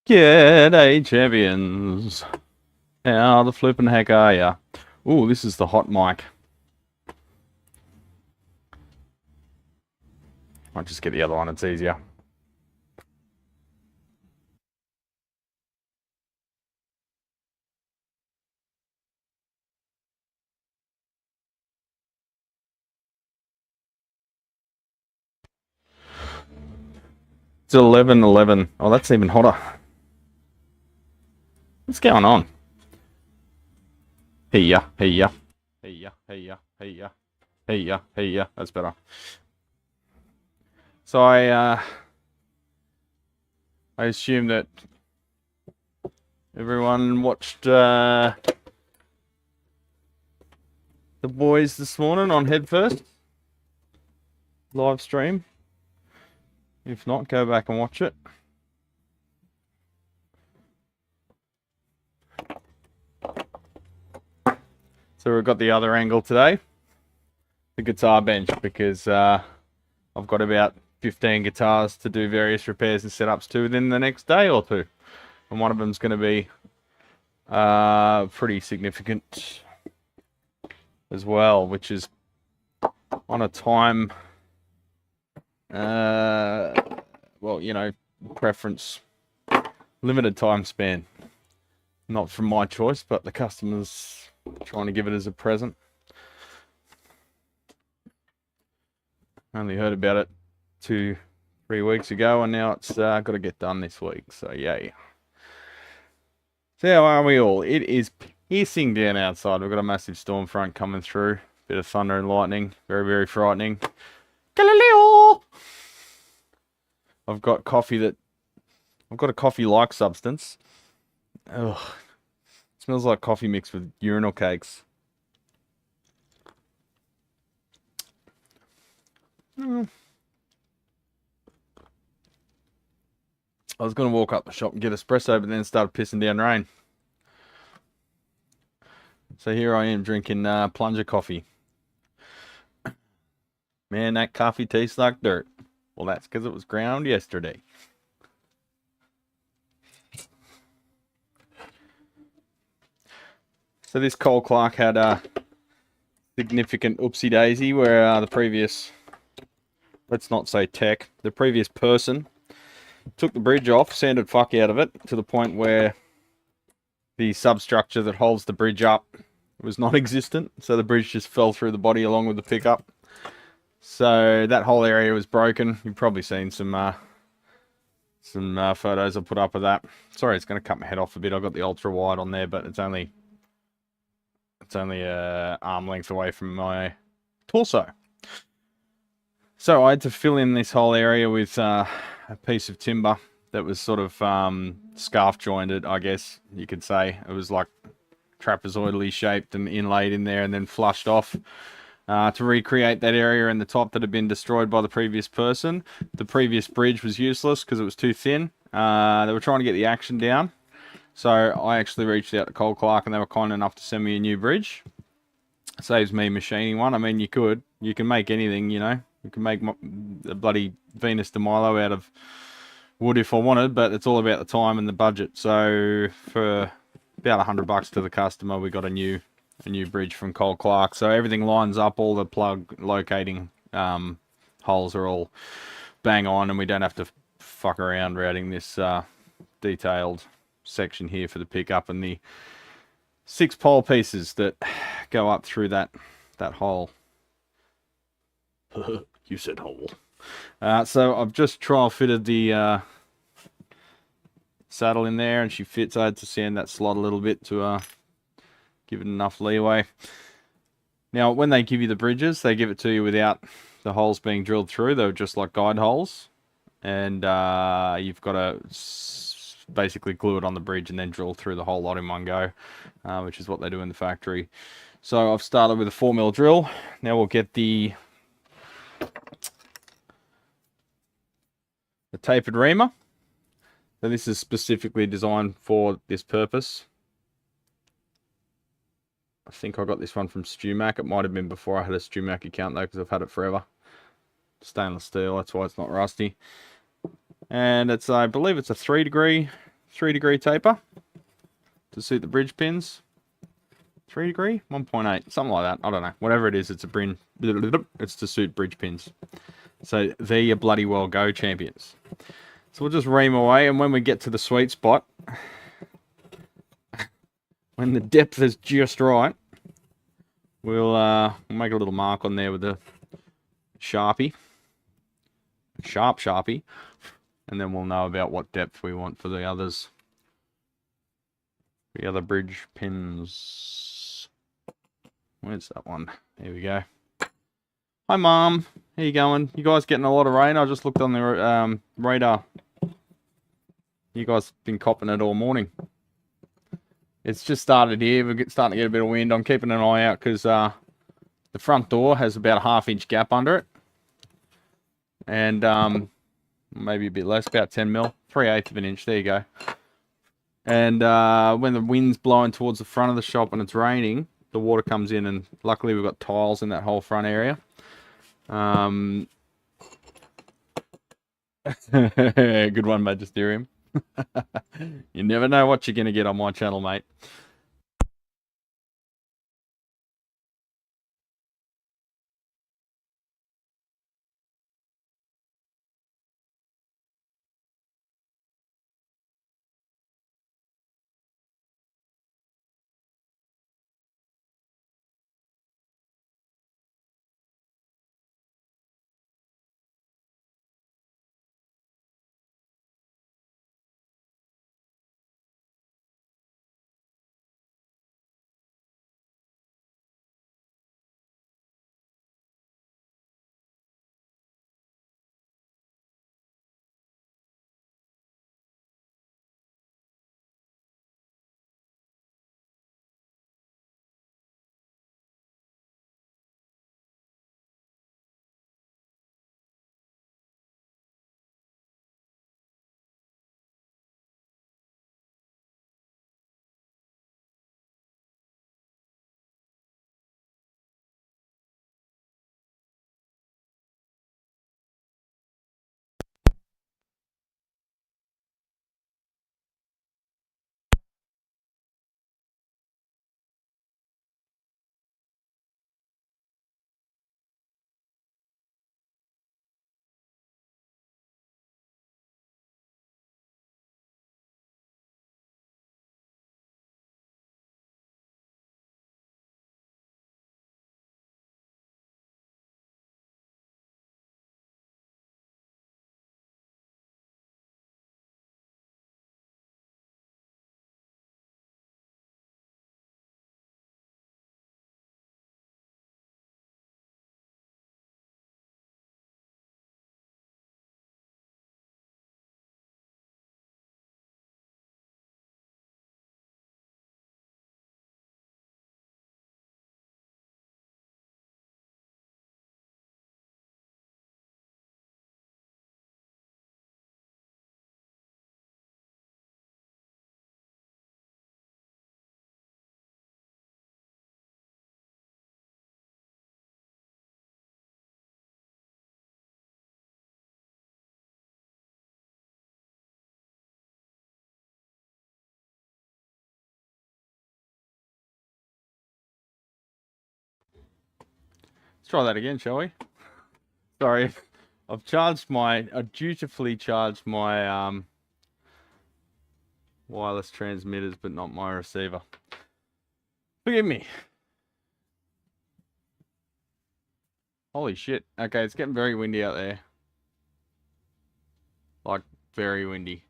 G'day, champions. How the flippin' heck are ya? Ooh, this is the hot mic. I'll just get the other one, it's easier. It's 11:11. Oh, that's even hotter. What's going on? Hey ya. Hey ya. That's better. So I assume that everyone watched the boys this morning on Head First live stream. If not, go back and watch it. So we've got the other angle today, the guitar bench, because I've got about 15 guitars to do various repairs and setups to within the next day or two. And one of them's going to be pretty significant as well, which is on a time, well, you know, preference, limited time span. Not from my choice, but the customer's trying to give it as a present. Only heard about it 2-3 weeks ago, and now it's got to get done this week, so yay. So how are we all? It is piercing down outside. We've got a massive storm front coming through. Bit of thunder and lightning. Very, very frightening. Galileo! I've got a coffee-like substance. Ugh. It smells like coffee mixed with urinal cakes. I was going to walk up the shop and get espresso, but then it started pissing down rain. So here I am drinking plunger coffee. Man, that coffee tastes like dirt. Well, that's because it was ground yesterday. So this Cole Clark had a significant oopsie daisy where the previous, let's not say tech, the previous person took the bridge off, sanded fuck out of it to the point where the substructure that holds the bridge up was non-existent. So the bridge just fell through the body along with the pickup. So that whole area was broken. You've probably seen some photos I put up of that. Sorry, it's going to cut my head off a bit. I've got the ultra wide on there, but it's only a arm length away from my torso. So I had to fill in this whole area with a piece of timber that was sort of scarf jointed, I guess you could say. It was like trapezoidally shaped and inlaid in there and then flushed off to recreate that area in the top that had been destroyed by the previous person. The previous bridge was useless because it was too thin. They were trying to get the action down. So I actually reached out to Cole Clark and they were kind enough to send me a new bridge. It saves me machining one. I mean, you can make anything, you know. You can make a bloody Venus de Milo out of wood if I wanted, but it's all about the time and the budget. So for about $100 to the customer, we got a new bridge from Cole Clark. So everything lines up, all the plug locating holes are all bang on, and we don't have to fuck around routing this detailed section here for the pickup and the 6 pole pieces that go up through that hole. You said hole. So I've just trial fitted the saddle in there, and she fits. I had to sand that slot a little bit to give it enough leeway. Now, when they give you the bridges, they give it to you without the holes being drilled through. They're just like guide holes, and you've got to basically glue it on the bridge and then drill through the whole lot in one go, which is what they do in the factory. So I've started with a 4mm drill. Now we'll get the tapered reamer. So this is specifically designed for this purpose. I think I got this one from StewMac. It might have been before I had a StewMac account though, because I've had it forever. Stainless steel, that's why it's not rusty. And it's, I believe it's a 3 degree 3-degree taper to suit the bridge pins. 3 degree? 1.8, something like that. I don't know. Whatever it is, it's it's to suit bridge pins. So there you bloody well go, champions. So we'll just ream away, and when we get to the sweet spot, when the depth is just right, we'll make a little mark on there with the Sharpie. Sharp Sharpie. And then we'll know about what depth we want for the others. The other bridge pins. Where's that one? Here we go. Hi, Mom. How you going? You guys getting a lot of rain? I just looked on the radar. You guys been copping it all morning. It's just started here. We're starting to get a bit of wind. I'm keeping an eye out because the front door has about a 1/2 inch gap under it. And maybe a bit less, about 10 mil. 3/8 of an inch. There you go. And when the wind's blowing towards the front of the shop and it's raining, the water comes in, and luckily we've got tiles in that whole front area. Good one, Magisterium. You never know what you're going to get on my channel, mate. Let's try that again, shall we? Sorry, I dutifully charged my wireless transmitters, but not my receiver. Forgive me. Holy shit. Okay, it's getting very windy out there. Like, very windy.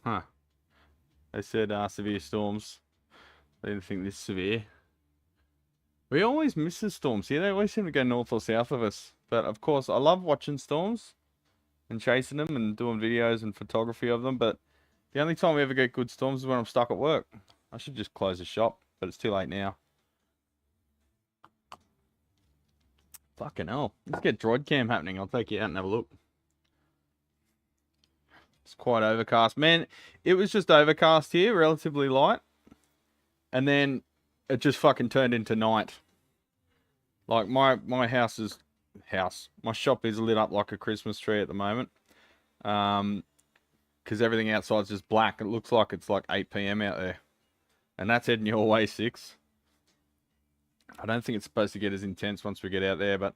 Huh. They said severe storms. I didn't think this severe. We always miss the storms here. They always seem to go north or south of us. But, of course, I love watching storms and chasing them and doing videos and photography of them. But the only time we ever get good storms is when I'm stuck at work. I should just close the shop, but it's too late now. Fucking hell. Let's get droid cam happening. I'll take you out and have a look. It's quite overcast. Man, it was just overcast here, relatively light. And then it just fucking turned into night. Like, my my shop is lit up like a Christmas tree at the moment. because everything outside's just black. It looks like it's like 8 PM out there. And that's heading your way, 6. I don't think it's supposed to get as intense once we get out there, but...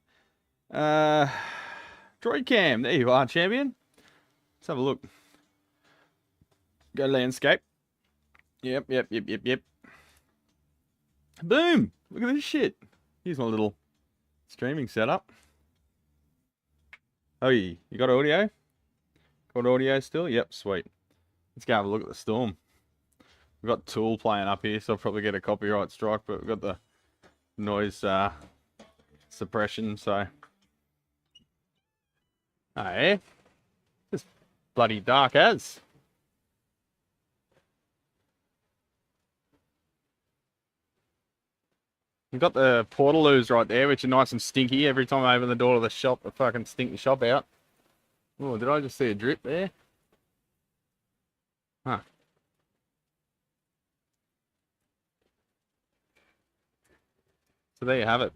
Droid cam, there you are, champion. Let's have a look. Go landscape. Yep. Boom! Look at this shit. Here's my little streaming setup. Oh, you got audio? Got audio still? Yep, sweet. Let's go have a look at the storm. We've got Tool playing up here, so I'll probably get a copyright strike, but we've got the noise suppression, so... Oh, yeah. It's bloody dark as. You've got the portaloos right there, which are nice and stinky. Every time I open the door of the shop, I fucking stink the shop out. Oh, did I just see a drip there? Huh. So there you have it.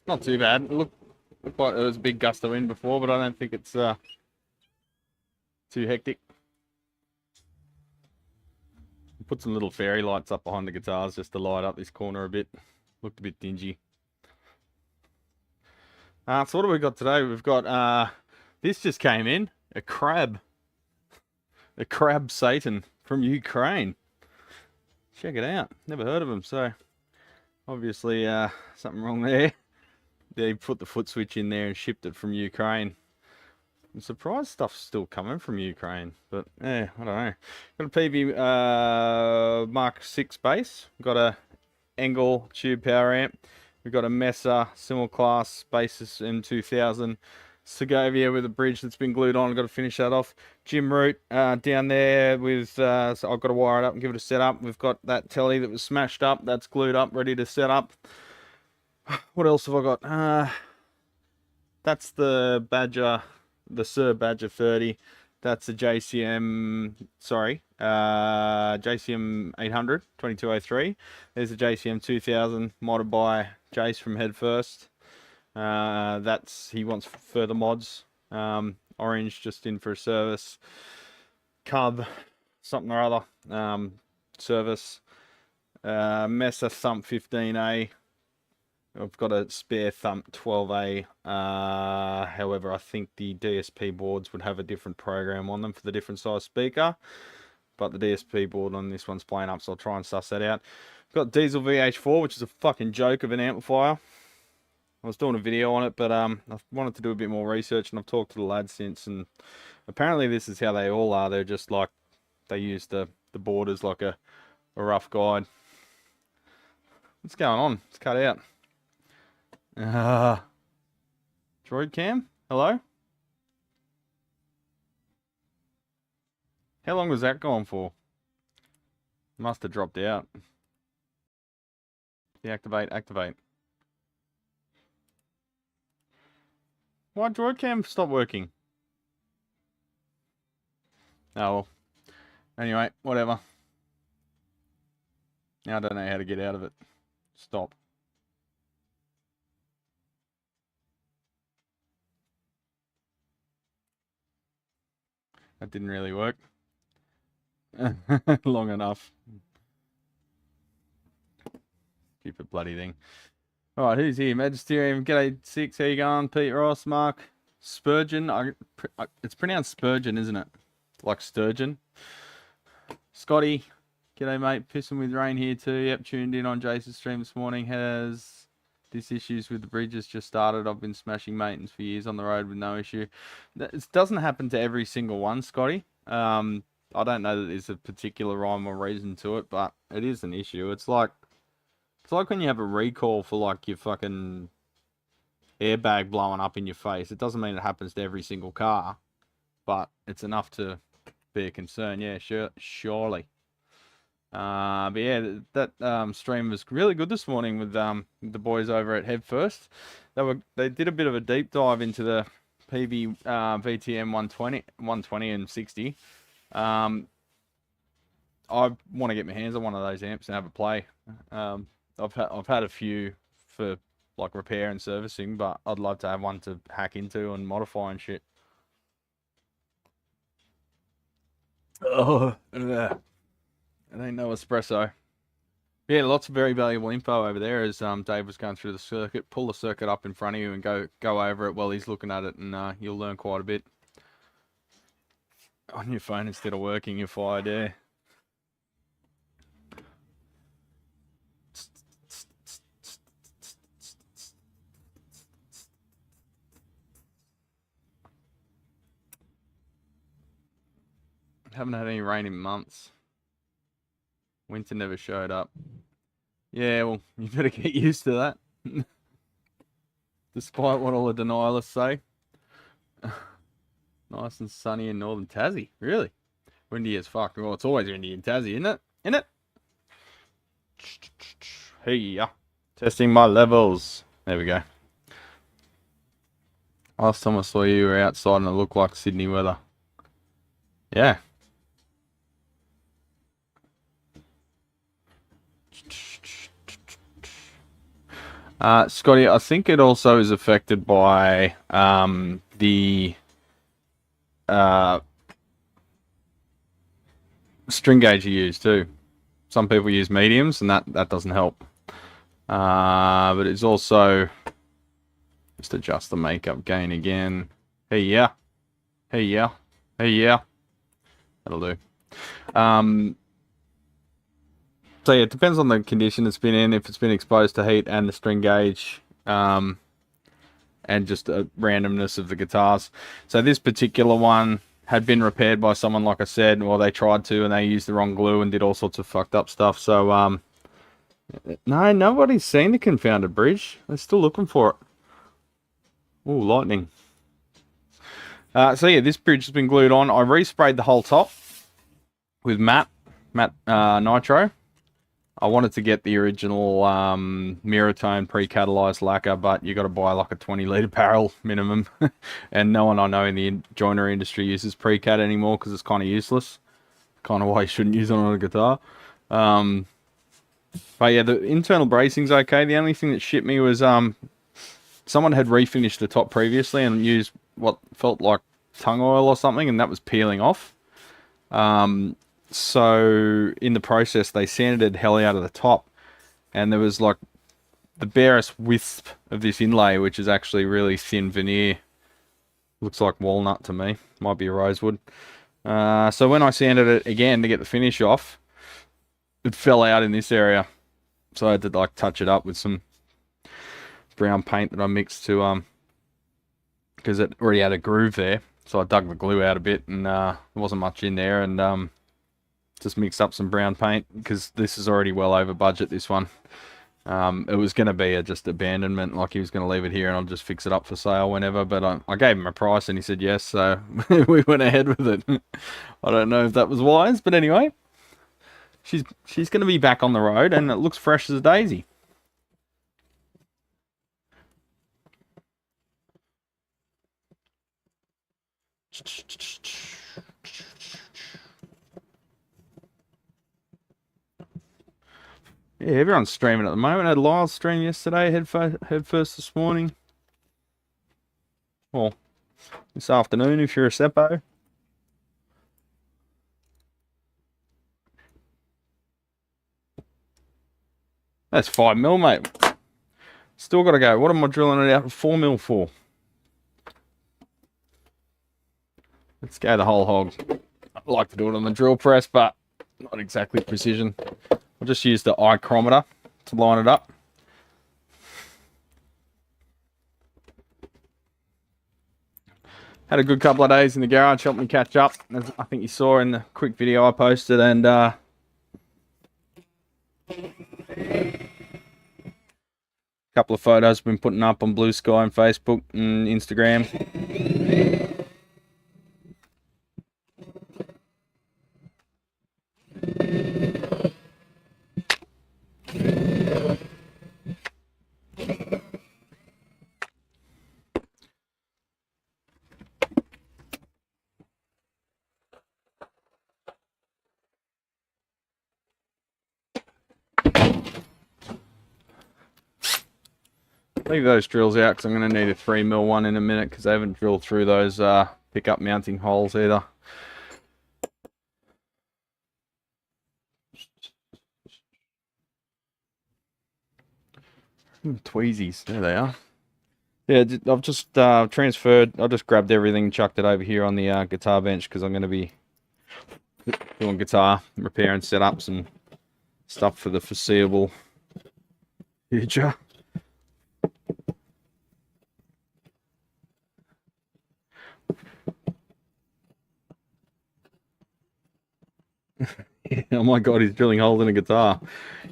Not too bad. It looked like there was a big gust of wind before, but I don't think it's too hectic. Put some little fairy lights up behind the guitars just to light up this corner a bit. Looked a bit dingy. So what have we got today? We've got, this just came in. A crab. A crab Satan from Ukraine. Check it out. Never heard of him, so obviously something wrong there. They put the foot switch in there and shipped it from Ukraine. I'm surprised stuff's still coming from Ukraine, but yeah, I don't know. Got a PV Mark 6 bass. We've got a Engel tube power amp. We've got a Mesa similar class Basis M2000 Segovia with a bridge that's been glued on. I've got to finish that off. Jim Root down there with, so I've got to wire it up and give it a setup. We've got that telly that was smashed up. That's glued up, ready to set up. What else have I got? That's the Badger, the Sir Badger 30. That's a JCM, JCM 800 2203. There's a JCM 2000 modded by Jace from Head First. That's, he wants further mods. Orange just in for a service. Cub, something or other. Service. Mesa Thump 15A. I've got a spare Thump 12A. However, I think the DSP boards would have a different program on them for the different size speaker. But the DSP board on this one's playing up, so I'll try and suss that out. Got Diesel VH4, which is a fucking joke of an amplifier. I was doing a video on it, but I wanted to do a bit more research, and I've talked to the lads since, and apparently this is how they all are. They're just like, they use the board as like a rough guide. What's going on? It's cut out. Droid cam? Hello? How long was that going for? Must have dropped out. Deactivate, activate. Why droid cam stop working? Oh well. Anyway, whatever. Now I don't know how to get out of it. Stop. That didn't really work. Long enough. Stupid bloody thing. Alright, who's here? Magisterium, G'day 6, how you going? Pete Ross, Mark, Spurgeon. It's pronounced Spurgeon, isn't it? Like sturgeon. Scotty, g'day mate. Pissing with rain here too. Yep, tuned in on Jason's stream this morning. Has this issues with the bridges just started. I've been smashing maintenance for years on the road with no issue. It doesn't happen to every single one, Scotty. I don't know that there's a particular rhyme or reason to it, but it is an issue. It's like when you have a recall for like your fucking airbag blowing up in your face. It doesn't mean it happens to every single car, but it's enough to be a concern. Yeah, sure, surely. But yeah, that stream was really good this morning with the boys over at Head First. They did a bit of a deep dive into the PV VTM 120 and 60. I want to get my hands on one of those amps and have a play. I've had a few for like repair and servicing, but I'd love to have one to hack into and modify and shit. Oh, it ain't no espresso. Yeah, lots of very valuable info over there as Dave was going through the circuit. Pull the circuit up in front of you and go over it while he's looking at it, and you'll learn quite a bit. On your phone instead of working your fire there. Haven't had any rain in months. Winter never showed up. Yeah, well, you better get used to that. Despite what all the denialists say. Nice and sunny in northern Tassie. Really? Windy as fuck. Well, it's always windy in Tassie, isn't it? Isn't it? Hey, yeah. Testing my levels. There we go. Last time I saw you were outside and it looked like Sydney weather. Yeah. Scotty, I think it also is affected by the string gauge you use too. Some people use mediums and that doesn't help. But it's also, just adjust the makeup gain again. Hey yeah. Hey yeah. Hey yeah. That'll do. So yeah, it depends on the condition it's been in, if it's been exposed to heat and the string gauge, and just the randomness of the guitars. So this particular one had been repaired by someone, like I said, or they tried to, and they used the wrong glue and did all sorts of fucked up stuff. So, no, nobody's seen the confounded bridge. They're still looking for it. Ooh, lightning. So yeah, this bridge has been glued on. I resprayed the whole top with matte nitro. I wanted to get the original mirror tone pre-catalyzed lacquer, but you got to buy like a 20-litre barrel minimum. And no one I know in the joinery industry uses pre-cat anymore because it's kind of useless. Kind of why you shouldn't use it on a guitar. But yeah, the internal bracing's okay. The only thing that shit me was someone had refinished the top previously and used what felt like tung oil or something, and that was peeling off. So in the process, they sanded hell out of the top, and there was like the barest wisp of this inlay, which is actually really thin veneer. Looks like walnut to me. Might be a rosewood. So when I sanded it again to get the finish off, it fell out in this area. So I had to like touch it up with some brown paint that I mixed to because it already had a groove there. So I dug the glue out a bit, and there wasn't much in there, and just mixed up some brown paint because this is already well over budget, this one. It was going to be just abandonment, like he was going to leave it here and I'll just fix it up for sale whenever, but I gave him a price and he said yes, so we went ahead with it. I don't know if that was wise, but anyway, she's going to be back on the road and it looks fresh as a daisy. Yeah, everyone's streaming at the moment. I had Lyle stream yesterday, head first this morning. Well, this afternoon if you're a Seppo. That's 5mm, mate. Still got to go. What am I drilling it out for 4mm for? Let's go the whole hog. I'd like to do it on the drill press, but not exactly precision. I'll just use the ichrometer to line it up. Had a good couple of days in the garage, helped me catch up, as I think you saw in the quick video I posted, and a couple of photos I've been putting up on Blue Sky and Facebook and Instagram. Leave those drills out because I'm going to need a 3mm one in a minute because I haven't drilled through those pickup mounting holes either. Tweezies, there they are. Yeah, I've just transferred. I just grabbed everything, chucked it over here on the guitar bench because I'm going to be doing guitar repair and setups and stuff for the foreseeable future. Oh my god, he's drilling holes in a guitar.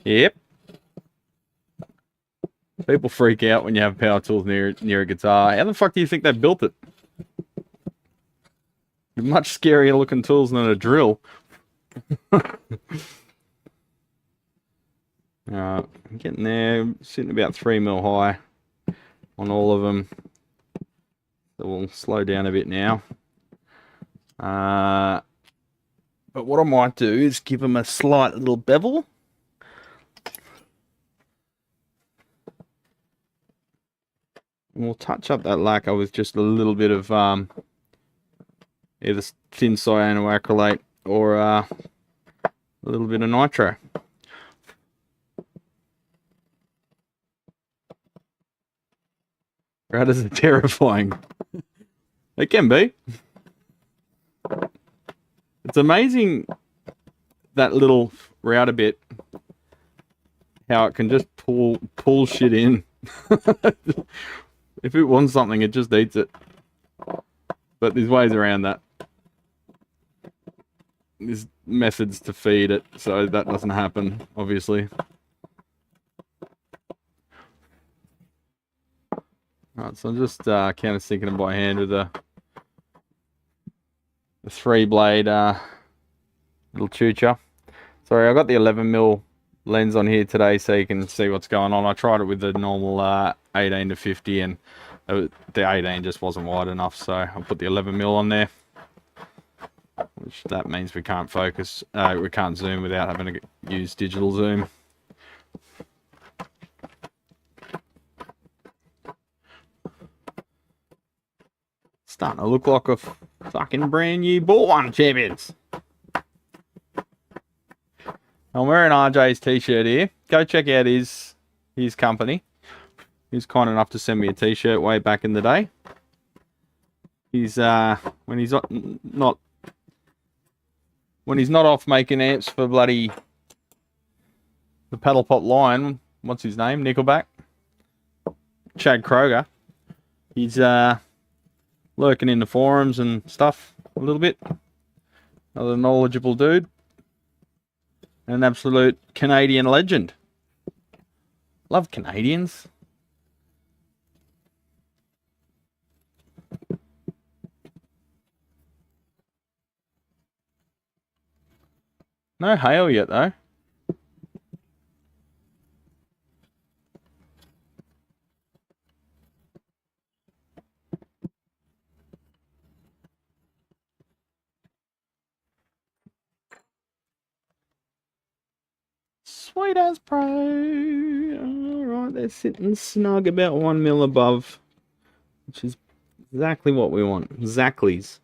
Yep. People freak out when you have power tools near a guitar. How the fuck do you think they built it? Much scarier looking tools than a drill. I'm getting there, sitting about 3mm high on all of them. So we'll slow down a bit now. But what I might do is give them a slight little bevel. And we'll touch up that lacquer with just a little bit of either thin cyanoacrylate or a little bit of nitro. Routers are terrifying. It can be. It's amazing that little router bit, how it can just pull shit in. If it wants something, it just eats it. But there's ways around that. There's methods to feed it, so that doesn't happen, obviously. Alright, so I'm just countersinking it by hand with a 3-blade little tutor. Sorry, I got the 11mm lens on here today so you can see what's going on. I tried it with the normal 18 to 50 and the 18 just wasn't wide enough, so I put the 11mm on there, which that means we can't focus, we can't zoom without having to use digital zoom. Starting to look like a fucking brand new bought one, champions. I'm wearing RJ's t-shirt here. Go check out his company. He's kind enough to send me a t-shirt way back in the day. He's when he's not off making amps for bloody the Paddle Pop line. What's his name? Nickelback. Chad Kroger. He's lurking in the forums and stuff a little bit. Another knowledgeable dude. An absolute Canadian legend. Love Canadians. No hail yet though. Sweet as pro. Alright, they're sitting snug about 1mm above, which is exactly what we want. Zackley's.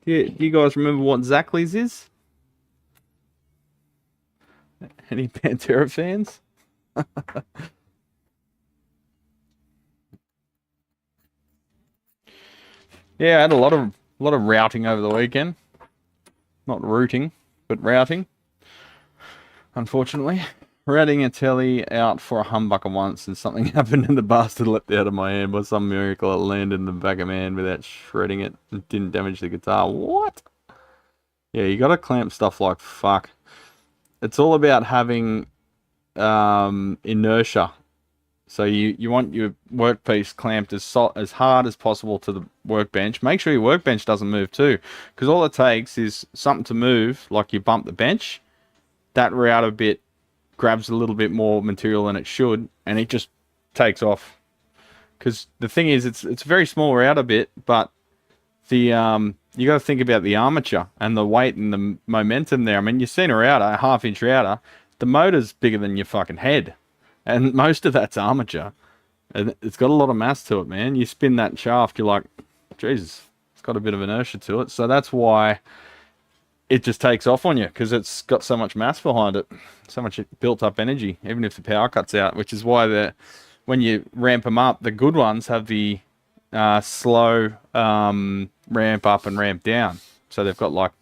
Do you guys remember what Zackley's is? Any Pantera fans? Yeah, I had a lot of routing over the weekend. Not rooting, but routing. Unfortunately, routing a telly out for a humbucker once, and something happened and the bastard leapt out of my hand. By some miracle, it landed in the back of my hand without shredding it and didn't damage the guitar. What? Yeah, you gotta clamp stuff like fuck. It's all about having inertia. So you want your workpiece clamped as hard as possible to the workbench. Make sure your workbench doesn't move too, because all it takes is something to move, like you bump the bench. That router bit grabs a little bit more material than it should, and it just takes off. Because the thing is, it's a very small router bit, but the you got to think about the armature and the weight and the momentum there. I mean, you've seen a router, a 1/2-inch router, the motor's bigger than your fucking head, and most of that's armature, and it's got a lot of mass to it, man. You spin that shaft, you're like, Jesus, it's got a bit of inertia to it. So that's why it just takes off on you because it's got so much mass behind it, so much built up energy, even if the power cuts out, which is why when you ramp them up, the good ones have the slow ramp up and ramp down. So they've got like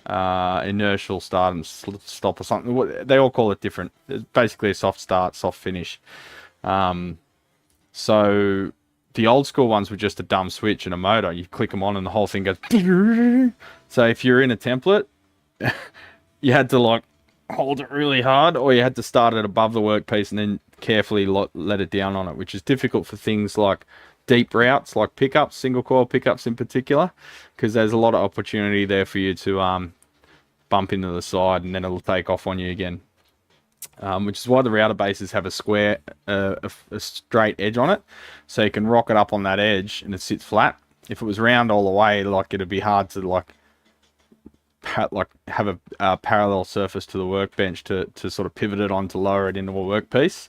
inertial start and stop or something. They all call it different. It's basically a soft start, soft finish. So the old school ones were just a dumb switch and a motor. You click them on and the whole thing goes. So if you're in a template, you had to like hold it really hard, or you had to start it above the workpiece and then carefully let it down on it, which is difficult for things like deep routes, like pickups, single coil pickups in particular, because there's a lot of opportunity there for you to bump into the side and then it'll take off on you again. Which is why the router bases have a square, a straight edge on it, so you can rock it up on that edge and it sits flat. If it was round all the way, like it'd be hard to like have a parallel surface to the workbench to sort of pivot it on to lower it into a workpiece.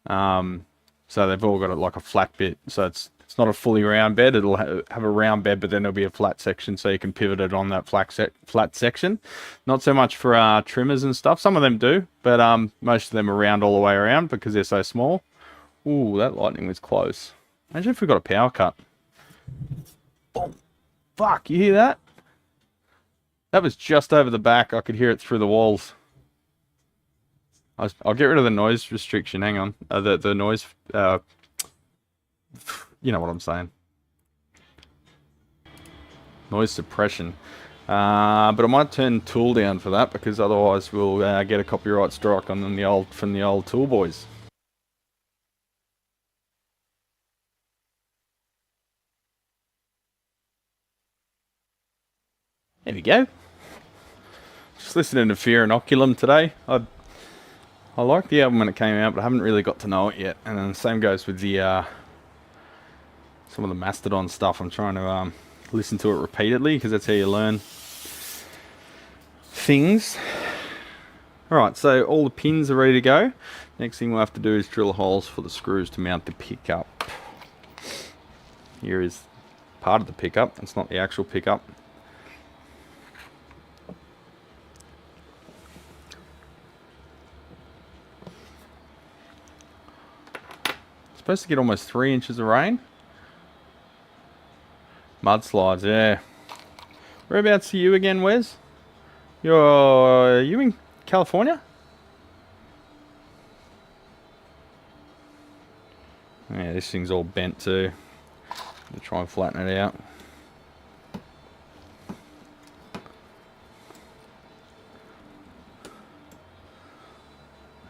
So they've all got it like a flat bit, so it's not a fully round bed. It'll have a round bed, but then there'll be a flat section, so you can pivot it on that flat section. Not so much for trimmers and stuff. Some of them do, but most of them are round all the way around because they're so small. Ooh, that lightning was close. Imagine if we got a power cut. Oh, fuck, you hear that? That was just over the back. I could hear it through the walls. I'll get rid of the noise restriction. Hang on. The noise... you know what I'm saying. Noise suppression. But I might turn tool down for that, because otherwise we'll get a copyright strike on them from the old tool boys. There we go. Just listening to Fear Inoculum today. I liked the album when it came out, but I haven't really got to know it yet. And then the same goes with the some of the Mastodon stuff. I'm trying to listen to it repeatedly, because that's how you learn things. Alright, so all the pins are ready to go. Next thing we'll have to do is drill holes for the screws to mount the pickup. Here is part of the pickup. It's not the actual pickup. Supposed to get almost 3 inches of rain. Mudslides, yeah. Whereabouts are you again, Wes? Are you in California? Yeah, this thing's all bent too. I'll try and flatten it out.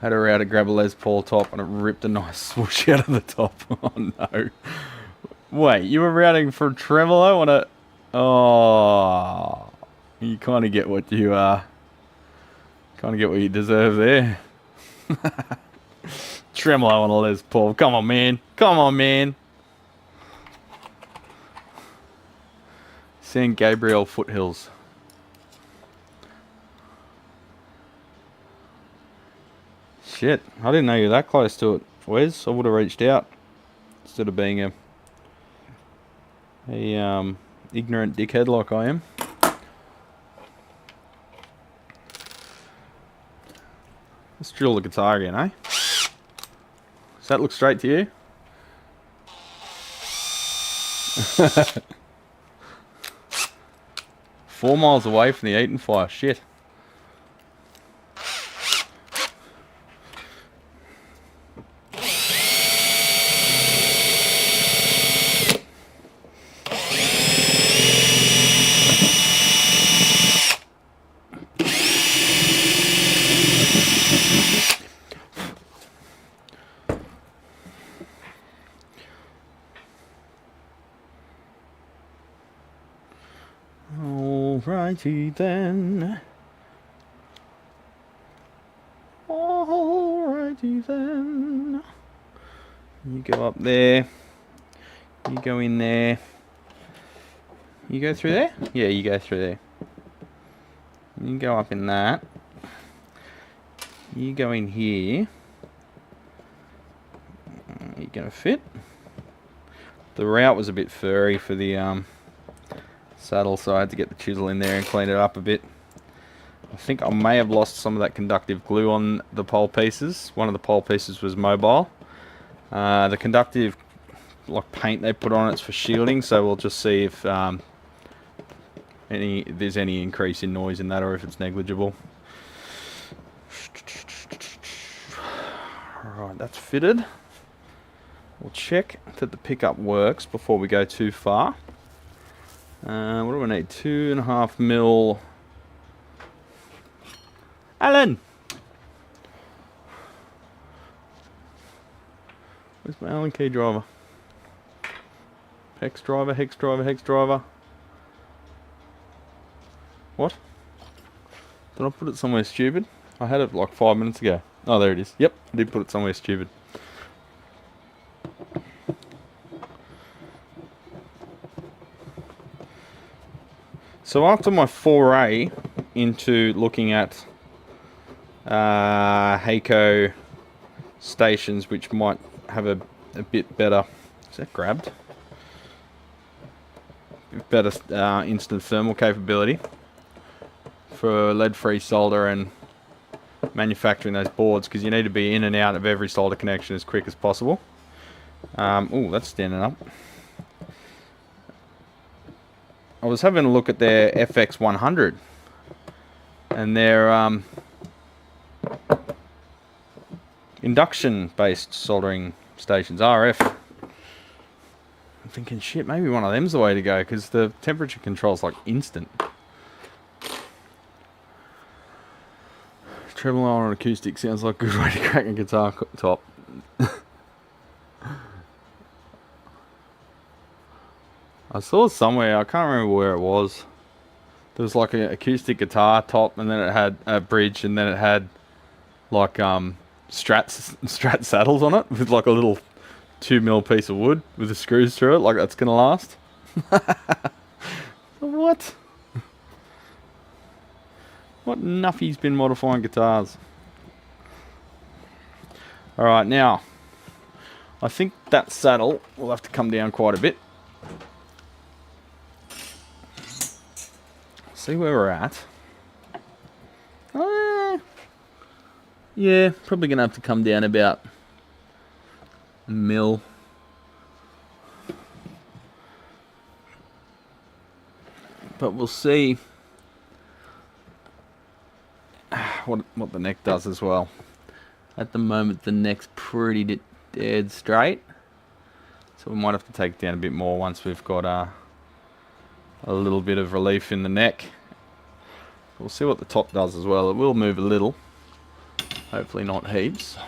Had her out to grab a Les Paul top and it ripped a nice swoosh out of the top. Oh no. Wait, you were routing for tremolo on a... Oh, you kind of get what you deserve there. Tremolo on a Les Paul. Come on, man. Come on, man. San Gabriel foothills. Shit, I didn't know you were that close to it, Wes. I would have reached out instead of being a ignorant dickhead like I am. Let's drill the guitar again, eh? Does that look straight to you? 4 miles away from the Eaton fire. Shit. Alrighty then. Alrighty then. You go up there. You go in there. You go through there? Yeah, you go through there. You go up in that. You go in here. You're gonna fit. The route was a bit furry for the saddle, so I had to get the chisel in there and clean it up a bit. think I may have lost some of that conductive glue on the pole pieces. One of the pole pieces was mobile. The conductive like paint they put on it's for shielding, so we'll just see if there's any increase in noise in that or if it's negligible. Alright, that's fitted. We'll check that the pickup works before we go too far. What do we need? 2.5 mil. Alan! Where's my Allen key driver? Hex driver, hex driver, hex driver. What? Did I put it somewhere stupid? I had it like 5 minutes ago. Oh, there it is. Yep, I did put it somewhere stupid. So after my foray into looking at Hakko stations which might have a bit better, is that grabbed? Better instant thermal capability for lead-free solder and manufacturing those boards, because you need to be in and out of every solder connection as quick as possible. Oh, that's standing up. I was having a look at their FX100 and their induction-based soldering stations, RF. I'm thinking, shit, maybe one of them's the way to go, because the temperature control's like instant. Tremolo on acoustic sounds like a good way to crack a guitar top. I saw it somewhere, I can't remember where it was. There was like an acoustic guitar top, and then it had a bridge, and then it had like strat saddles on it with like a little 2 mil piece of wood with the screws through it, like that's gonna last. What? What nuffy's been modifying guitars? Alright, now I think that saddle will have to come down quite a bit. See where we're at. Yeah, probably gonna have to come down about a mil. But we'll see what the neck does as well. At the moment the neck's pretty dead straight, so we might have to take it down a bit more once we've got a little bit of relief in the neck. We'll see what the top does as well. It will move a little, hopefully not heaps.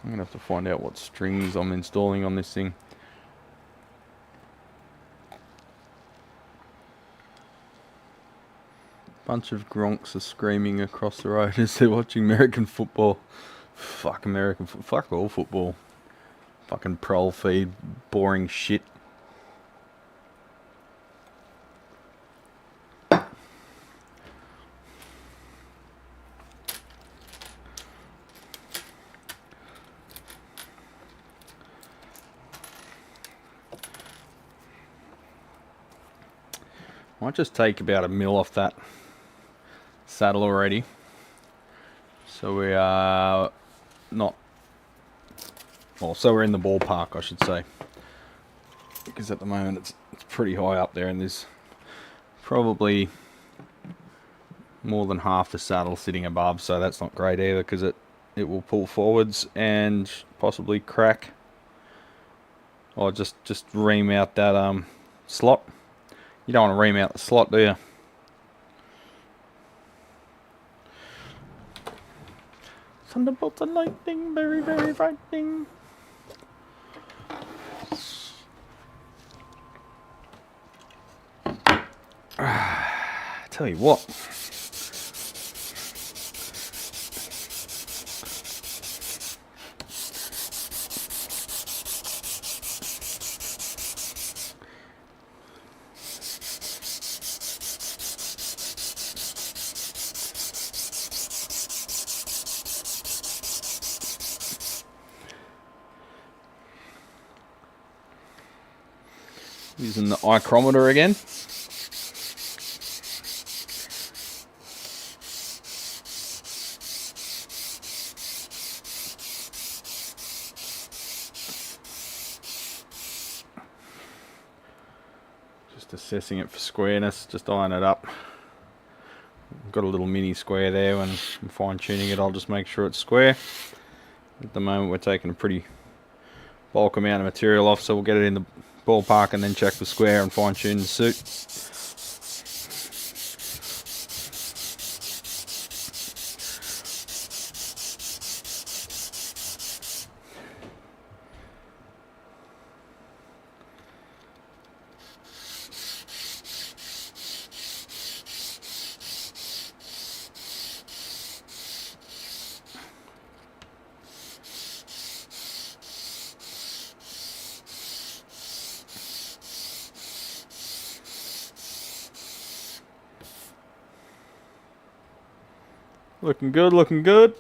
I'm gonna have to find out what strings I'm installing on this thing. Bunch of gronks are screaming across the road as they're watching American football. Fuck American football. Fuck all football. Fucking prol feed. Boring shit. Might just take about a mil off that saddle already, so we are not, well, so we're in the ballpark I should say, because at the moment it's pretty high up there and there's probably more than half the saddle sitting above, so that's not great either, because it will pull forwards and possibly crack, or just ream out that slot. You don't want to ream out the slot, do you? Thunderbolts and lightning, very, very frightening. Tell you what. Using the ichrometer again. Just assessing it for squareness, just eyeing it up. Got a little mini square there. When I'm fine tuning it, I'll just make sure it's square. At the moment we're taking a pretty bulk amount of material off, so we'll get it in the ballpark and then check the square and fine tune the suit. Looking good, looking good.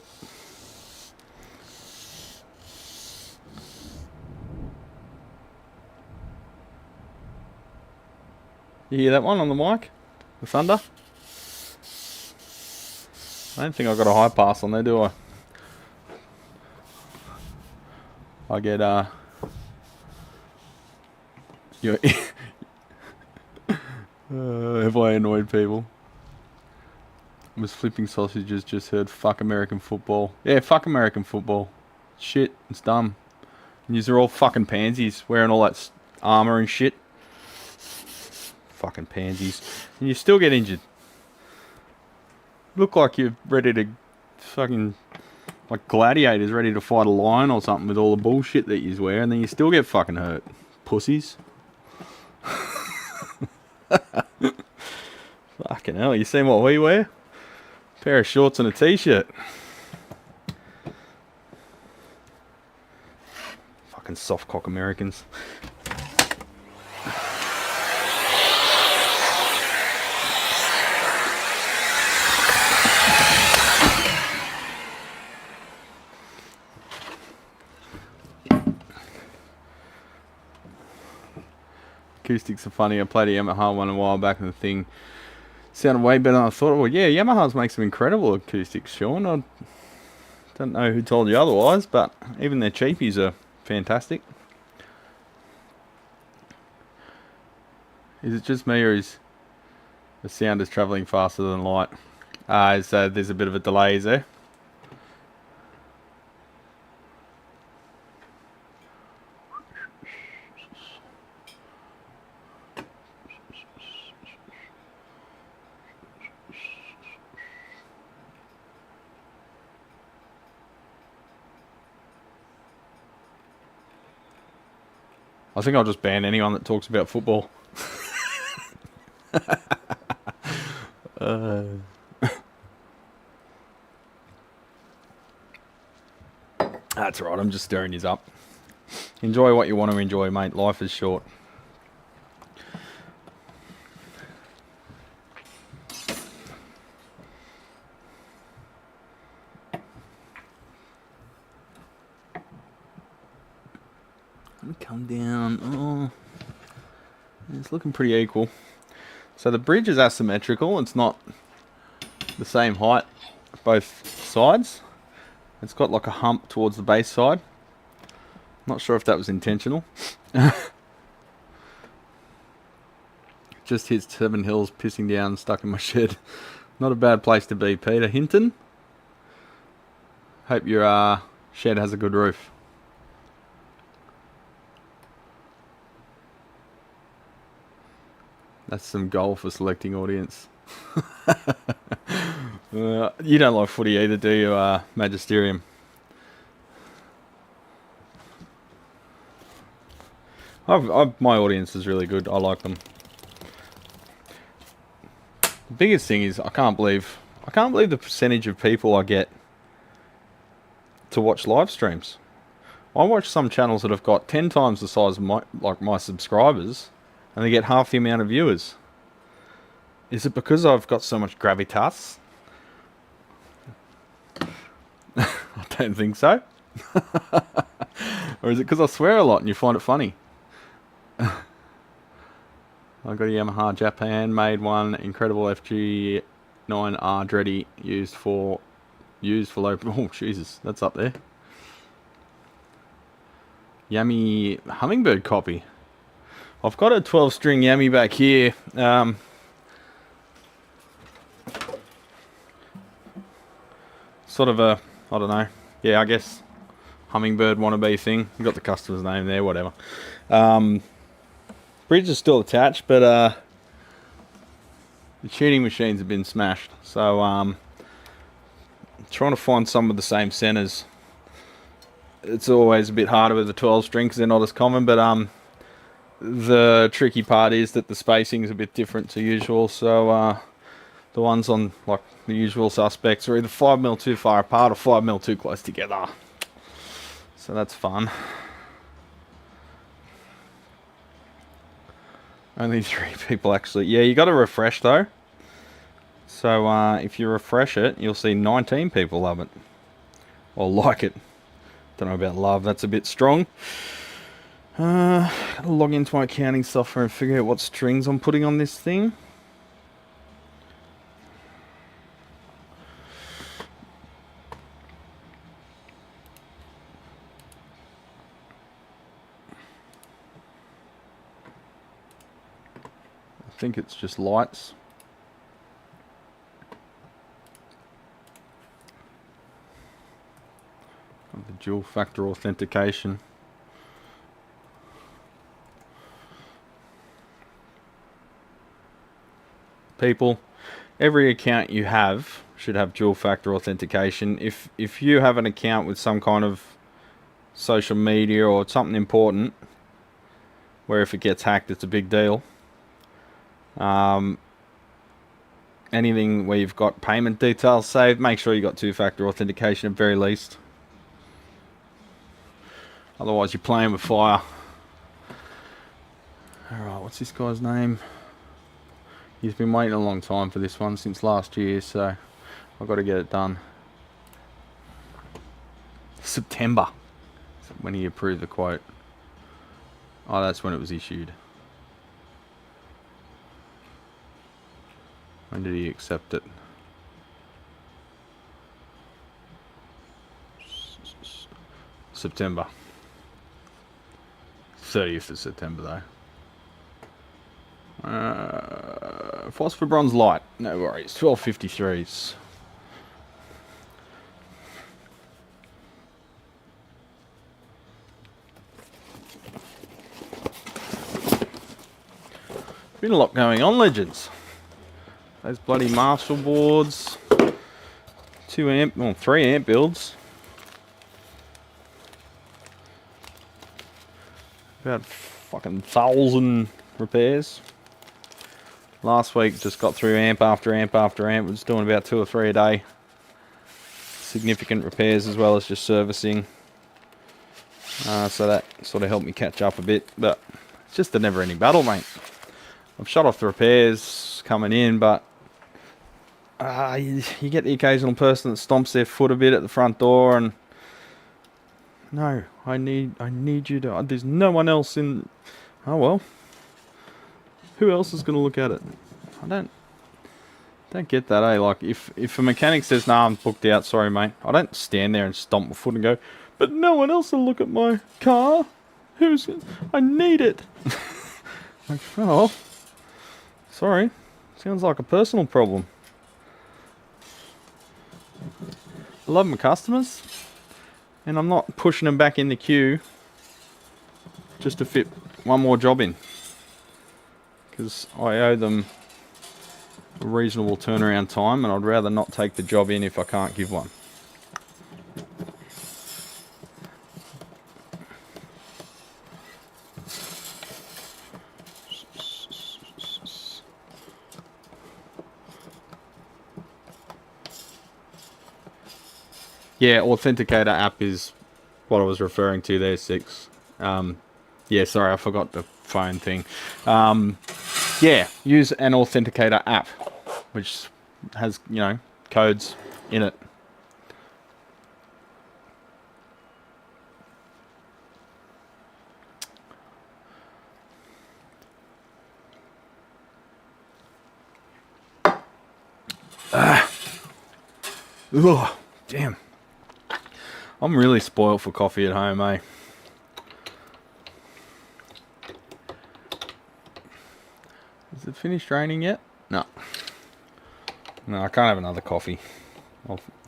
You hear that one on the mic? The thunder? I don't think I've got a high pass on there, do I? I get, have I annoyed people? I was flipping sausages, just heard fuck American football. Yeah, fuck American football. Shit, it's dumb. And yous are all fucking pansies, wearing all that armour and shit. Fucking pansies. And you still get injured. Look like you're ready to fucking... like gladiators ready to fight a lion or something with all the bullshit that yous wear, and then you still get fucking hurt. Pussies. Fucking hell, you seen what we wear? Pair of shorts and a t-shirt. Fucking soft cock Americans. Acoustics are funny. I played a Yamaha one a while back and the thing sounded way better than I thought. Well, yeah, Yamahas make some incredible acoustics, Sean. I don't know who told you otherwise, but even their cheapies are fantastic. Is it just me, or is the sound is travelling faster than light? So there's a bit of a delay, is there? I think I'll just ban anyone that talks about football. That's right, I'm just stirring yous up. Enjoy what you want to enjoy, mate. Life is short. Come down. Oh, it's looking pretty equal. So the bridge is asymmetrical. It's not the same height both sides. It's got like a hump towards the base side. Not sure if that was intentional. Just hit 7 hills, pissing down, stuck in my shed. Not a bad place to be, Peter Hinton. Hope your shed has a good roof. That's some goal for selecting audience. You don't like footy either, do you, Magisterium? My audience is really good. I like them. The biggest thing is I can't believe the percentage of people I get to watch live streams. I watch some channels that have got 10 times the size of my subscribers, and they get half the amount of viewers. Is it because I've got so much gravitas? I don't think so. Or is it because I swear a lot and you find it funny? I got a Yamaha Japan made one, incredible FG9R Dreddy used for low. Oh Jesus, that's up there. Yummy hummingbird copy. I've got a 12-string Yami back here. Sort of a, I don't know. Yeah, I guess hummingbird wannabe thing. You've got the customer's name there, whatever. Bridge is still attached, but the tuning machines have been smashed. So trying to find some of the same centers. It's always a bit harder with the 12 string because they're not as common, but the tricky part is that the spacing is a bit different to usual. So the ones on like the usual suspects are either 5mm too far apart or 5mm too close together. So that's fun. Only 3 people actually. Yeah, you got to refresh though. So if you refresh it, you'll see 19 people love it. Or like it. Don't know about love, that's a bit strong. Gotta log into my accounting software and figure out what strings I'm putting on this thing. I think it's just lights. The dual factor authentication. People, every account you have should have dual factor authentication. If you have an account with some kind of social media or something important, where if it gets hacked it's a big deal. Anything where you've got payment details saved, make sure you got two-factor authentication at very least. Otherwise you're playing with fire. Alright, what's this guy's name? He's been waiting a long time for this one, since last year, so I've got to get it done. September, when he approved the quote. Oh, that's when it was issued. When did he accept it? September. 30th of September though. Phosphor bronze light, no worries. 1253s. Been a lot going on, legends. Those bloody Marshall boards, 2 amp, well 3 amp builds. About fucking 1,000 repairs. Last week just got through amp after amp after amp. Was doing about 2 or 3 a day. Significant repairs as well as just servicing. So that sort of helped me catch up a bit. But it's just a never-ending battle, mate. I've shut off the repairs coming in, but you get the occasional person that stomps their foot a bit at the front door and no, I need you to, there's no one else in, oh well, who else is going to look at it? I don't get that, eh? Like if a mechanic says, nah, I'm booked out, sorry mate, I don't stand there and stomp my foot and go, but no one else will look at my car, I need it. Like, oh, sorry, sounds like a personal problem. I love my customers, and I'm not pushing them back in the queue just to fit one more job in, because I owe them a reasonable turnaround time, and I'd rather not take the job in if I can't give one. Yeah, Authenticator app is what I was referring to there, 6. Yeah, sorry, I forgot the phone thing. Yeah, use an Authenticator app, which has, you know, codes in it. Ugh, damn. I'm really spoiled for coffee at home, eh? Is it finished draining yet? No. No, I can't have another coffee.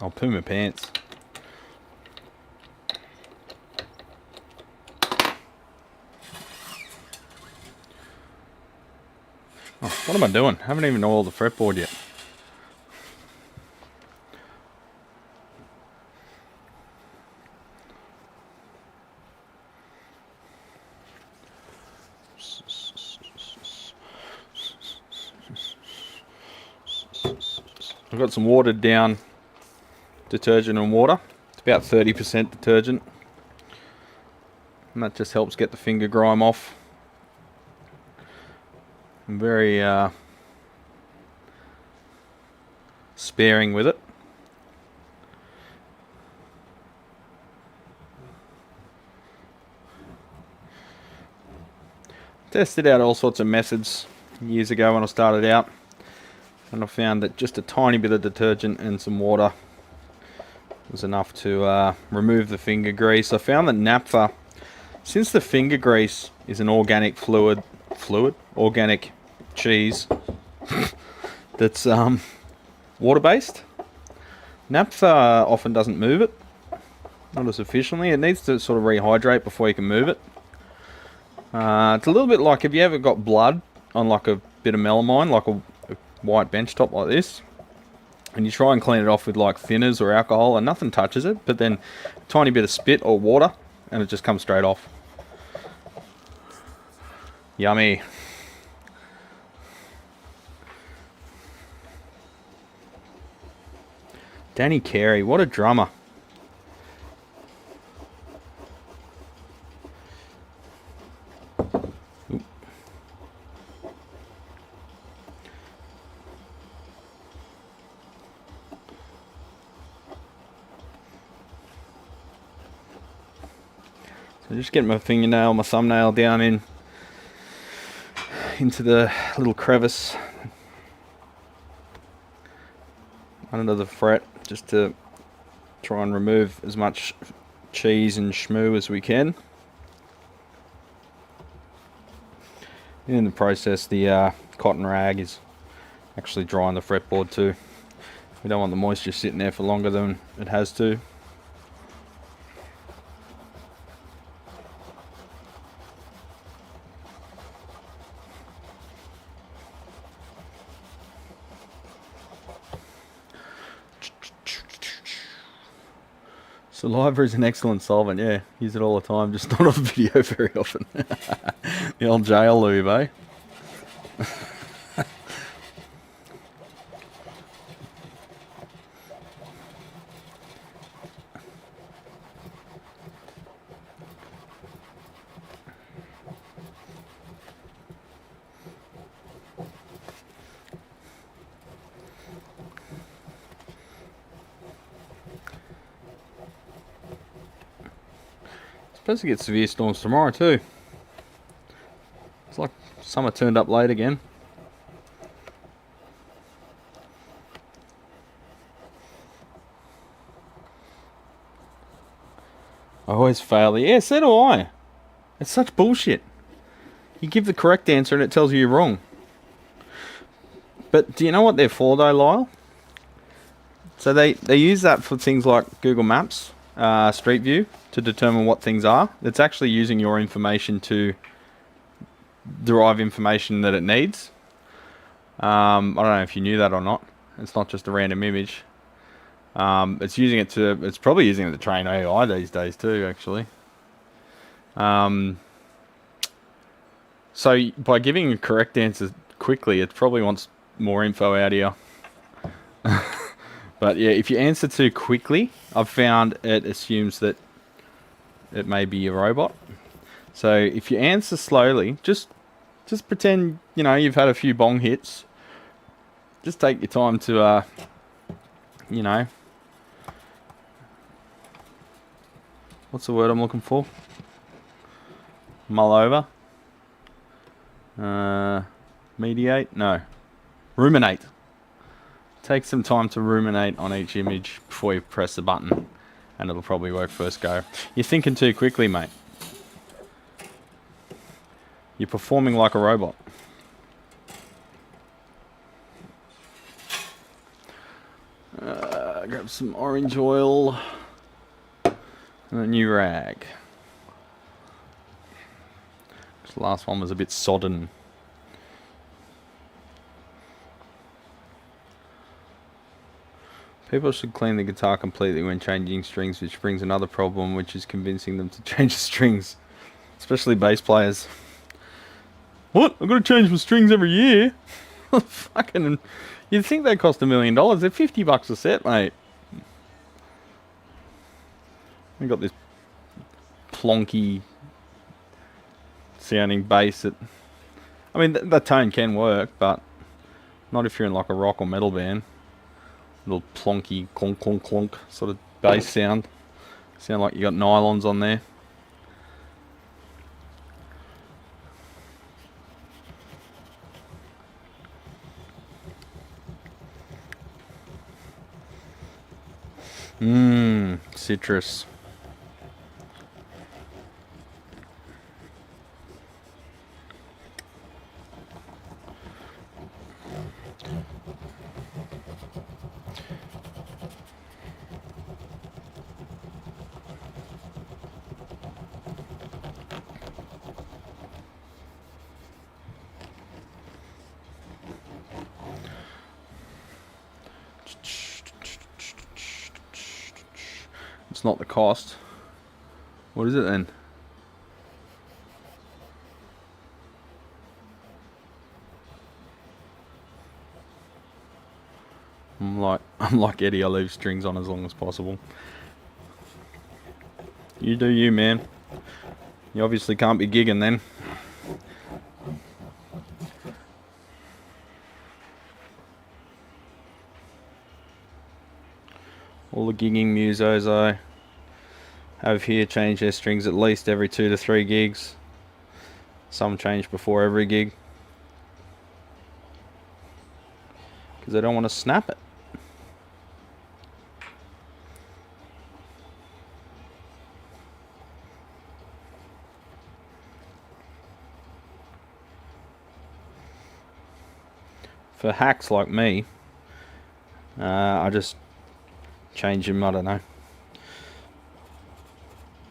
I'll poo my pants. Oh, what am I doing? I haven't even oiled the fretboard yet. I've got some watered down detergent and water. It's about 30% detergent. And that just helps get the finger grime off. I'm very sparing with it. Tested out all sorts of methods years ago when I started out, and I found that just a tiny bit of detergent and some water was enough to remove the finger grease. I found that naphtha, since the finger grease is an organic organic cheese that's water-based, naphtha often doesn't move it, not as efficiently. It needs to sort of rehydrate before you can move it. It's a little bit like if you ever got blood on like a bit of melamine, like a white bench top like this, and you try and clean it off with like thinners or alcohol and nothing touches it, but then a tiny bit of spit or water and it just comes straight off. Yummy. Danny Carey, what a drummer. So just getting my fingernail, my thumbnail down into the little crevice under the fret, just to try and remove as much cheese and shmoo as we can. And in the process, the cotton rag is actually drying the fretboard too. We don't want the moisture sitting there for longer than it has to. Saliva is an excellent solvent, yeah. Use it all the time, just not on video very often. The old jail lube, eh? Supposed to get severe storms tomorrow too. It's like summer turned up late again. I always fail. Yeah, so do I. It's such bullshit. You give the correct answer and it tells you you're wrong. But do you know what they're for though, Lyle? So they use that for things like Google Maps, Street View, to determine what things are. It's actually using your information to derive information that it needs. I don't know if you knew that or not. It's not just a random image. It's using it to. It's probably using it to train AI these days too, actually. So by giving a correct answer quickly, it probably wants more info out of you. But yeah, if you answer too quickly, I've found it assumes that it may be a robot. So if you answer slowly, just pretend, you know, you've had a few bong hits. Just take your time to, you know, what's the word I'm looking for? Mull over. Mediate? No. Ruminate. Take some time to ruminate on each image before you press the button, and it'll probably work first go. You're thinking too quickly, mate. You're performing like a robot. Grab some orange oil and a new rag. The last one was a bit sodden. People should clean the guitar completely when changing strings, which brings another problem, which is convincing them to change the strings. Especially bass players. What? I've got to change my strings every year? Fucking... You'd think they cost $1 million. They're $50 a set, mate. We got this plonky sounding bass that... I mean, the tone can work, but not if you're in like a rock or metal band. Little plonky, clonk, clonk, clonk sort of bass sound. Sound like you got nylons on there. Citrus. It's not the cost. What is it then? I'm like Eddie, I leave strings on as long as possible. You do you, man. You obviously can't be gigging then. All the gigging musos I have here change their strings at least every 2 to 3 gigs. Some change before every gig, because they don't want to snap it. For hacks like me, I just change them, I don't know.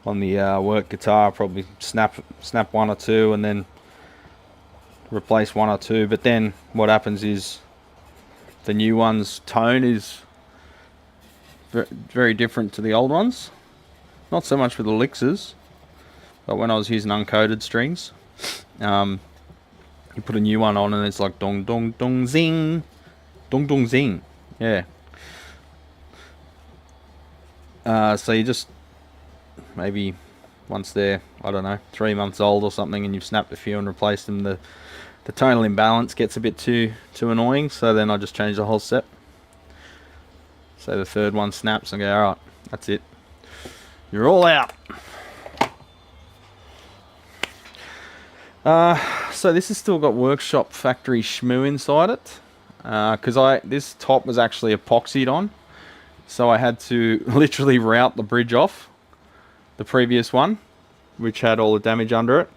On the work guitar, probably snap 1 or 2 and then replace 1 or 2. But then what happens is the new one's tone is very different to the old ones. Not so much with the Elixers, but when I was using uncoated strings, you put a new one on and it's like dong dong dong zing, dong dong zing. Yeah. So you just maybe once they're, I don't know, 3 months old or something, and you've snapped a few and replaced them, the tonal imbalance gets a bit too annoying. So then I just change the whole set. So the third one snaps and I go, all right, that's it. You're all out. So this has still got workshop factory shmoo inside it, because this top was actually epoxied on, so I had to literally route the bridge off the previous one, which had all the damage under it,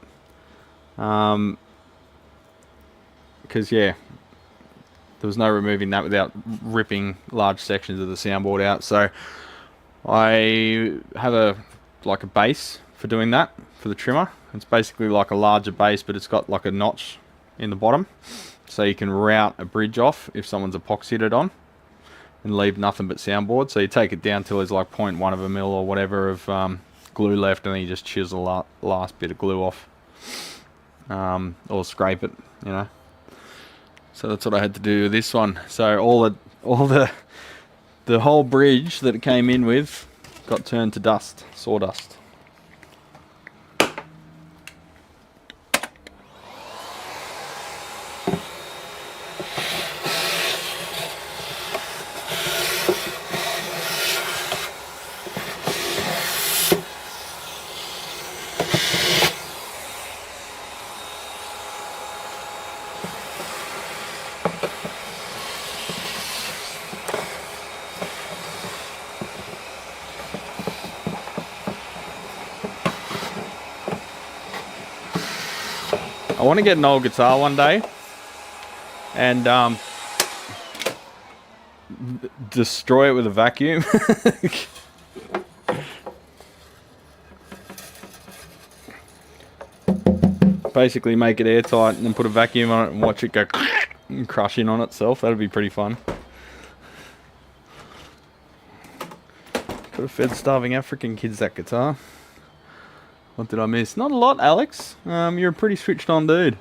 because yeah, there was no removing that without ripping large sections of the soundboard out. So I have a base for doing that for the trimmer. It's basically like a larger base, but it's got like a notch in the bottom, so you can route a bridge off if someone's epoxied it on and leave nothing but soundboard. So you take it down till there's like 0.1 of a mil or whatever of glue left, and then you just chisel the last bit of glue off, or scrape it, you know. So that's what I had to do with this one. So all the whole bridge that it came in with got turned to dust, sawdust. I want to get an old guitar one day and destroy it with a vacuum. Basically make it airtight and then put a vacuum on it and watch it go and crush in on itself. That'd be pretty fun. Could have fed starving African kids that guitar. What did I miss? Not a lot, Alex. You're a pretty switched on dude.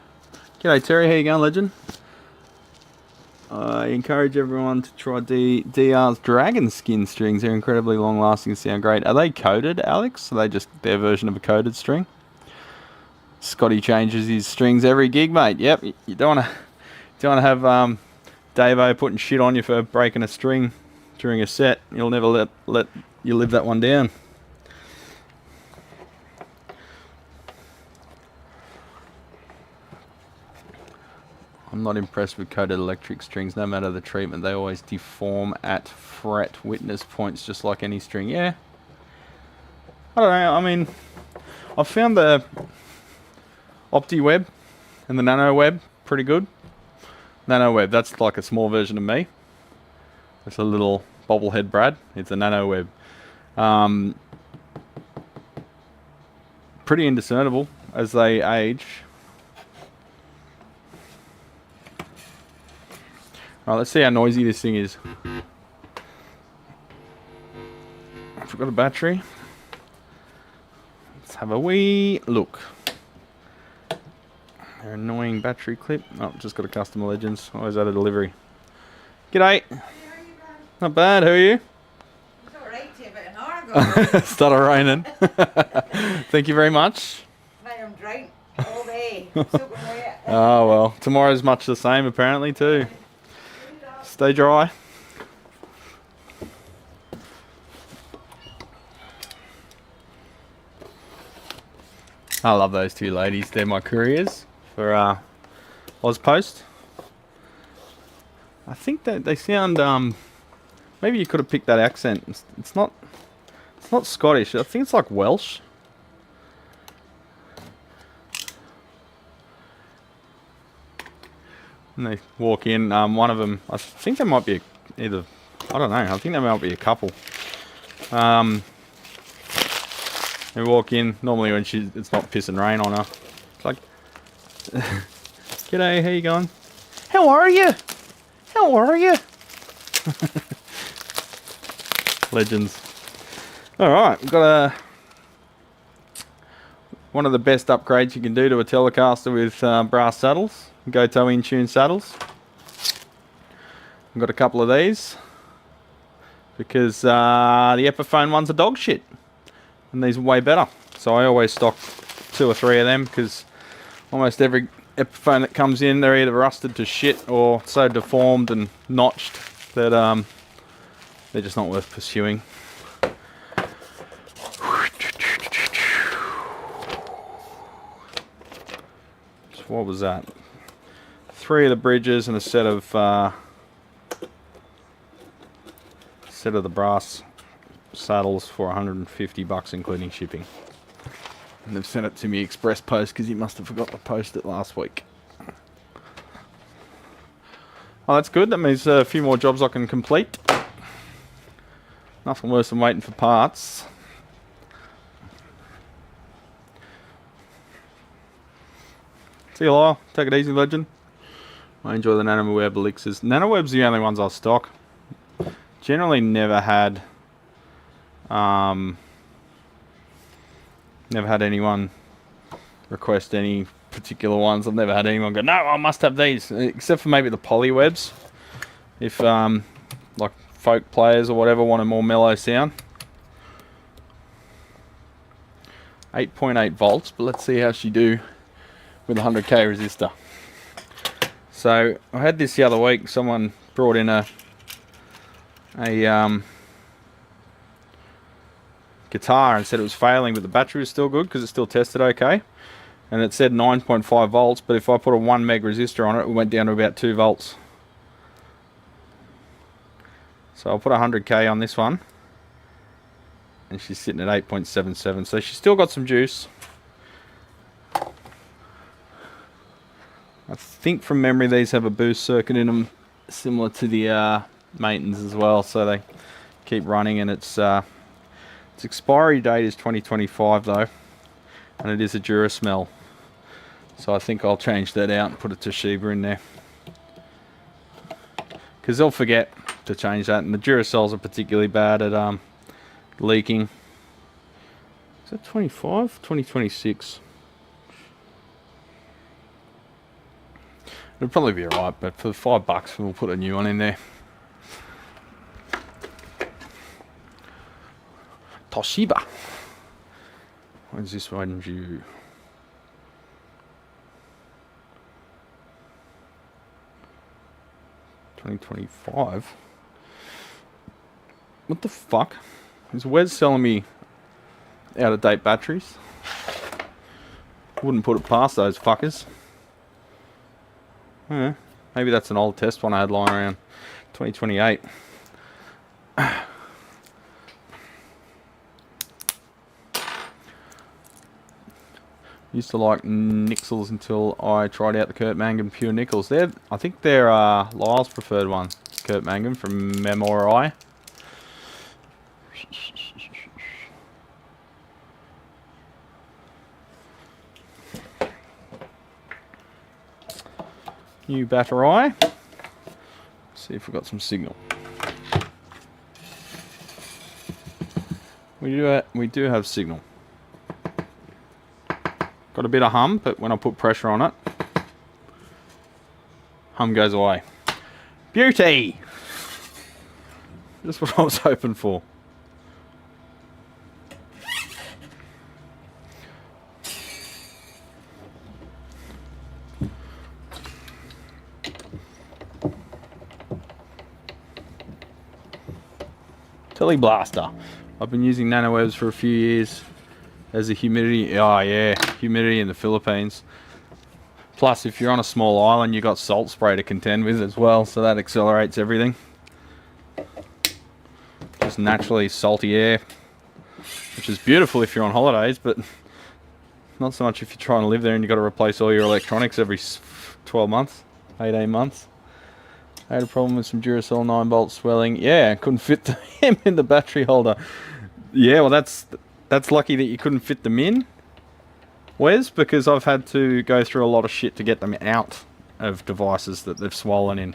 G'day Terry, how you going, legend? I encourage everyone to try DR's Dragon Skin strings. They're incredibly long lasting and sound great. Are they coated, Alex? Are they just their version of a coated string? Scotty changes his strings every gig, mate. Yep, you don't want to have Dave-O putting shit on you for breaking a string during a set. You'll never let you live that one down. I'm not impressed with coated electric strings. No matter the treatment, they always deform at fret witness points, just like any string. Yeah. I don't know. I mean, I've found the OptiWeb and the NanoWeb pretty good. NanoWeb, that's like a small version of me. It's a little bobblehead Brad. It's a NanoWeb. Pretty indiscernible as they age. Alright, let's see how noisy this thing is. I forgot a battery. Let's have a wee look. Their annoying battery clip. Oh, just got a customer Legends. Always at a delivery. G'day. Not bad, how are you? It's alright, about an hour ago. Started raining. Thank you very much. Mate, I'm drying all day. Soaking wet. Oh well, tomorrow's much the same apparently too. Stay dry. I love those two ladies. They're my couriers for Ozpost. I think that they sound maybe you could have picked that accent. It's not Scottish. I think it's like Welsh. And they walk in, one of them, I think there might be either, I don't know, I think there might be a couple. They walk in, normally when it's not pissing rain on her. It's like, g'day, how you going? How are you? How are you? Legends. Alright, we've got one of the best upgrades you can do to a Telecaster with brass saddles. Goto in-tune saddles. I've got a couple of these because the Epiphone ones are dog shit and these are way better. So I always stock 2 or 3 of them because almost every Epiphone that comes in, they're either rusted to shit or so deformed and notched that they're just not worth pursuing. So what was that? 3 of the bridges and a set of the brass saddles for $150 including shipping. And they've sent it to me express post because he must have forgot to post it last week. Oh, that's good. That means a few more jobs I can complete. Nothing worse than waiting for parts. See you later. Take it easy, legend. I enjoy the NanoWeb elixirs. NanoWeb's the only ones I stock. Generally never had anyone request any particular ones. I've never had anyone go, no, I must have these. Except for maybe the polywebs. If like folk players or whatever want a more mellow sound. 8.8 volts, but let's see how she do with a 100k resistor. So I had this the other week. Someone brought in a guitar and said it was failing, but the battery was still good because it still tested okay. And it said 9.5 volts, but if I put a 1 meg resistor on it, it went down to about 2 volts. So I'll put 100k on this one, and she's sitting at 8.77. So she's still got some juice. I think from memory these have a boost circuit in them similar to the maintenance as well, so they keep running. And its expiry date is 2025 though, and it is a Durasmell, so I think I'll change that out and put a Toshiba in there, because they'll forget to change that, and the Duracells are particularly bad at leaking. Is that 25? 2026. It'll probably be alright, but for $5 we'll put a new one in there. Toshiba. When's this one due? $2025. What the fuck? Is Wes selling me out of date batteries? Wouldn't put it past those fuckers. Maybe that's an old test one I had lying around. 2028. Used to like Nixels until I tried out the Kurt Mangan Pure Nickels. I think they're Lyle's preferred one. Kurt Mangan from Memory. New battery. See if we've got some signal. We do have signal. Got a bit of hum, but when I put pressure on it, hum goes away. Beauty! Just what I was hoping for. Teleblaster. I've been using nanowebs for a few years as a humidity. Oh yeah, humidity in the Philippines. Plus, if you're on a small island, you got salt spray to contend with as well, so that accelerates everything. Just naturally salty air, which is beautiful if you're on holidays, but not so much if you're trying to live there and you've got to replace all your electronics every 12 months, 18 months. I had a problem with some Duracell 9-volt swelling. Yeah, couldn't fit them in the battery holder. Yeah, well that's lucky that you couldn't fit them in, Wes, because I've had to go through a lot of shit to get them out of devices that they've swollen in.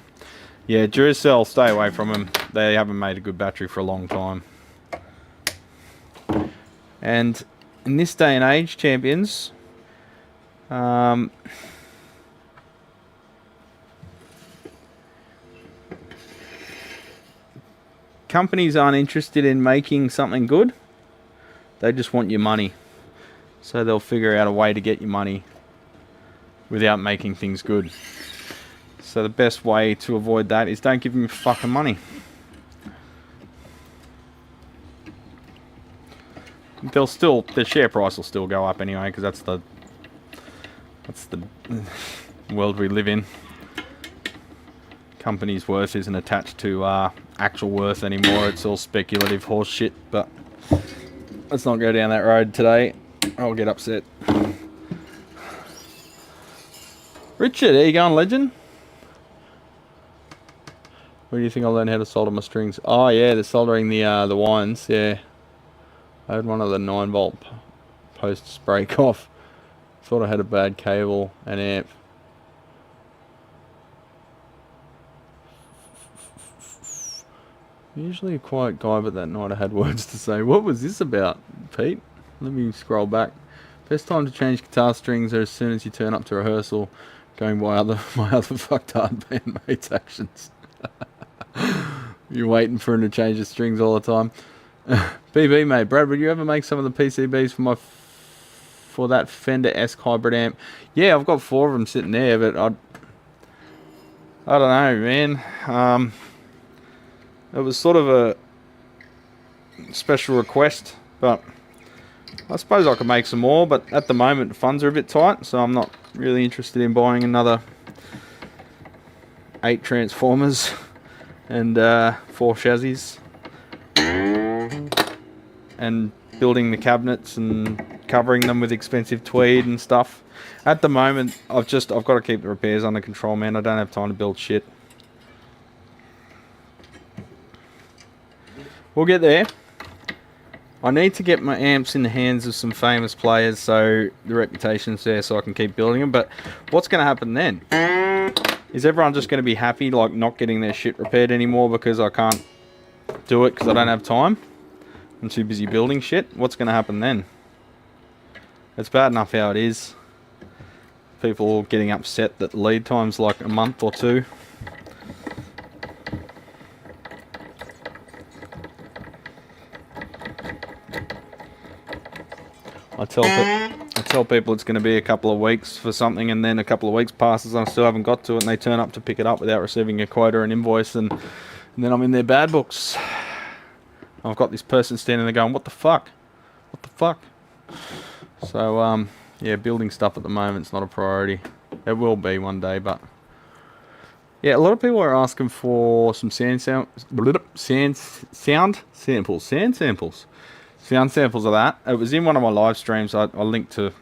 Yeah, Duracell, stay away from them. They haven't made a good battery for a long time. And in this day and age, champions, companies aren't interested in making something good. They just want your money. So they'll figure out a way to get your money without making things good. So the best way to avoid that is don't give them your fucking money. The share price will still go up anyway, because that's the world we live in. Company's worth isn't attached to actual worth anymore. It's all speculative horse shit, but let's not go down that road today. I'll get upset. Richard, how you going, legend? Where do you think I learned how to solder my strings? Oh yeah, the soldering the wines, yeah. I had one of the 9-volt posts break off. Thought I had a bad cable and amp. Usually a quiet guy, but that night I had words to say. What was this about, Pete? Let me scroll back. Best time to change guitar strings are as soon as you turn up to rehearsal, going by my other fucktard bandmates' actions. You're waiting for him to change the strings all the time. BB, mate. Brad, would you ever make some of the PCBs for that Fender Esque hybrid amp? Yeah, I've got 4 of them sitting there, but I don't know, man. It was sort of a special request, but I suppose I could make some more, but at the moment the funds are a bit tight, so I'm not really interested in buying another 8 transformers and 4 chassis and building the cabinets and covering them with expensive tweed and stuff. At the moment I've got to keep the repairs under control, man. I don't have time to build shit. We'll get there. I need to get my amps in the hands of some famous players so the reputation's there so I can keep building them. But what's going to happen then? Is everyone just going to be happy, like not getting their shit repaired anymore because I can't do it because I don't have time? I'm too busy building shit. What's going to happen then? It's bad enough how it is. People getting upset that lead time's like a month or two. I tell people it's going to be a couple of weeks for something, and then a couple of weeks passes and I still haven't got to it, and they turn up to pick it up without receiving a quote or an invoice, and then I'm in their bad books. I've got this person standing there going, what the fuck? What the fuck? So, yeah, building stuff at the moment's not a priority. It will be one day, but... yeah, a lot of people are asking for some sound samples of that. It was in one of my live streams. I linked to it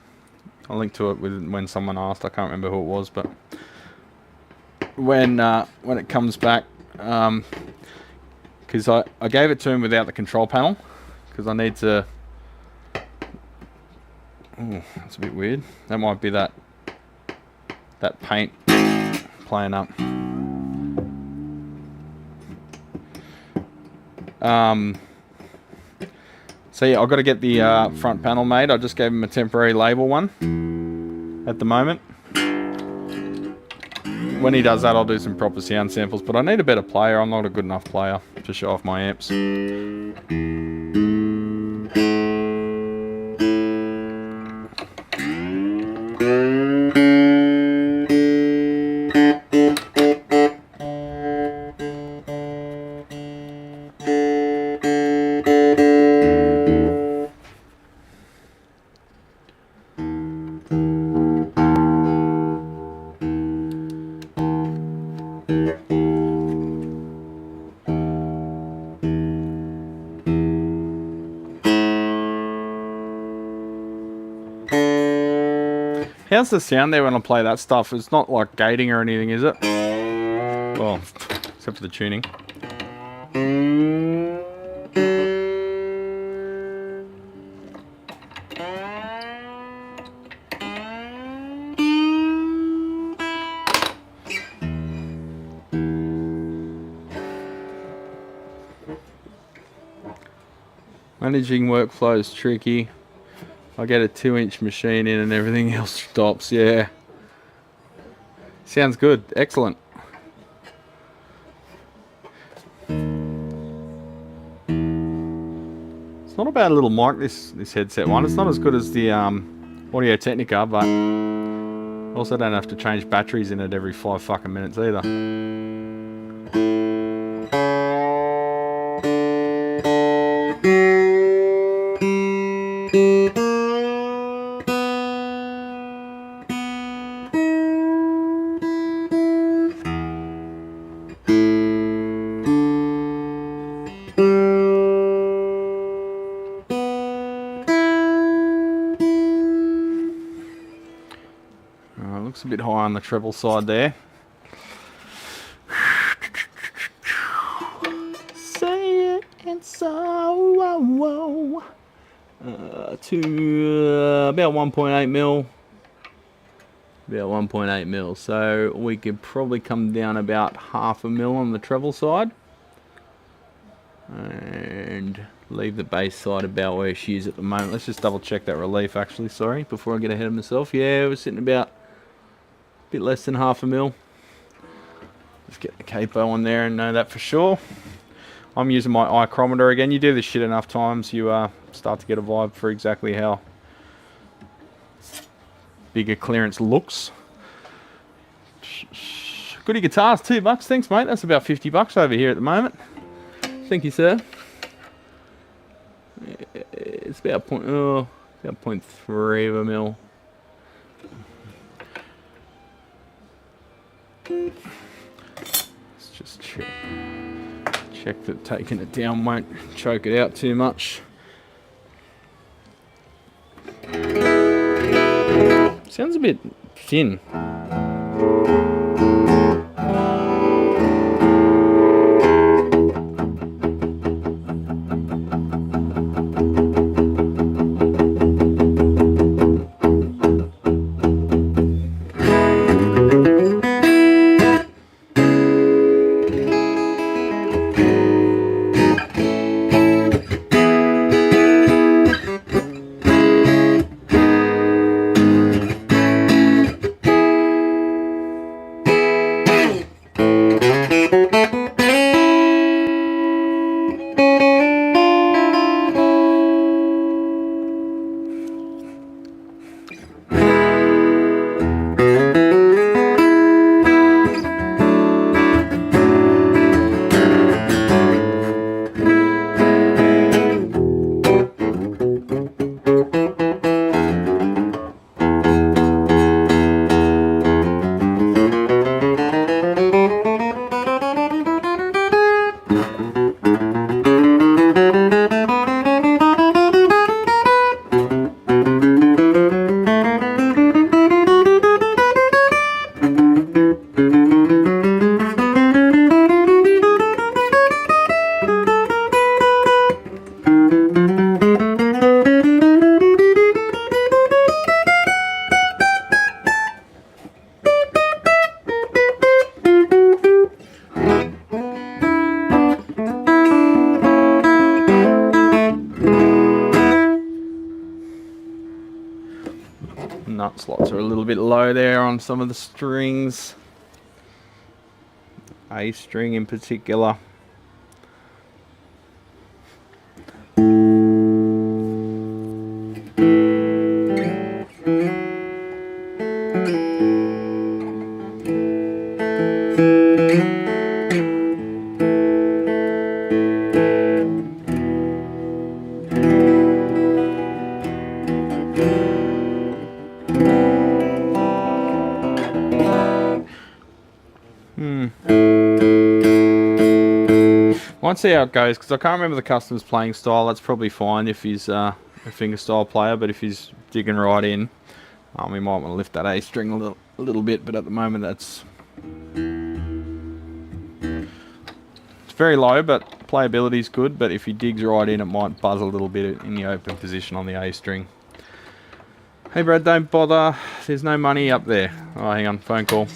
when someone asked. I can't remember who it was, but when it comes back, because I gave it to him without the control panel because I need to. Oh, that's a bit weird. That might be that paint playing up. So yeah, I've got to get the front panel made. I just gave him a temporary label one at the moment. When he does that, I'll do some proper sound samples, but I need a better player. I'm not a good enough player to show off my amps. How's the sound there when I play that stuff? It's not like gating or anything, is it? Well, except for the tuning. Managing workflow is tricky. I get a 2-inch machine in and everything else stops, yeah. Sounds good, excellent. It's not a bad little mic, this headset one. It's not as good as the Audio Technica, but also don't have to change batteries in it every 5 fucking minutes either. Looks a bit high on the treble side there. Say it and so to about 1.8 mil. About 1.8 mil. So we could probably come down about 0.5 mil on the treble side. And leave the bass side about where she is at the moment. Let's just double check that relief actually, sorry, before I get ahead of myself. Yeah, we're sitting about a bit less than 0.5 mil. Just get the capo on there and know that for sure. I'm using my ichrometer again. You do this shit enough times, you start to get a vibe for exactly how big a clearance looks. Goody guitars, $2. Thanks, mate. That's about $50 over here at the moment. Thank you, sir. It's about about 0.3 of a mil. Let's just check that taking it down won't choke it out too much. Sounds a bit thin. Slots are a little bit low there on some of the strings. A string in particular. Might see how it goes, because I can't remember the customer's playing style. That's probably fine if he's a fingerstyle player, but if he's digging right in, we might want to lift that A string a little bit, but at the moment it's very low, but playability is good, but if he digs right in, it might buzz a little bit in the open position on the A string. Hey Brad, don't bother, there's no money up there. Oh, hang on, phone call.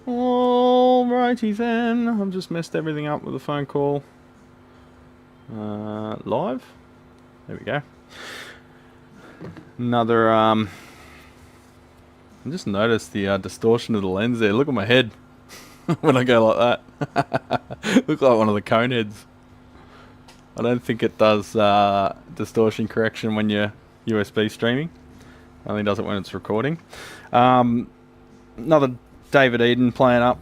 Alrighty then, I've just messed everything up with a phone call. Live. There we go. Another, I just noticed the distortion of the lens there. Look at my head when I go like that. Look like one of the cone heads. I don't think it does distortion correction when you're USB streaming. Only does it when it's recording. Another David Eden playing up.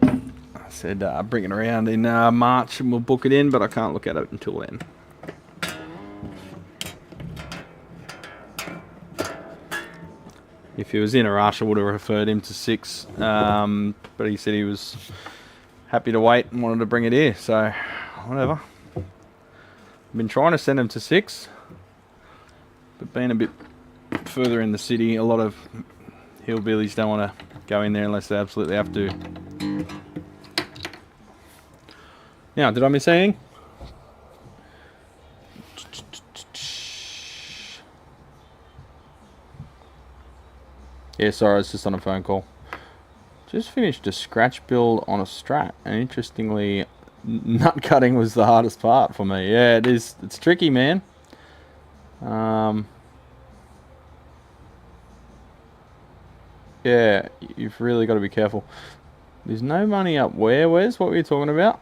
I said bring it around in March and we'll book it in, but I can't look at it until then. If he was in a rush, I would have referred him to 6. But he said he was happy to wait and wanted to bring it here. So, whatever. I've been trying to send him to 6. But being a bit further in the city, a lot of hillbillies don't want to go in there unless they absolutely have to. Now, did I miss anything? Yeah, sorry, I was just on a phone call. Just finished a scratch build on a Strat, and interestingly, nut cutting was the hardest part for me. Yeah, it is. It's tricky, man. Yeah, you've really got to be careful. There's no money up where? Where's what were you talking about?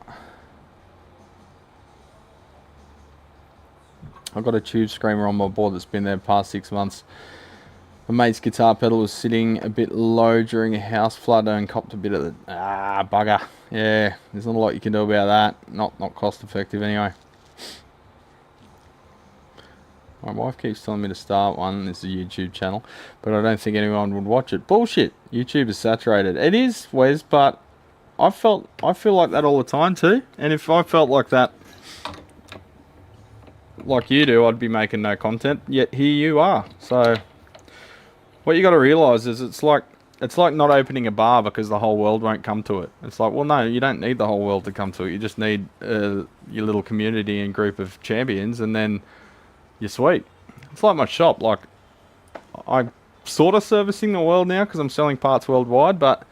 I've got a tube screamer on my board that's been there the past 6 months. My mate's guitar pedal was sitting a bit low during a house flood and copped a bit of the... bugger. Yeah, there's not a lot you can do about that. Not cost effective anyway. My wife keeps telling me to start one. This is a YouTube channel, but I don't think anyone would watch it. Bullshit. YouTube is saturated. It is, Wes, but I feel like that all the time too. And if I felt like that, like you do, I'd be making no content. Yet here you are. So what you got to realise is it's like not opening a bar because the whole world won't come to it. It's like, well, no, you don't need the whole world to come to it. You just need your little community and group of champions, and then you're sweet. It's like my shop. Like, I'm sort of servicing the world now because I'm selling parts worldwide, but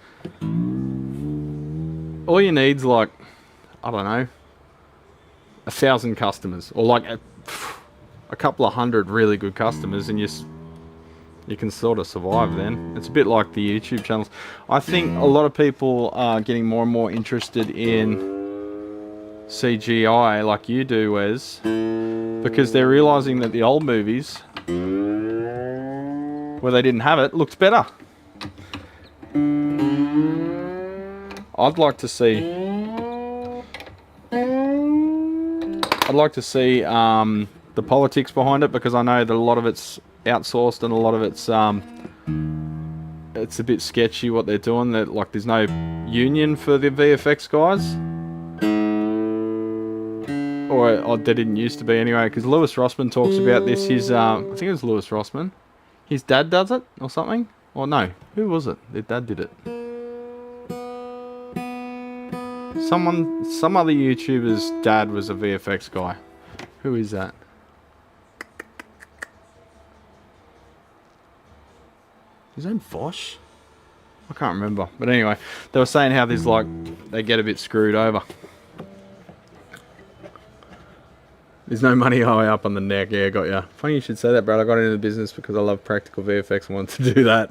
all you need's like, I don't know, 1,000 customers, or like a couple of hundred really good customers, and you can sort of survive then. It's a bit like the YouTube channels. I think a lot of people are getting more and more interested in CGI like you do, Wes, because they're realising that the old movies, where they didn't have it, looked better. I'd like to see the politics behind it, because I know that a lot of it's outsourced and a lot of it's a bit sketchy what they're doing. That, like, there's no union for the VFX guys, or there didn't used to be anyway. Because Lewis Rossman talks about this. I think it was Lewis Rossman. His dad does it or something. Or no, who was it? Their dad did it. Some other YouTuber's dad was a VFX guy. Who is that? Is that Vosh? I can't remember. But anyway, they were saying how there's like, they get a bit screwed over. There's no money high up on the neck. Yeah, got ya. Funny you should say that, Brad. I got into the business because I love practical VFX and wanted to do that.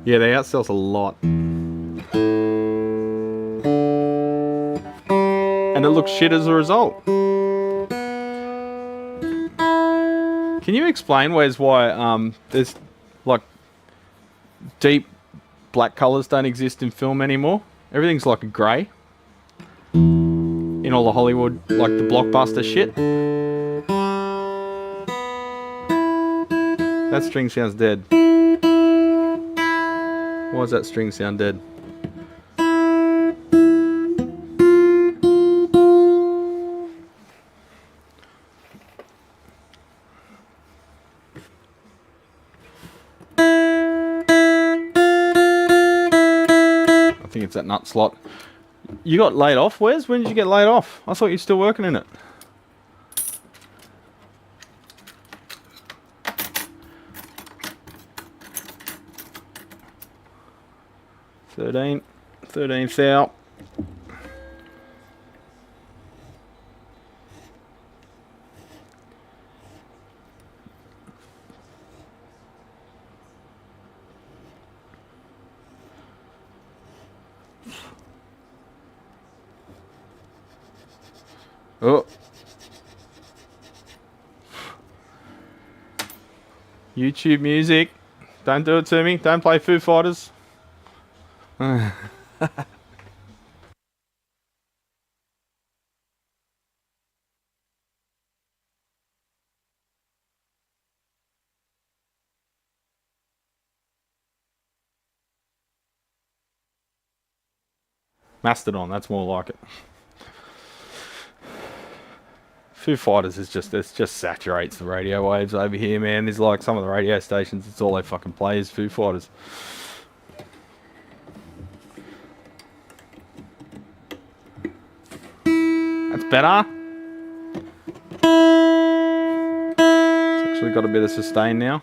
Yeah, they outsource a lot. And it looks shit as a result. Can you explain, Wes, why there's like deep black colours don't exist in film anymore? Everything's like a grey. In all the Hollywood, like the blockbuster shit. That string sounds dead. Why does that string sound dead? I think it's that nut slot. You got laid off, Wes? When did you get laid off? I thought you were still working in it. Thirteenth out. Oh. YouTube music. Don't do it to me. Don't play Foo Fighters. Mastodon, that's more like it. Foo Fighters is just, it just saturates the radio waves over here, man. There's like some of the radio stations, it's all they fucking play is Foo Fighters. That's better. It's actually got a bit of sustain now.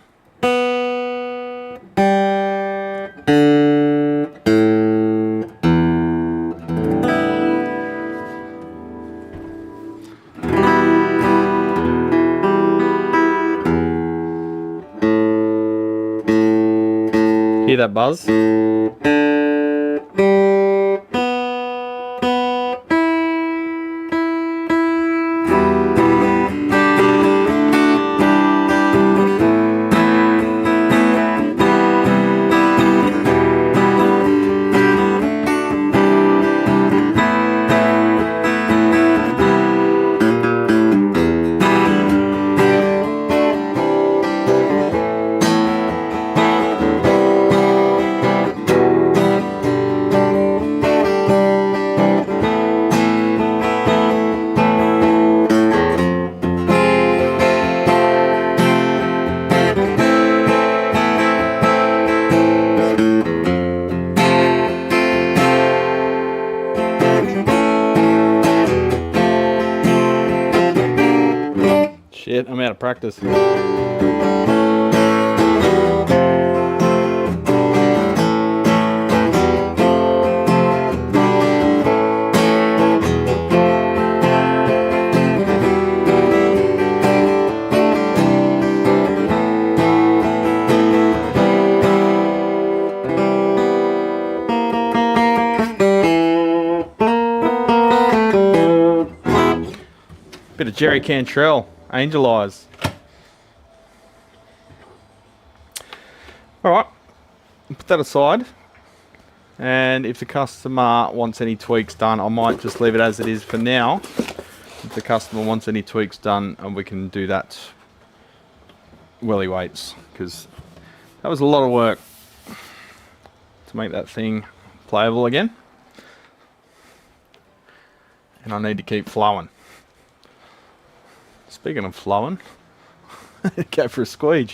Hear that buzz? Shit, I'm out of practice. Bit of Jerry Cantrell. Angel Eyes. Alright, put that aside, and if the customer wants any tweaks done, I might just leave it as it is for now. If the customer wants any tweaks done, and we can do that while he waits, because that was a lot of work to make that thing playable again, and I need to keep flowing. Speaking of flowing, go for a squeege.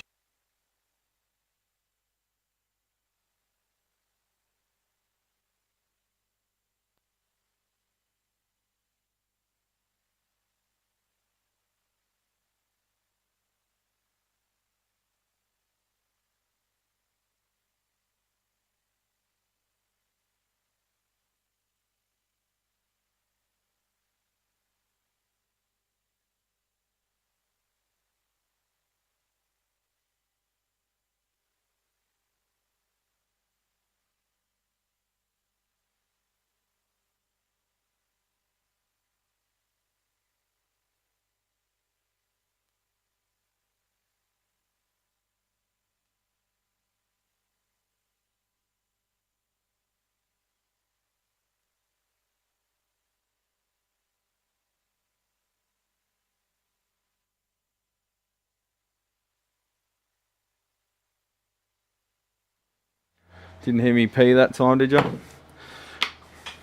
Didn't hear me pee that time, did you?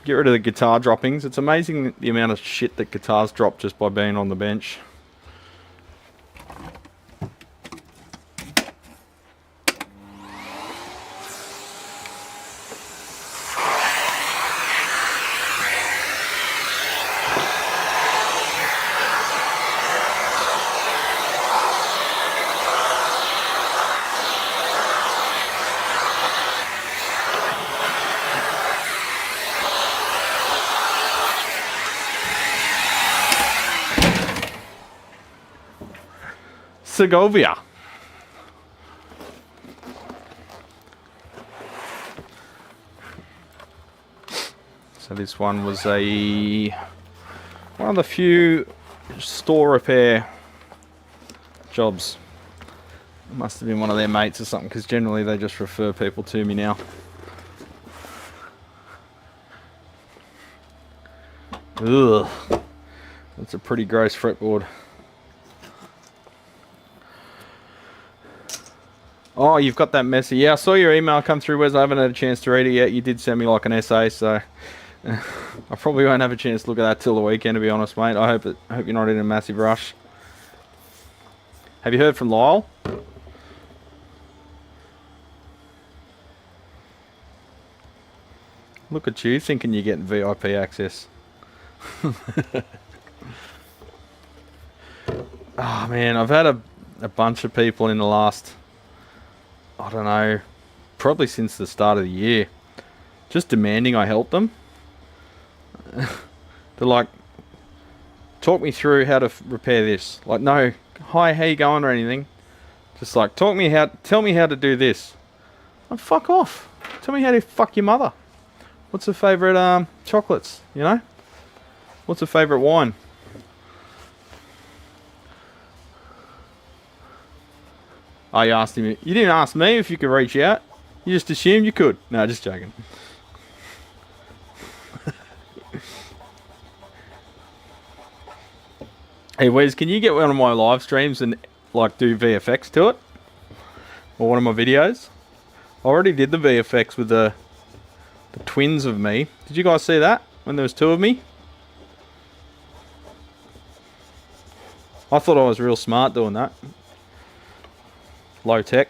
Get rid of the guitar droppings. It's amazing the amount of shit that guitars drop just by being on the bench. Segovia. So this one was one of the few store repair jobs. Must have been one of their mates or something, because generally they just refer people to me now. Ugh, that's a pretty gross fretboard. Oh, you've got that messy. Yeah, I saw your email come through, Wes. I haven't had a chance to read it yet. You did send me like an essay, so I probably won't have a chance to look at that till the weekend, to be honest, mate. I hope you're not in a massive rush. Have you heard from Lyle? Look at you, thinking you're getting VIP access. Oh man, I've had a bunch of people in the last, I don't know, probably since the start of the year, just demanding I help them. They're like, talk me through how to repair this. Like, no, hi, how you going or anything. Just like, tell me how to do this. Oh, fuck off. Tell me how to fuck your mother. What's her favourite chocolates, you know? What's her favourite wine? I asked him. You didn't ask me if you could reach out. You just assumed you could. No, just joking. Hey Wes, can you get one of my live streams and like do VFX to it? Or one of my videos? I already did the VFX with the twins of me. Did you guys see that? When there was two of me? I thought I was real smart doing that. Low tech.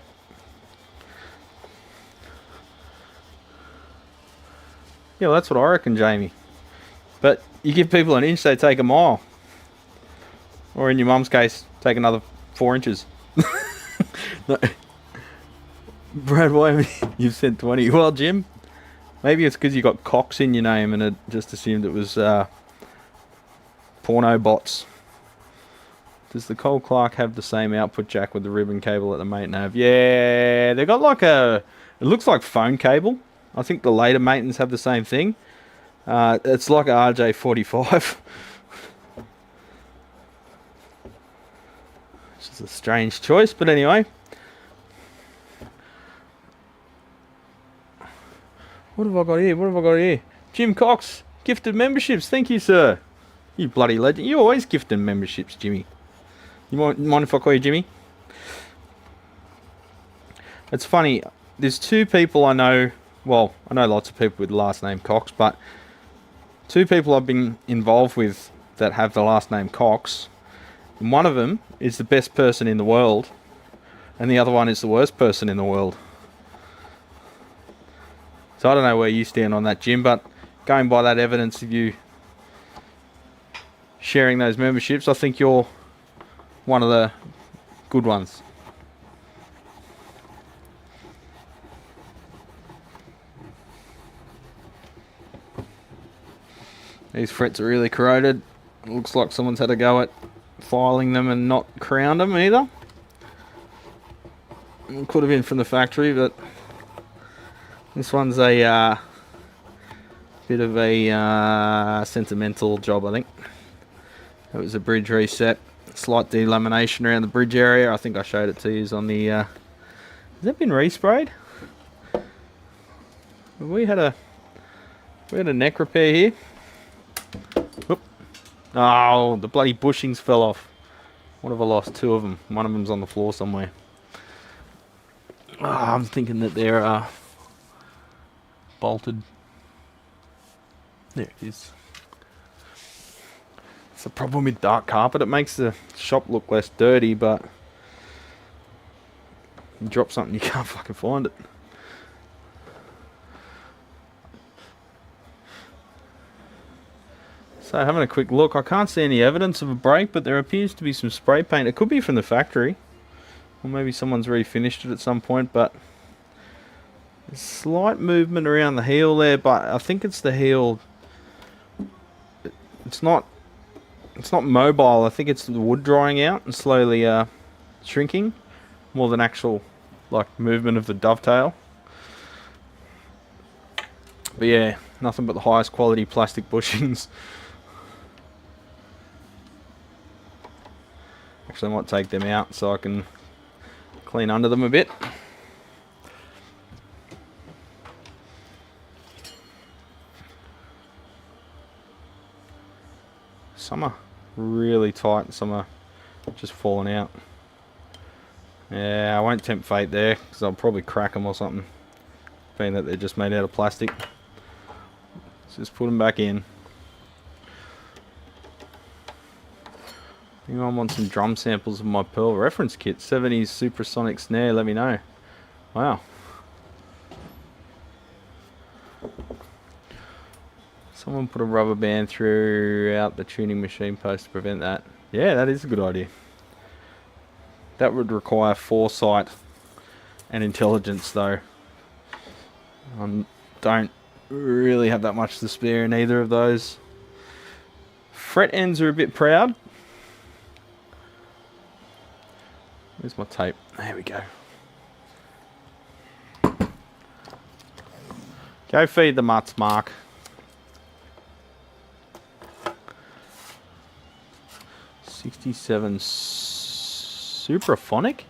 Yeah, well, that's what I reckon, Jamie. But you give people an inch, they take a mile. Or in your mum's case, take another 4 inches. No. Brad, why you've said 20? Well, Jim, maybe it's because you got Cox in your name and it just assumed it was porno bots. Does the Cole Clark have the same output jack with the ribbon cable that the mate nav? Yeah, they got like it looks like phone cable. I think the later Matins have the same thing. It's like a RJ45. Which is a strange choice, but anyway. What have I got here? Jim Cox, gifted memberships. Thank you, sir. You bloody legend. You always gifting memberships, Jimmy. You mind if I call you Jimmy? It's funny. There's two people I know. Well, I know lots of people with the last name Cox, but two people I've been involved with that have the last name Cox. And one of them is the best person in the world, and the other one is the worst person in the world. So I don't know where you stand on that, Jim, but going by that evidence of you sharing those memberships, I think you're one of the good ones. These frets are really corroded. It looks like someone's had a go at filing them and not crowned them either. It could have been from the factory, but this one's a bit of a sentimental job, I think. It was a bridge reset, slight delamination around the bridge area. I think I showed it to you on the. Has that been resprayed? We had a neck repair here. Oop. Oh, the bloody bushings fell off. What have I lost? Two of them. One of them's on the floor somewhere. Oh, I'm thinking that they're bolted. There it is. It's a problem with dark carpet. It makes the shop look less dirty, but you drop something, you can't fucking find it. So having a quick look, I can't see any evidence of a break, but there appears to be some spray paint. It could be from the factory, or maybe someone's refinished it at some point, but there's slight movement around the heel there, but I think it's the heel. It's not mobile. I think it's the wood drying out and slowly shrinking more than actual like movement of the dovetail. But yeah, nothing but the highest quality plastic bushings. Actually, I might take them out so I can clean under them a bit. Some are really tight and some are just falling out. Yeah, I won't tempt fate there because I'll probably crack them or something, being that they're just made out of plastic. just put them back in. Anyone want some drum samples of my Pearl reference kit? 70s supersonic snare, let me know. Wow. Someone put a rubber band throughout the tuning machine post to prevent that. Yeah, that is a good idea. That would require foresight and intelligence though. Don't really have that much to spare in either of those. Fret ends are a bit proud. Where's my tape? There we go. Go feed the mutts, Mark. '67 Supraphonic? I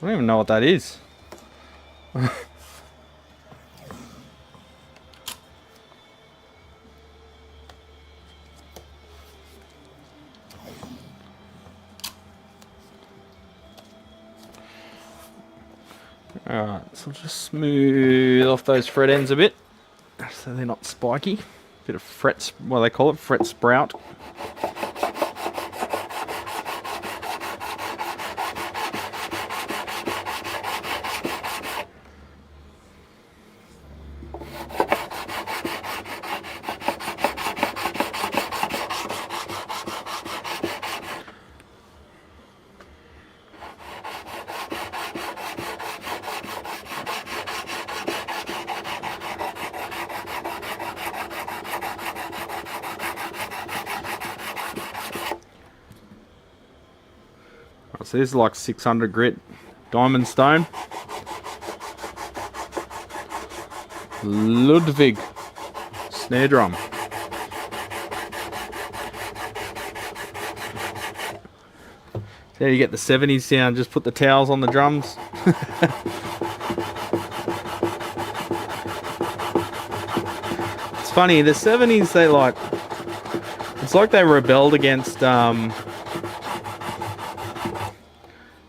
don't even know what that is. Alright, so I'll just smooth off those fret ends a bit so they're not spiky. Bit of fret, what do they call it? Fret sprout. So this is like 600 grit diamond stone. Ludwig snare drum. There you get the 70s sound, just put the towels on the drums. It's funny, the 70s, they like, it's like they rebelled against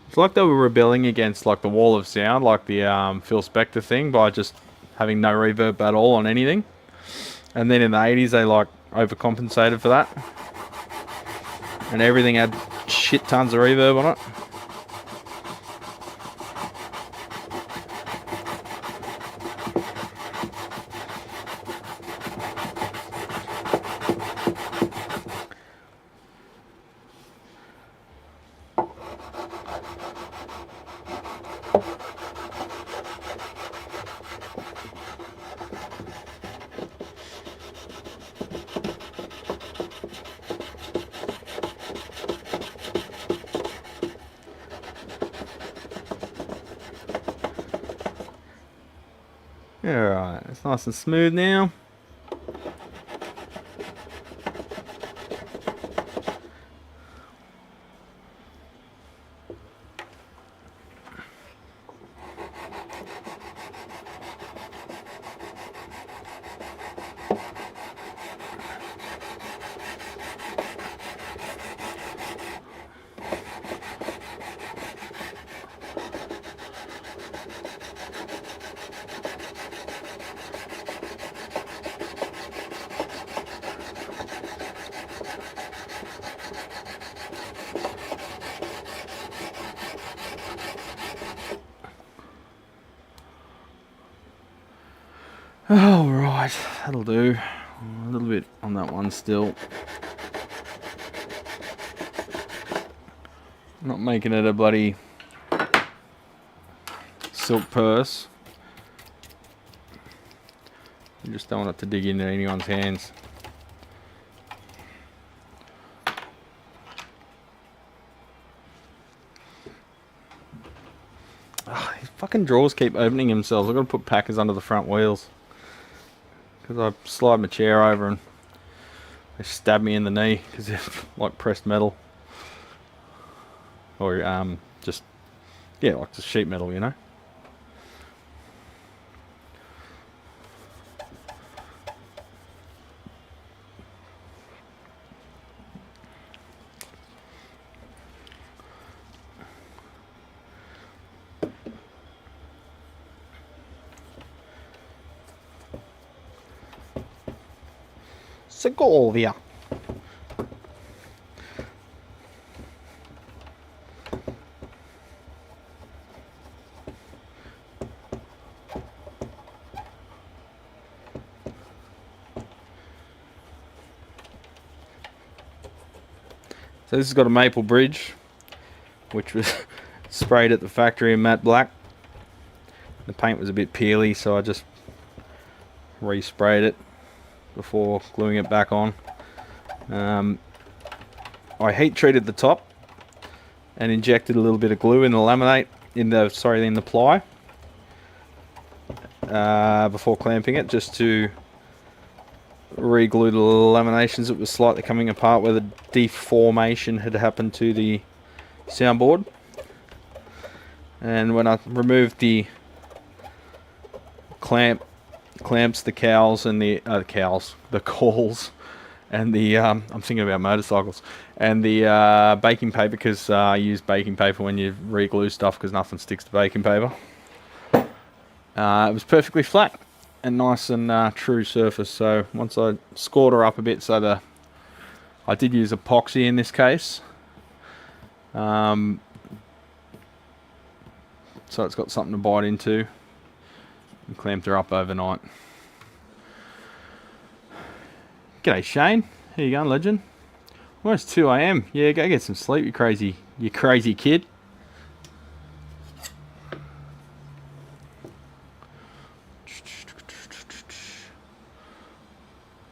it's like they were rebelling against like the wall of sound, like the Phil Spector thing, by just having no reverb at all on anything. And then in the 80s they like overcompensated for that, and everything had shit tons of reverb on it. Alright, it's nice and smooth now. Oh, right, that'll do. A little bit on that one still. Not making it a bloody silk purse. You just don't want it to dig into anyone's hands. These fucking drawers keep opening themselves. I've got to put packers under the front wheels, because I slide my chair over and they stab me in the knee because they're like pressed metal. Or just, yeah, like just sheet metal, you know. Segovia. So this has got a maple bridge, which was sprayed at the factory in matte black. The paint was a bit peely, so I just resprayed it before gluing it back on. I heat treated the top and injected a little bit of glue in the laminate, in the ply, before clamping it, just to re-glue the laminations that was slightly coming apart where the deformation had happened to the soundboard. And when I removed the clamps, the cowls, and the cawls, and the I'm thinking about motorcycles, and the baking paper, because I use baking paper when you re-glue stuff because nothing sticks to baking paper. It was perfectly flat and nice and true surface. So once I scored her up a bit, so I did use epoxy in this case, so it's got something to bite into, and clamped her up overnight. G'day Shane, how you going, legend? Well, it's 2 AM. Yeah, go get some sleep, you crazy kid.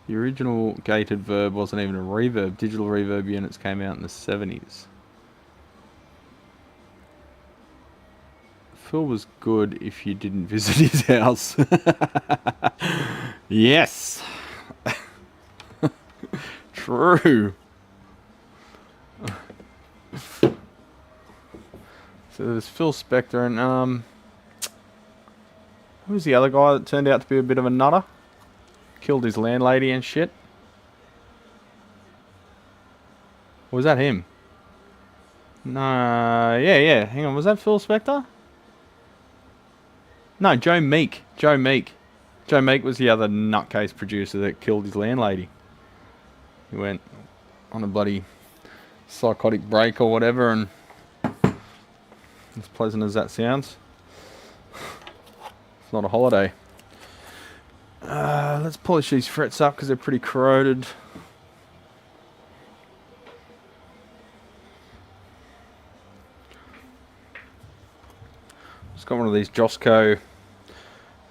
The original gated verb wasn't even a reverb. Digital reverb units came out in the 70s. Phil was good if you didn't visit his house. Yes. True. So there's Phil Spector and who's the other guy that turned out to be a bit of a nutter? Killed his landlady and shit. Or was that him? No, yeah. Hang on, was that Phil Spector? No, Joe Meek. Joe Meek was the other nutcase producer that killed his landlady. He went on a bloody psychotic break or whatever, and as pleasant as that sounds, it's not a holiday. Let's polish these frets up because they're pretty corroded. Just got one of these Josco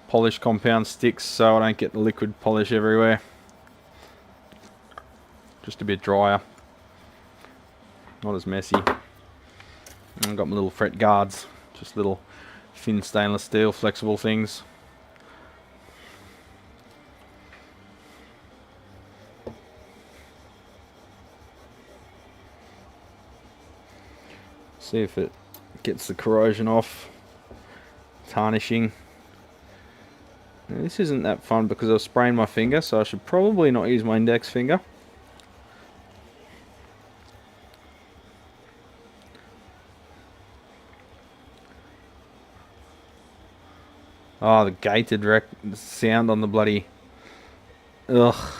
polish compound sticks so I don't get the liquid polish everywhere. Just a bit drier, not as messy. And I've got my little fret guards, just little thin stainless steel flexible things. See if it gets the corrosion off. Tarnishing. Now, this isn't that fun because I've sprained my finger, so I should probably not use my index finger. Oh, the gated sound on the bloody... Ugh.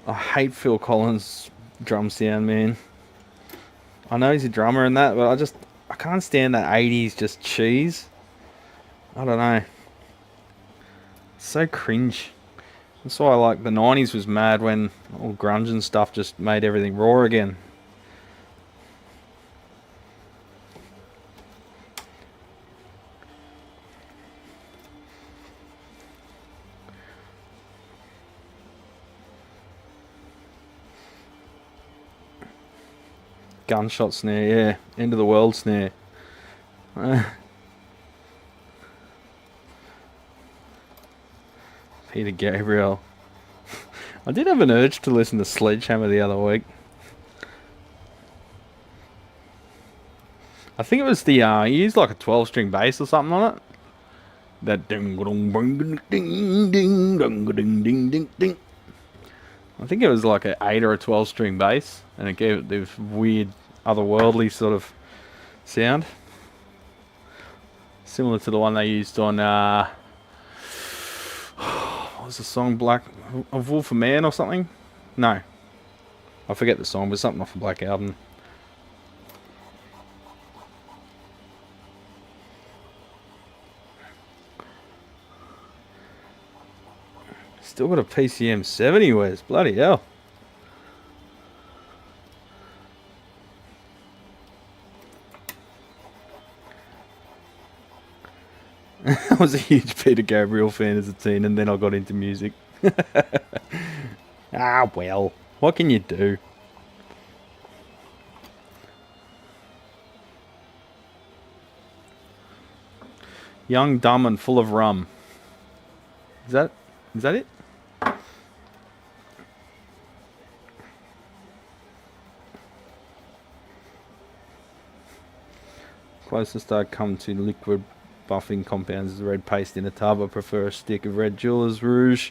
I hate Phil Collins' drum sound, man. I know he's a drummer and that, but I can't stand that 80s just cheese. I don't know. It's so cringe. That's why I like the 90s was mad when all grunge and stuff just made everything raw again. Gunshot snare, yeah. End of the world snare. Peter Gabriel. I did have an urge to listen to Sledgehammer the other week. I think it was the, he used like a 12-string bass or something on it. That ding ding ding ding ding ding ding ding. I think it was like an 8 or a 12-string bass, and it gave it this weird, otherworldly sort of sound, similar to the one they used on what was the song, Black of Wolf of Man or something. No. I forget the song, but something off the Black Album. Still got a PCM 70, Wes. Bloody hell. I was a huge Peter Gabriel fan as a teen, and then I got into music. Ah, well. What can you do? Young, dumb, and full of rum. Is that it? Closest I come to liquid buffing compounds is red paste in a tub. I prefer a stick of red Jeweler's Rouge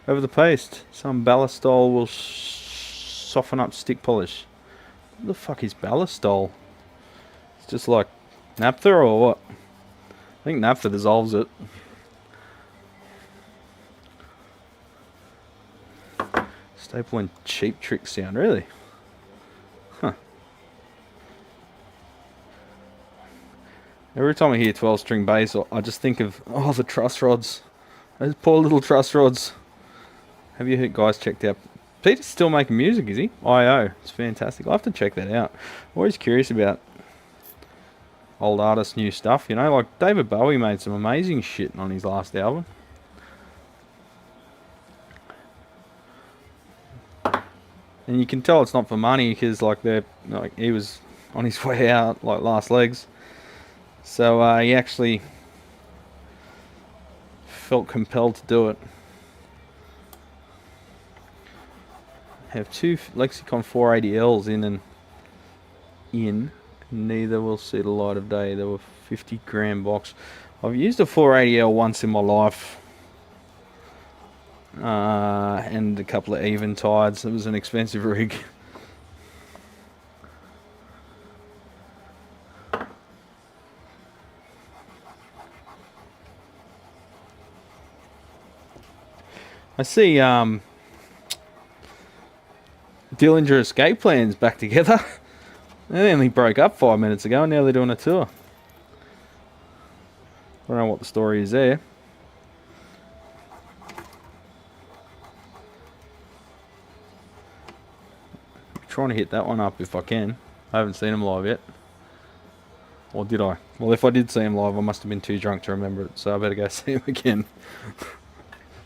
over the paste. Some ballastol will soften up stick polish. What the fuck is ballastol? It's just like naphtha or what? I think naphtha dissolves it. Staple and Cheap Trick sound, really? Huh. Every time I hear 12-string bass, I just think of, oh, the truss rods. Those poor little truss rods. Have you guys checked out? Peter's still making music, is he? I.O. It's fantastic. I'll have to check that out. I'm always curious about old artists' new stuff, you know? Like, David Bowie made some amazing shit on his last album. And you can tell it's not for money, because, like, he was on his way out, like, last legs. So he actually felt compelled to do it. Have two Lexicon 480Ls in. Neither will see the light of day. They were 50-gram box. I've used a 480L once in my life. And a couple of Eventides. It was an expensive rig. I see Dillinger Escape Plan's back together. They only broke up 5 minutes ago and now they're doing a tour. I don't know what the story is there. I'm trying to hit that one up if I can. I haven't seen them live yet. Or did I? Well, if I did see him live, I must have been too drunk to remember it, so I better go see him again.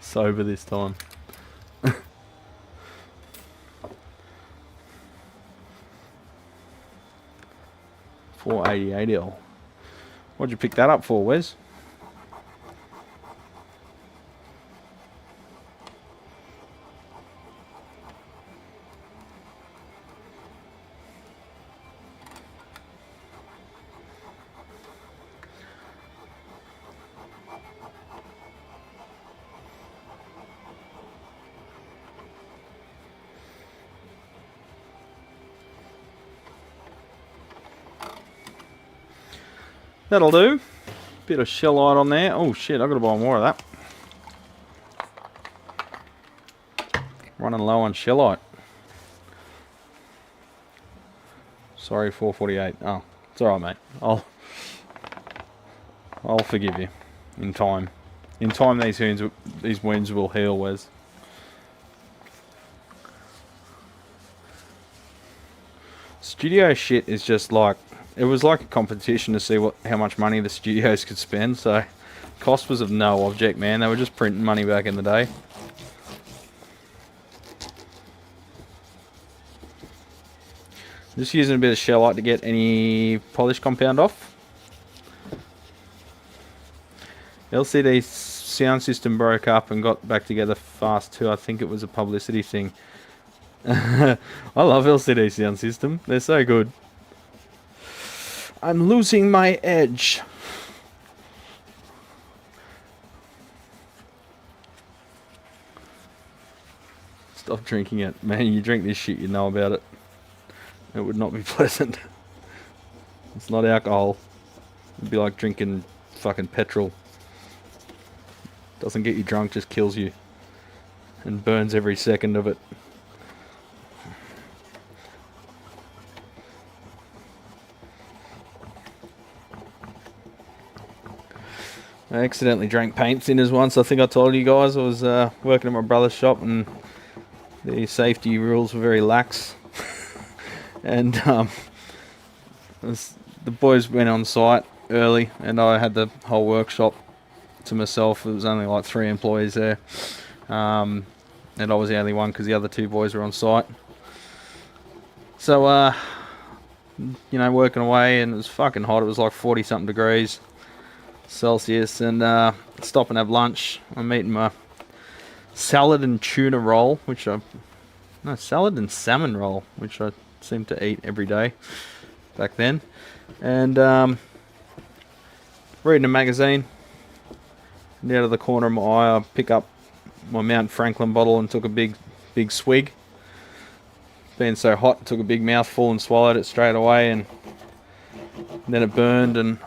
Sober this time. 488L. What'd you pick that up for, Wes? That'll do. Bit of shellite on there. Oh shit, I've got to buy more of that. Running low on shellite. Sorry, 448. Oh, it's alright, mate. I'll forgive you. In time. In time, these wounds will heal, Wes. Studio shit is just like, it was like a competition to see how much money the studios could spend, so cost was of no object, man. They were just printing money back in the day. Just using a bit of shellite to get any polish compound off. LCD sound system broke up and got back together fast too. I think it was a publicity thing. I love LCD sound system. They're so good. I'm losing my edge. Stop drinking it. Man, you drink this shit, you know about it. It would not be pleasant. It's not alcohol. It'd be like drinking fucking petrol. Doesn't get you drunk, just kills you. And burns every second of it. I accidentally drank paint thinners once. I think I told you guys I was working at my brother's shop and the safety rules were very lax. And the boys went on site early and I had the whole workshop to myself. There was only like 3 employees there. And I was the only one because the other 2 boys were on site. So, you know, working away and it was fucking hot. It was like 40 something degrees Celsius, and stop and have lunch. I'm eating my salad and tuna roll, salad and salmon roll, which I seem to eat every day back then. And reading a magazine. And out of the corner of my eye, I pick up my Mount Franklin bottle and took a big swig. Being so hot, took a big mouthful and swallowed it straight away, and then it burned, and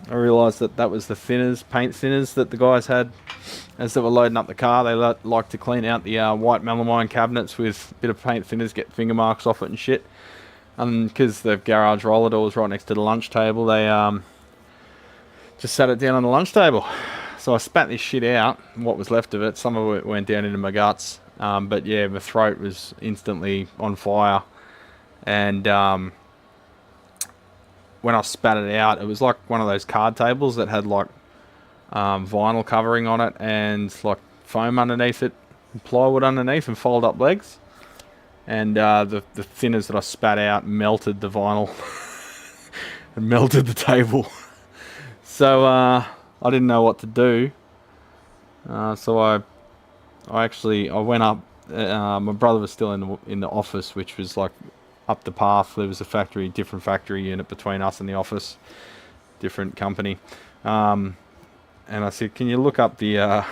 I realised that was the thinners, paint thinners that the guys had as they were loading up the car. They like to clean out the white melamine cabinets with a bit of paint thinners, get finger marks off it and shit. And because the garage roller door was right next to the lunch table, they just sat it down on the lunch table. So I spat this shit out, what was left of it. Some of it went down into my guts. But yeah, my throat was instantly on fire. And when I spat it out, it was like one of those card tables that had like vinyl covering on it and like foam underneath it, and plywood underneath, and fold up legs. And the thinners that I spat out melted the vinyl and melted the table. So I didn't know what to do. So I went up. My brother was still in the office, which was like up the path. There was a different factory unit between us and the office, different company. And I said, "Can you look up the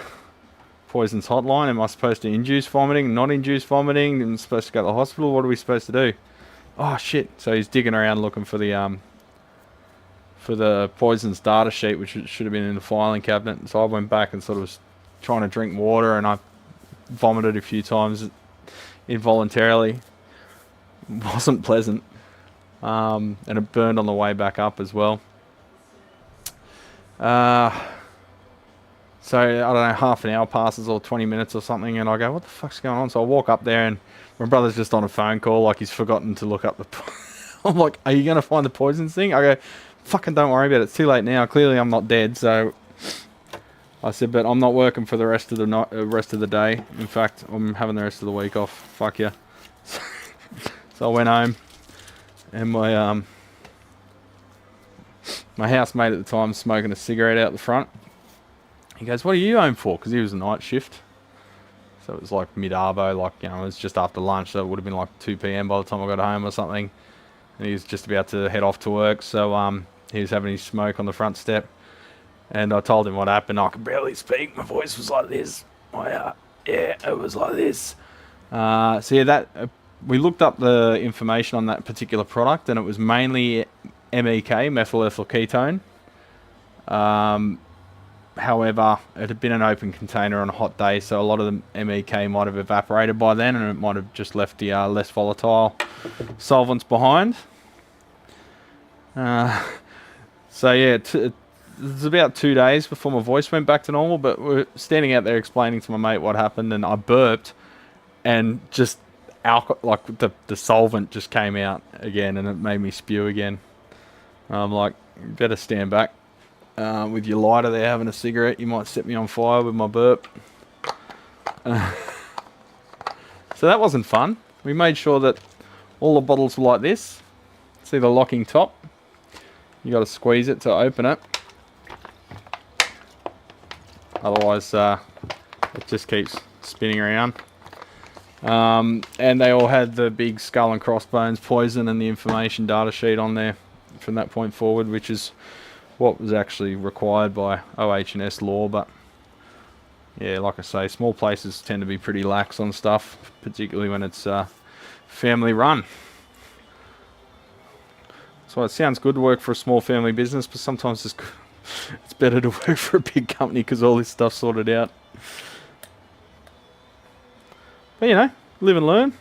poisons hotline? Am I supposed to induce vomiting, not induce vomiting? Am I supposed to go to the hospital? What are we supposed to do?" Oh shit! So he's digging around looking for the poisons data sheet, which should have been in the filing cabinet. So I went back and sort of was trying to drink water, and I vomited a few times involuntarily. It wasn't pleasant, and it burned on the way back up as well. So I don't know, half an hour passes or 20 minutes or something, and I go, "What the fuck's going on?" So I walk up there, and my brother's just on a phone call, like he's forgotten to look up the. I'm like, "Are you going to find the poisons thing?" I go, "Fucking don't worry about it. It's too late now. Clearly I'm not dead." So I said, "But I'm not working for the rest of the night, rest of the day. In fact, I'm having the rest of the week off. Fuck you." So I went home, and my housemate at the time smoking a cigarette out the front. He goes, "What are you home for?" Because he was a night shift. So it was like mid-arbo, like, you know, it was just after lunch. So it would have been like 2 p.m. by the time I got home or something. And he was just about to head off to work. So he was having his smoke on the front step. And I told him what happened. I could barely speak. My voice was like this. Yeah, it was like this. So yeah, we looked up the information on that particular product, and it was mainly MEK, methyl ethyl ketone. However, it had been an open container on a hot day, so a lot of the MEK might have evaporated by then, and it might have just left the less volatile solvents behind. So yeah, it was about 2 days before my voice went back to normal, but we're standing out there explaining to my mate what happened, and I burped, and just like the solvent just came out again, and it made me spew again. I'm like, "Better stand back. With your lighter there having a cigarette, you might set me on fire with my burp." So that wasn't fun. We made sure that all the bottles were like this. See the locking top? You got to squeeze it to open it. Otherwise, it just keeps spinning around. And they all had the big skull and crossbones poison and the information data sheet on there from that point forward, which is what was actually required by OH&S law. But yeah, like I say, small places tend to be pretty lax on stuff, particularly when it's family run. So it sounds good to work for a small family business, but sometimes it's better to work for a big company because all this stuff's sorted out. But you know, live and learn.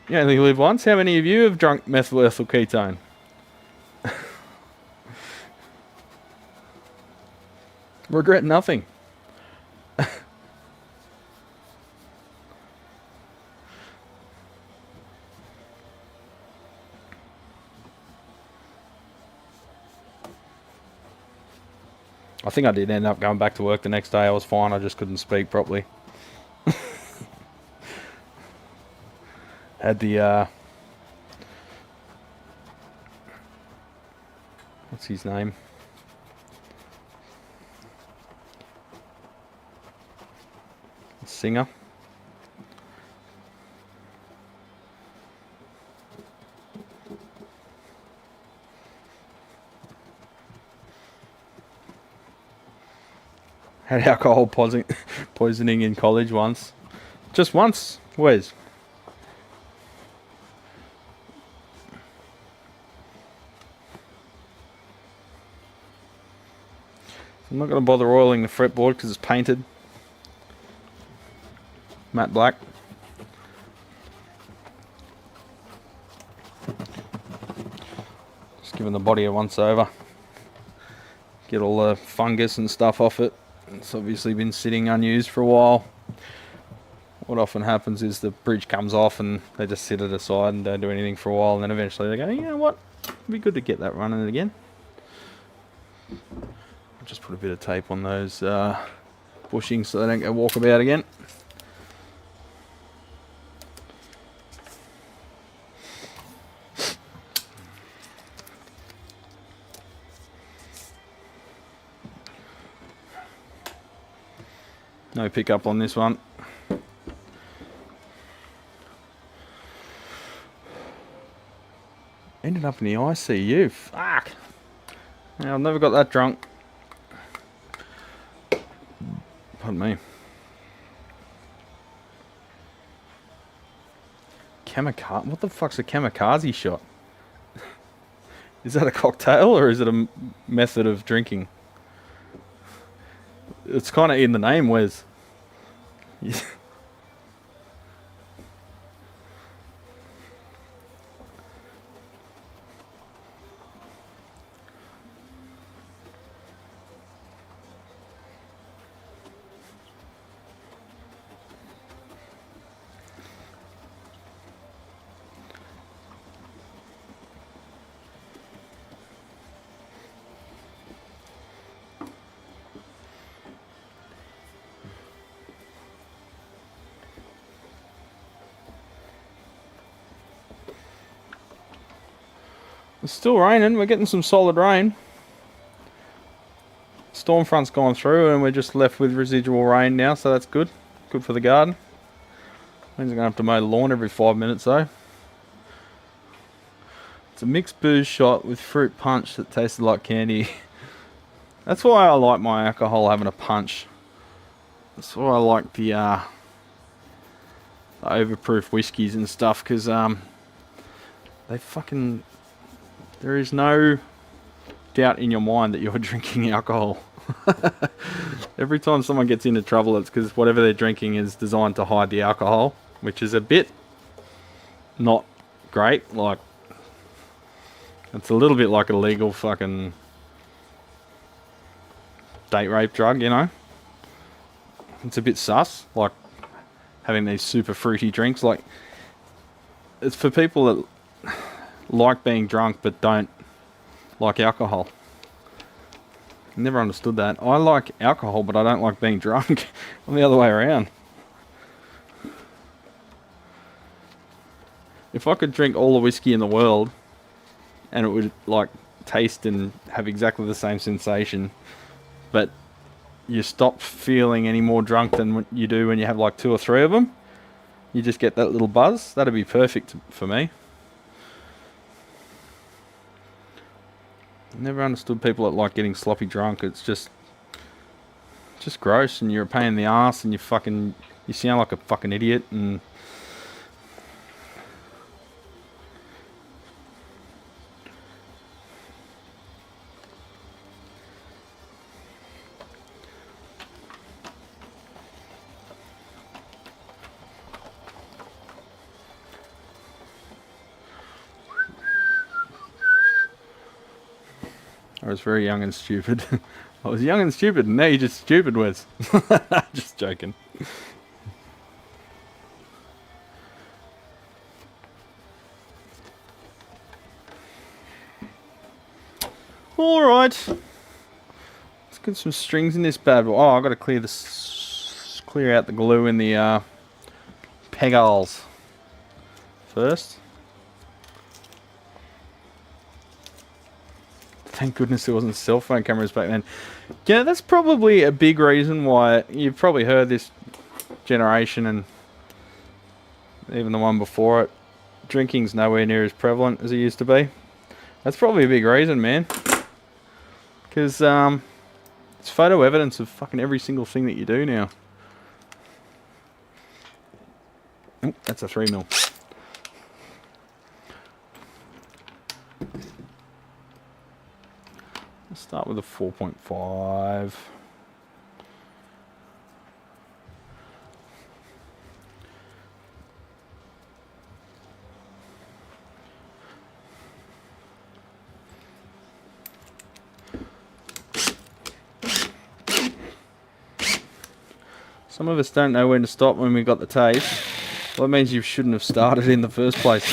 You only live once. How many of you have drunk methyl ethyl ketone? Regret nothing. I think I did end up going back to work the next day. I was fine. I just couldn't speak properly. Had the what's his name? Singer. Had alcohol poisoning in college once. Just once. Where's? I'm not going to bother oiling the fretboard because it's painted. Matte black. Just giving the body a once over. Get all the fungus and stuff off it. It's obviously been sitting unused for a while. What often happens is the bridge comes off and they just sit it aside and don't do anything for a while, and then eventually they go, you know what, it'd be good to get that running again. I'll just put a bit of tape on those bushings so they don't go walkabout again. No pickup on this one. Ended up in the ICU. Fuck. Yeah, I've never got that drunk. Pardon me. Kamikaze? What the fuck's a kamikaze shot? Is that a cocktail or is it a method of drinking? It's kind of in the name, Wes. Yeah. It's still raining. We're getting some solid rain. Storm front's gone through and we're just left with residual rain now, so that's good. Good for the garden. Means I'm going to have to mow the lawn every 5 minutes though. It's a mixed booze shot with fruit punch that tasted like candy. That's why I like my alcohol having a punch. That's why I like the overproof whiskies and stuff, because they fucking... There is no doubt in your mind that you're drinking alcohol. Every time someone gets into trouble, it's because whatever they're drinking is designed to hide the alcohol, which is a bit not great. Like, it's a little bit like a legal fucking date rape drug, you know? It's a bit sus, like having these super fruity drinks. Like, it's for people that like being drunk but don't like alcohol. Never understood that. I like alcohol but I don't like being drunk. I'm the other way around. If I could drink all the whiskey in the world and it would like taste and have exactly the same sensation, but you stop feeling any more drunk than you do when you have like 2 or 3 of them, you just get that little buzz, that'd be perfect for me. Never understood people that like getting sloppy drunk. It's just gross, and you're a pain in the ass, and you sound like a fucking idiot, and I was very young and stupid. I was young and stupid, and now you're just stupid, Wes. Just joking. Alright. Let's get some strings in this bad boy. Oh, I've got to clear this, clear out the glue in the peg holes first. Thank goodness there wasn't cell phone cameras back then. Yeah, that's probably a big reason why you've probably heard this generation and even the one before it. Drinking's nowhere near as prevalent as it used to be. That's probably a big reason, man. Because it's photo evidence of fucking every single thing that you do now. Oh, that's a 3mm. Let's start with a 4.5. Some of us don't know when to stop when we got the tape. Well, that means you shouldn't have started in the first place.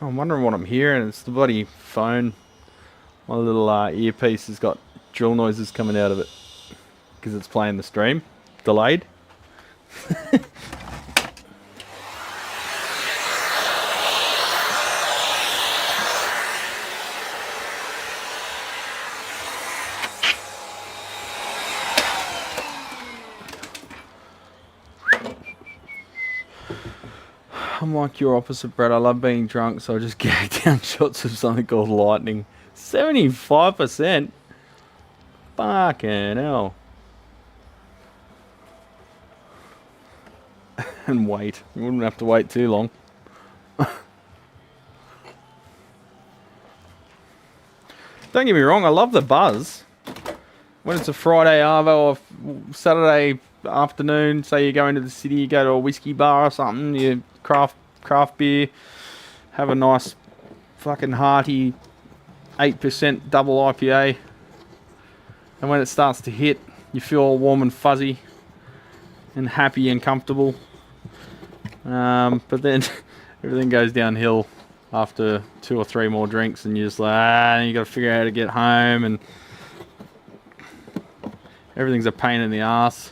I'm wondering what I'm hearing. It's the bloody phone. My little earpiece has got drill noises coming out of it because it's playing the stream delayed. I'm like your opposite, Brett. I love being drunk, so I just gag down shots of something called lightning. 75%? Fucking hell. And wait. You wouldn't have to wait too long. Don't get me wrong, I love the buzz. When it's a Friday arvo or Saturday afternoon, say you go into the city, you go to a whiskey bar or something, you craft beer, have a nice fucking hearty 8% double IPA, and when it starts to hit, you feel all warm and fuzzy and happy and comfortable. But then everything goes downhill after 2 or 3 more drinks, and you're just like, you got to figure out how to get home, and everything's a pain in the ass.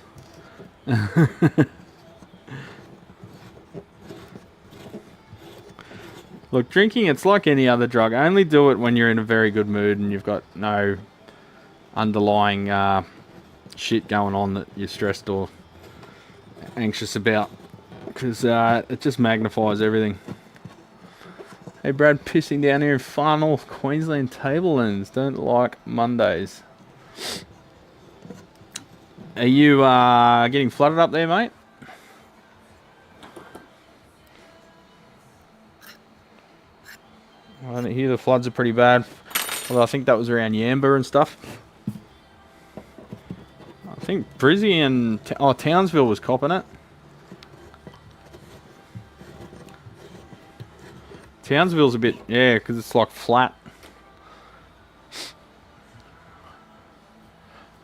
Look, drinking, it's like any other drug. Only do it when you're in a very good mood and you've got no underlying shit going on that you're stressed or anxious about, because it just magnifies everything. Hey Brad, pissing down here in far north Queensland tablelands. Don't like Mondays. Are you getting flooded up there, mate? I hear the floods are pretty bad. Although I think that was around Yamba and stuff. I think Brizzy and Townsville was copping it. Townsville's a bit, yeah, because it's like flat.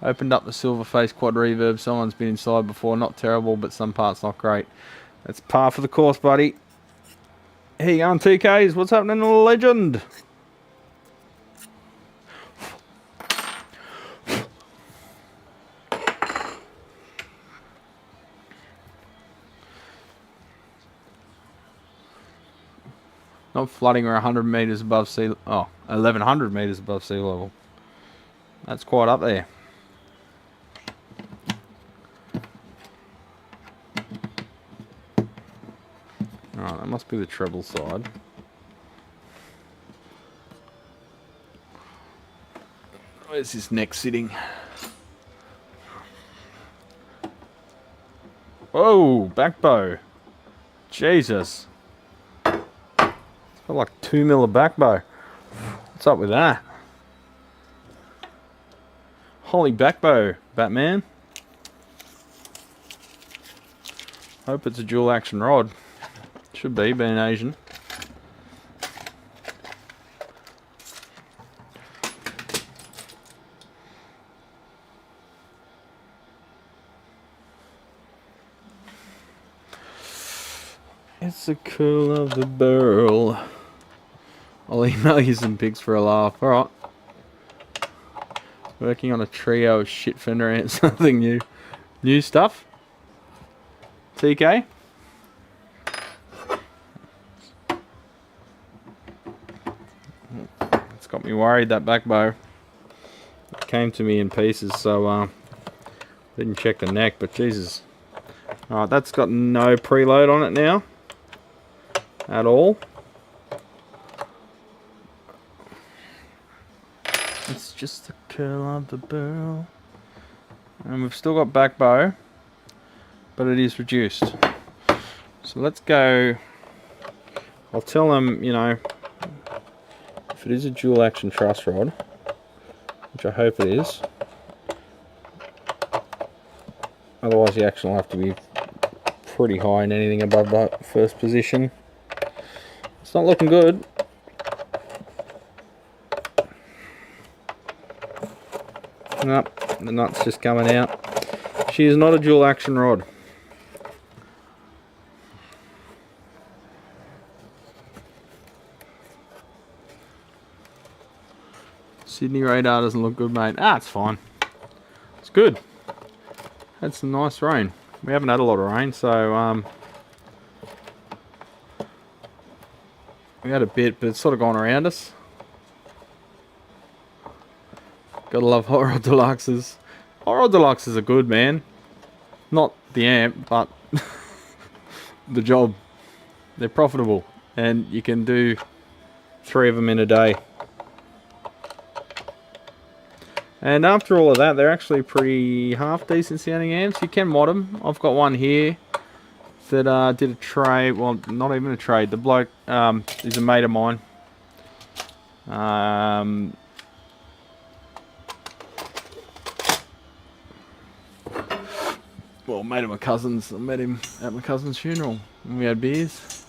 Opened up the Silverface quad reverb. Someone's been inside before. Not terrible, but some parts not great. That's par for the course, buddy. How you going, TKs? What's happening to the legend? Not flooding or 100 meters above sea. Oh, 1100 meters above sea level. That's quite up there. Alright, that must be the treble side. Where's this neck sitting? Whoa, back bow. Jesus. It's got like 2 mil of back bow. What's up with that? Holy back bow, Batman. Hope it's a dual action rod. Should be, being Asian. It's the cool of the barrel. I'll email you some pics for a laugh. Alright. Working on a trio of shit fender amps. Something new. New stuff? TK? It's got me worried, that back bow. It came to me in pieces, so didn't check the neck, but Jesus. Alright, that's got no preload on it now. At all. It's just the curl of the barrel. And we've still got back bow, but it is reduced. So let's go. I'll tell them, you know, if it is a dual action truss rod, which I hope it is. Otherwise the action will have to be pretty high in anything above that first position. It's not looking good. Nope, the nut's just coming out. She is not a dual action rod. Sydney radar doesn't look good, mate. Ah, it's fine. It's good. Had some nice rain. We haven't had a lot of rain, so we had a bit, but it's sort of gone around us. Gotta love Hot Rod Deluxes. Hot Rod Deluxes are good, man. Not the amp, but the job. They're profitable, and you can do 3 of them in a day. And after all of that, they're actually pretty half decent sounding amps. You can mod them. I've got one here that did a trade. Well, not even a trade. The bloke is a mate of mine. Well, mate of my cousin's. I met him at my cousin's funeral and we had beers.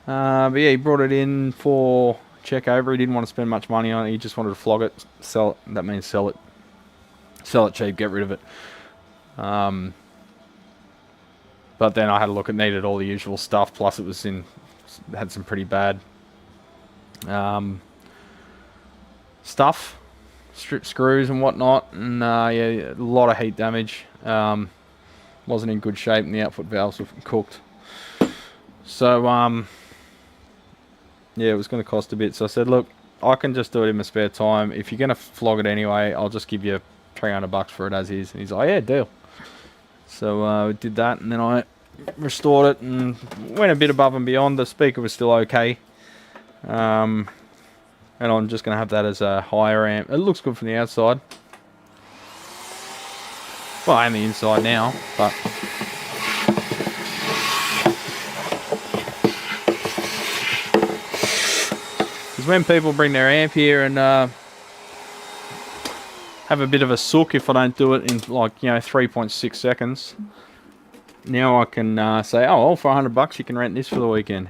But yeah, he brought it in for check over. He didn't want to spend much money on it. He just wanted to flog it, sell it. That means sell it. Sell it cheap, get rid of it. But then I had a look. It needed all the usual stuff. Plus, it was had some pretty bad stuff, strip screws and whatnot, and yeah, a lot of heat damage. Wasn't in good shape, and the output valves were cooked. So yeah, it was going to cost a bit. So I said, look, I can just do it in my spare time. If you're going to flog it anyway, I'll just give you $300 for it as is. And he's like, yeah, deal. So we did that, and then I restored it and went a bit above and beyond. The speaker was still okay. And I'm just going to have that as a higher amp. It looks good from the outside. Well, and the inside now, but because when people bring their amp here and have a bit of a sook if I don't do it in, like, you know, 3.6 seconds. Now I can say, oh, well, for $100 you can rent this for the weekend.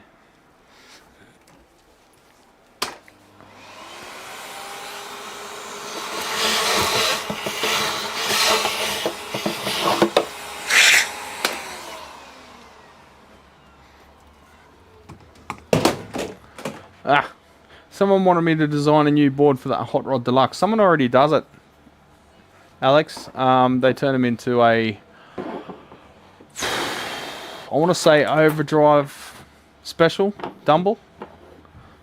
Someone wanted me to design a new board for that Hot Rod Deluxe. Someone already does it, Alex. They turn them into a, I want to say, overdrive special dumble,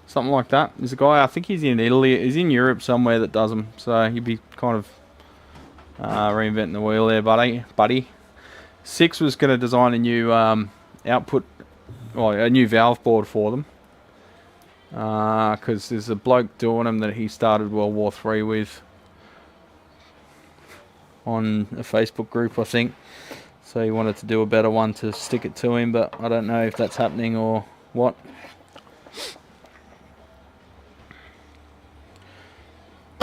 something like that. There's a guy, I think he's in Italy, he's in Europe somewhere, that does them. So he'd be kind of reinventing the wheel there, buddy. Six was going to design a new output, well, a new valve board for them. Because there's a bloke doing them that he started World War III with. on a Facebook group, I think. So he wanted to do a better one to stick it to him, but I don't know if that's happening or what.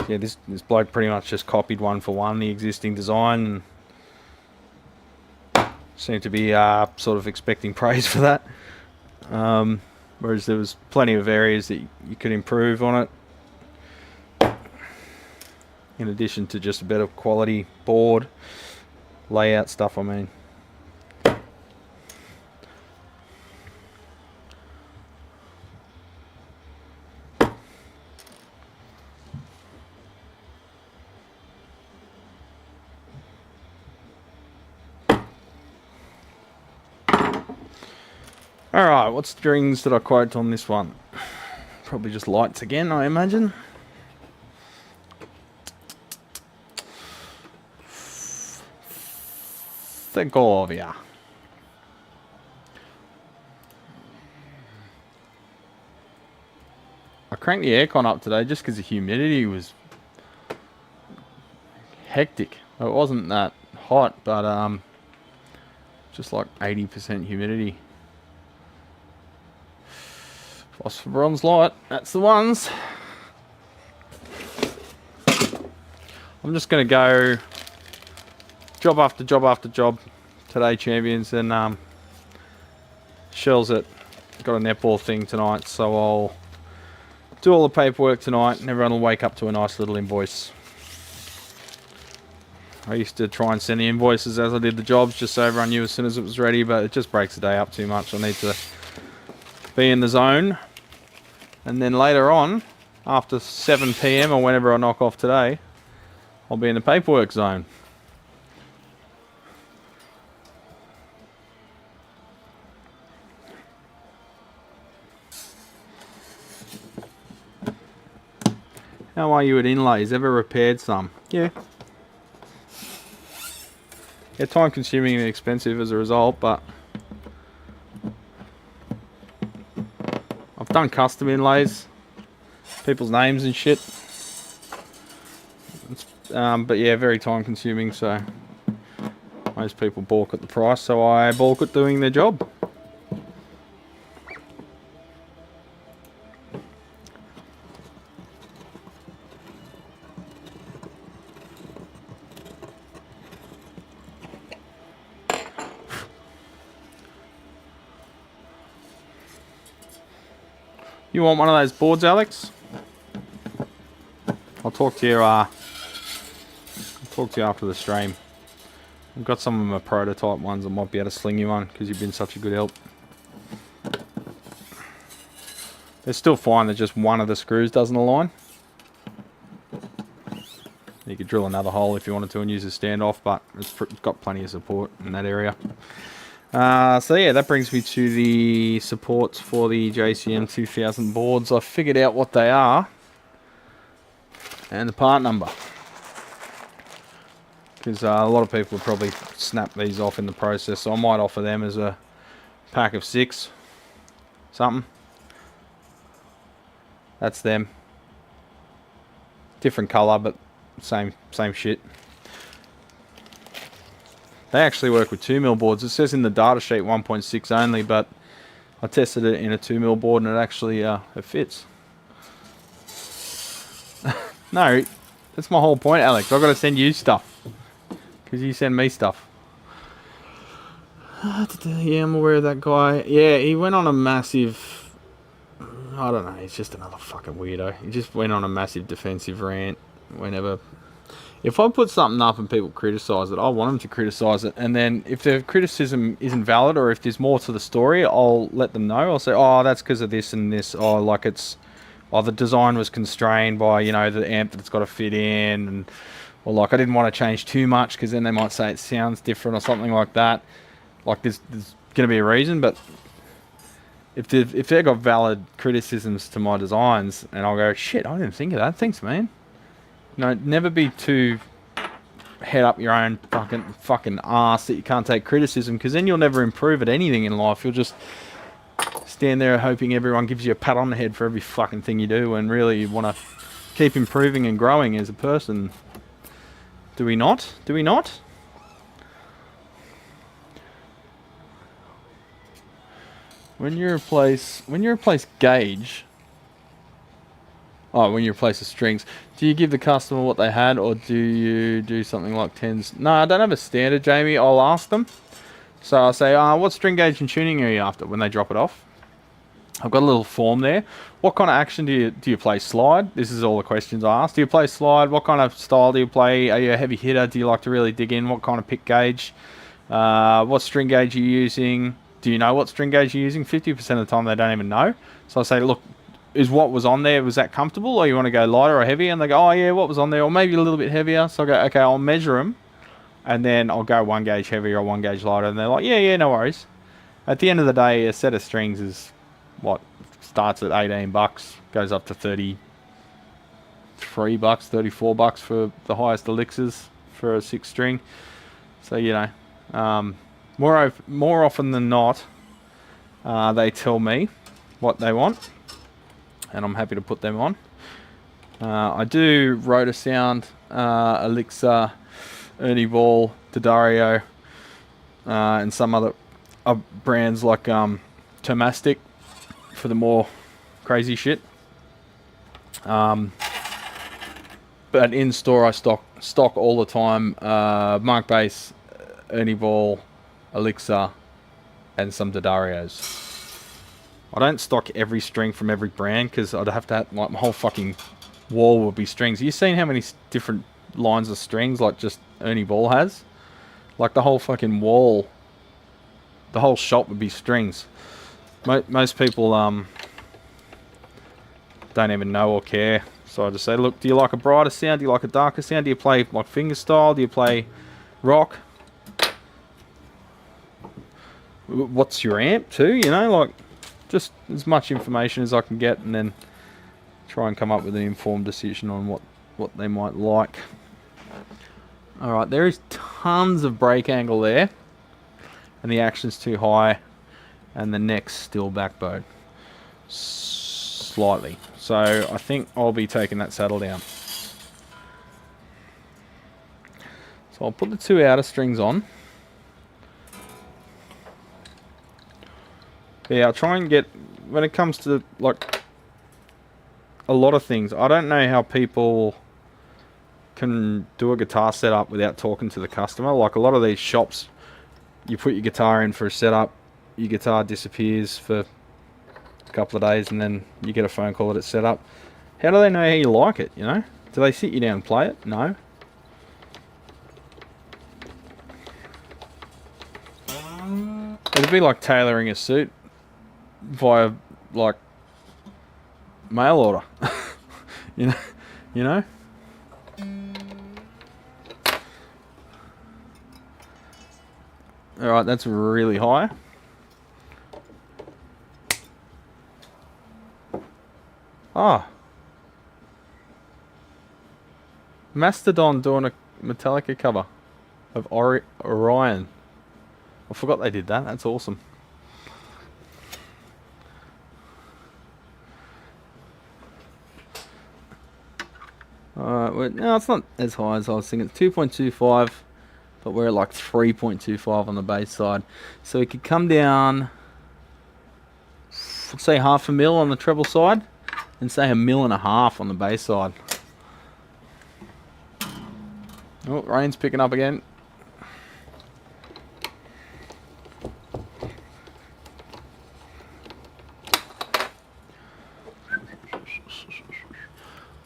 Yeah, this bloke pretty much just copied one for one the existing design, and seemed to be sort of expecting praise for that. Whereas there was plenty of areas that you could improve on it, in addition to just a better quality board layout stuff, I mean. Alright, what strings did I quote on this one? Probably just lights again, I imagine. Segovia. I cranked the aircon up today just because the humidity was hectic. It wasn't that hot, but just like 80% humidity. Phosphor bronze light, that's the ones. I'm just going to go job after job after job today, champions, and Shell's it. Got a netball thing tonight, so I'll do all the paperwork tonight and everyone will wake up to a nice little invoice. I used to try and send the invoices as I did the jobs just so everyone knew as soon as it was ready, but it just breaks the day up too much. I need to be in the zone, and then later on after 7 PM or whenever I knock off today, I'll be in the paperwork zone. How are you at inlays? Ever repaired some? Yeah. Yeah, time consuming and expensive as a result, but I've done custom inlays, people's names and shit. But yeah, very time consuming, so most people balk at the price, so I balk at doing their job. You want one of those boards, Alex? I'll talk to you. After the stream. I've got some of my prototype ones. I might be able to sling you one because you've been such a good help. They're still fine that just one of the screws doesn't align. You could drill another hole if you wanted to and use a standoff, but it's got plenty of support in that area. So yeah, that brings me to the supports for the JCM 2000 boards. I figured out what they are and the part number, because a lot of people would probably snap these off in the process, so I might offer them as a pack of 6 something. That's them, different color but same shit. They actually work with 2mm boards. It says in the data sheet 1.6 only, but I tested it in a 2mm board and it actually it fits. No, that's my whole point, Alex. I've got to send you stuff because you send me stuff. Yeah, I'm aware of that guy. Yeah, he went on a massive... I don't know, he's just another fucking weirdo. He just went on a massive defensive rant whenever... If I put something up and people criticise it, I want them to criticise it. And then if their criticism isn't valid or if there's more to the story, I'll let them know. I'll say, oh, that's because of this and this. Oh, like it's... Oh, the design was constrained by, you know, the amp that it's got to fit in. And, or like, I didn't want to change too much because then they might say it sounds different or something like that. Like, there's going to be a reason. But if they've got valid criticisms to my designs, and I'll go, shit, I didn't think of that. Thanks, man. No, never be too head up your own fucking ass that you can't take criticism, because then you'll never improve at anything in life. You'll just stand there hoping everyone gives you a pat on the head for every fucking thing you do, and really you want to keep improving and growing as a person. Do we not? Do we not? When you replace gauge, when you replace the strings, do you give the customer what they had, or do you do something like tens? No, I don't have a standard, Jamie. I'll ask them. So I'll say, what string gauge and tuning are you after when they drop it off? I've got a little form there. What kind of action do you play? Slide? This is all the questions I ask. Do you play slide? What kind of style do you play? Are you a heavy hitter? Do you like to really dig in? What kind of pick gauge? What string gauge are you using? Do you know what string gauge you're using? 50% of the time they don't even know. So I say, look, is what was on there, was that comfortable? Or you want to go lighter or heavier? And they go, oh yeah, what was on there? Or maybe a little bit heavier. So I go, okay, I'll measure them. And then I'll go 1 gauge heavier or 1 gauge lighter. And they're like, yeah, no worries. At the end of the day, a set of strings is what starts at $18, goes up to $33, $34 for the highest elixirs for a 6 string. So, you know, more often than not, they tell me what they want, and I'm happy to put them on. I do rotor sound, Elixir, Ernie Ball, D'Addario, and some other brands like Termastic for the more crazy shit. But in store I stock all the time Mark Bass, Ernie Ball, Elixir, and some D'Addarios. I don't stock every string from every brand because I'd have to have, like, my whole fucking wall would be strings. You seen how many different lines of strings like just Ernie Ball has? Like the whole fucking wall, the whole shop would be strings. Most people don't even know or care. So I just say, look, do you like a brighter sound? Do you like a darker sound? Do you play like fingerstyle? Do you play rock? What's your amp too? You know, like just as much information as I can get, and then try and come up with an informed decision on what they might like. Alright, there is tons of brake angle there, and the action's too high, and the neck's still backbowed slightly. So I think I'll be taking that saddle down. So I'll put the 2 outer strings on. Yeah, I'll try and get, when it comes to like a lot of things, I don't know how people can do a guitar setup without talking to the customer. Like a lot of these shops, you put your guitar in for a setup, your guitar disappears for a couple of days, and then you get a phone call that it's set up. How do they know how you like it, you know? Do they sit you down and play it? No. It'd be like tailoring a suit via like mail order. you know? Alright, that's really high. Ah. Mastodon doing a Metallica cover of Orion. I forgot they did that. That's awesome. Alright, well, no, it's not as high as I was thinking. It's 2.25, but we're at like 3.25 on the bass side. So it could come down, say 1/2 mil on the treble side, and say 1.5 mil on the bass side. Oh, rain's picking up again.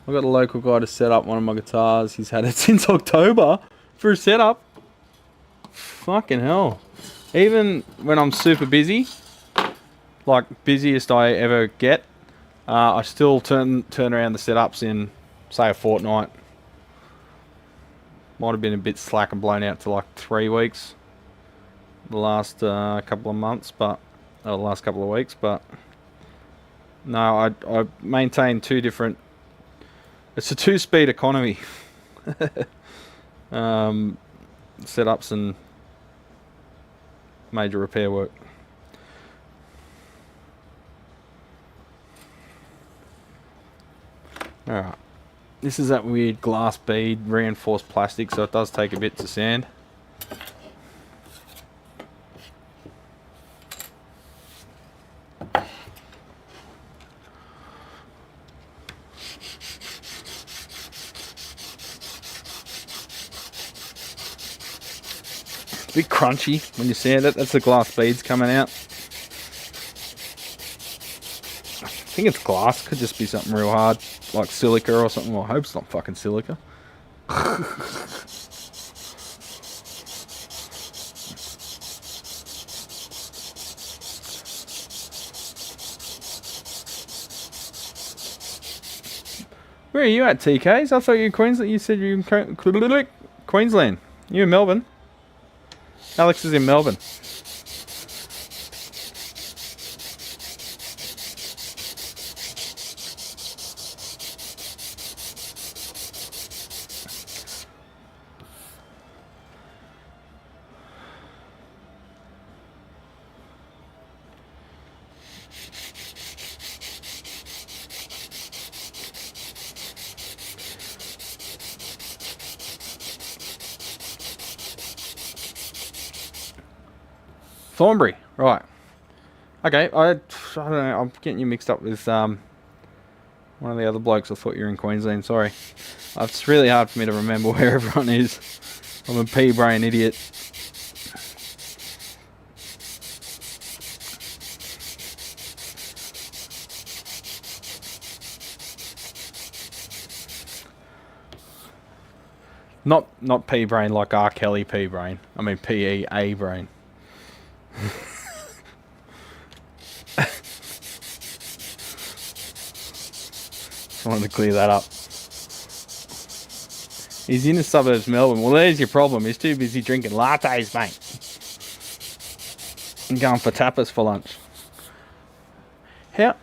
I've got a local guy to set up one of my guitars. He's had it since October for a setup. Fucking hell. Even when I'm super busy, like busiest I ever get, I still turn around the setups in, say, a fortnight. Might have been a bit slack and blown out to like 3 weeks the last couple of months, but the last couple of weeks. But no, I maintain 2 different. It's a 2-speed economy. Setups and major repair work. Alright. This is that weird glass bead reinforced plastic, so it does take a bit to sand. It's a bit crunchy when you sand it. That's the glass beads coming out. I think it's glass. Could just be something real hard, like silica or something. Well, I hope it's not fucking silica. Where are you at, TKs? I thought you were Queensland. You said you were in Queensland. You in Melbourne? Alex is in Melbourne. Thornbury, right. Okay, I don't know, I'm getting you mixed up with one of the other blokes. I thought you were in Queensland, sorry. It's really hard for me to remember where everyone is. I'm a pea-brain idiot. Not pea-brain like R. Kelly pea-brain. I mean P-E-A brain. Just wanted to clear that up. He's in the suburbs of Melbourne. Well, there's your problem. He's too busy drinking lattes, mate. And going for tapas for lunch. How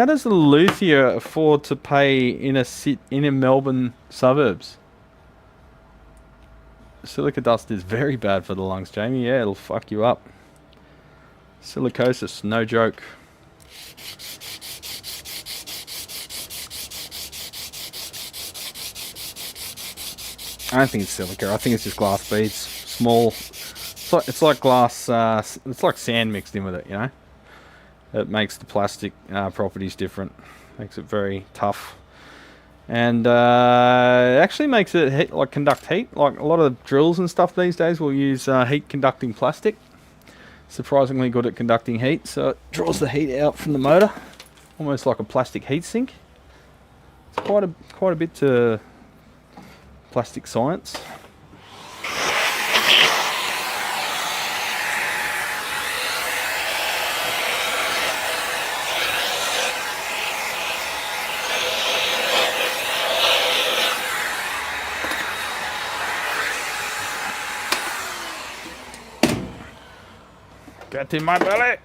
does the luthier afford to pay in a Melbourne suburbs? Silica dust is very bad for the lungs, Jamie. Yeah, it'll fuck you up. Silicosis, no joke. I don't think it's silica. I think it's just glass beads. Small. It's like glass. It's like sand mixed in with it. You know. It makes the plastic properties different. Makes it very tough. And it actually makes it conduct heat. Like a lot of drills and stuff these days will use heat conducting plastic. Surprisingly good at conducting heat, so it draws the heat out from the motor, almost like a plastic heat sink. It's quite a bit to plastic science. Get in my belly.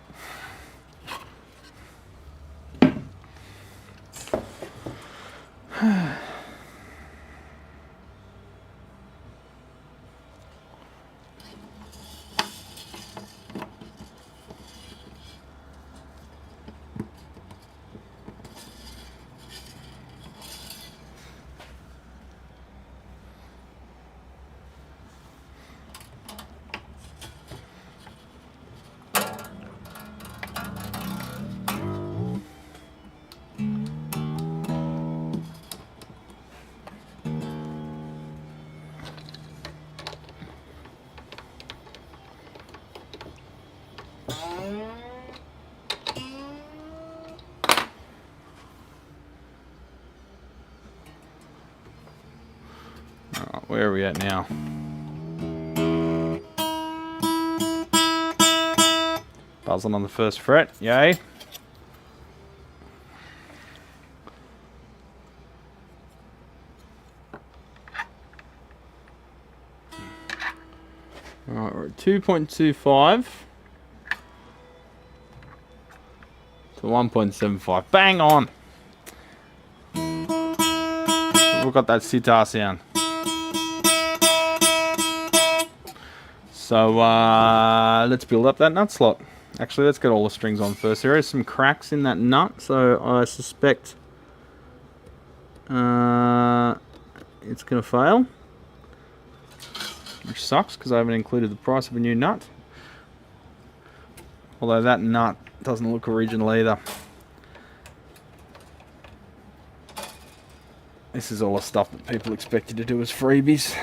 Where are we at now? Buzzing on the first fret, yay. Alright, we're at 2.25 to 1.75. Bang on! We've got that sitar sound. So let's build up that nut slot. Actually, let's get all the strings on first. There is some cracks in that nut, so I suspect it's going to fail. Which sucks because I haven't included the price of a new nut. Although that nut doesn't look original either. This is all the stuff that people expect you to do as freebies.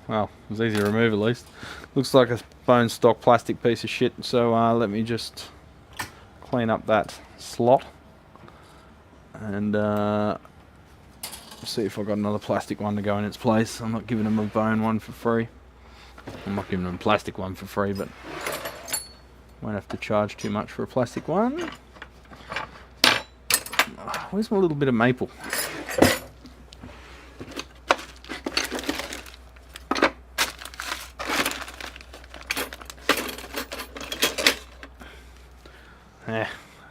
Well, it was easy to remove at least. Looks like a bone stock plastic piece of shit, so let me just clean up that slot. And see if I've got another plastic one to go in its place. I'm not giving them a bone one for free. I'm not giving them a plastic one for free, but won't have to charge too much for a plastic one. Where's my little bit of maple?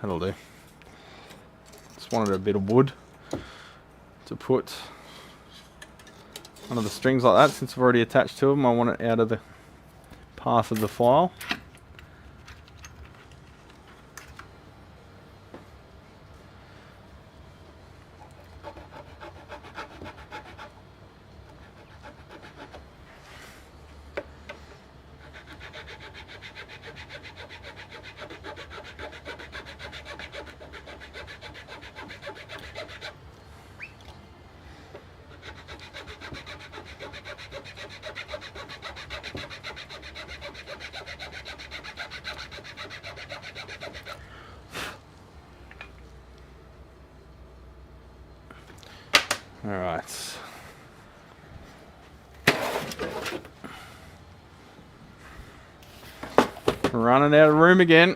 That'll do. Just wanted a bit of wood to put under the strings like that. Since I've already attached to them, I want it out of the path of the file. Alright. Running out of room again.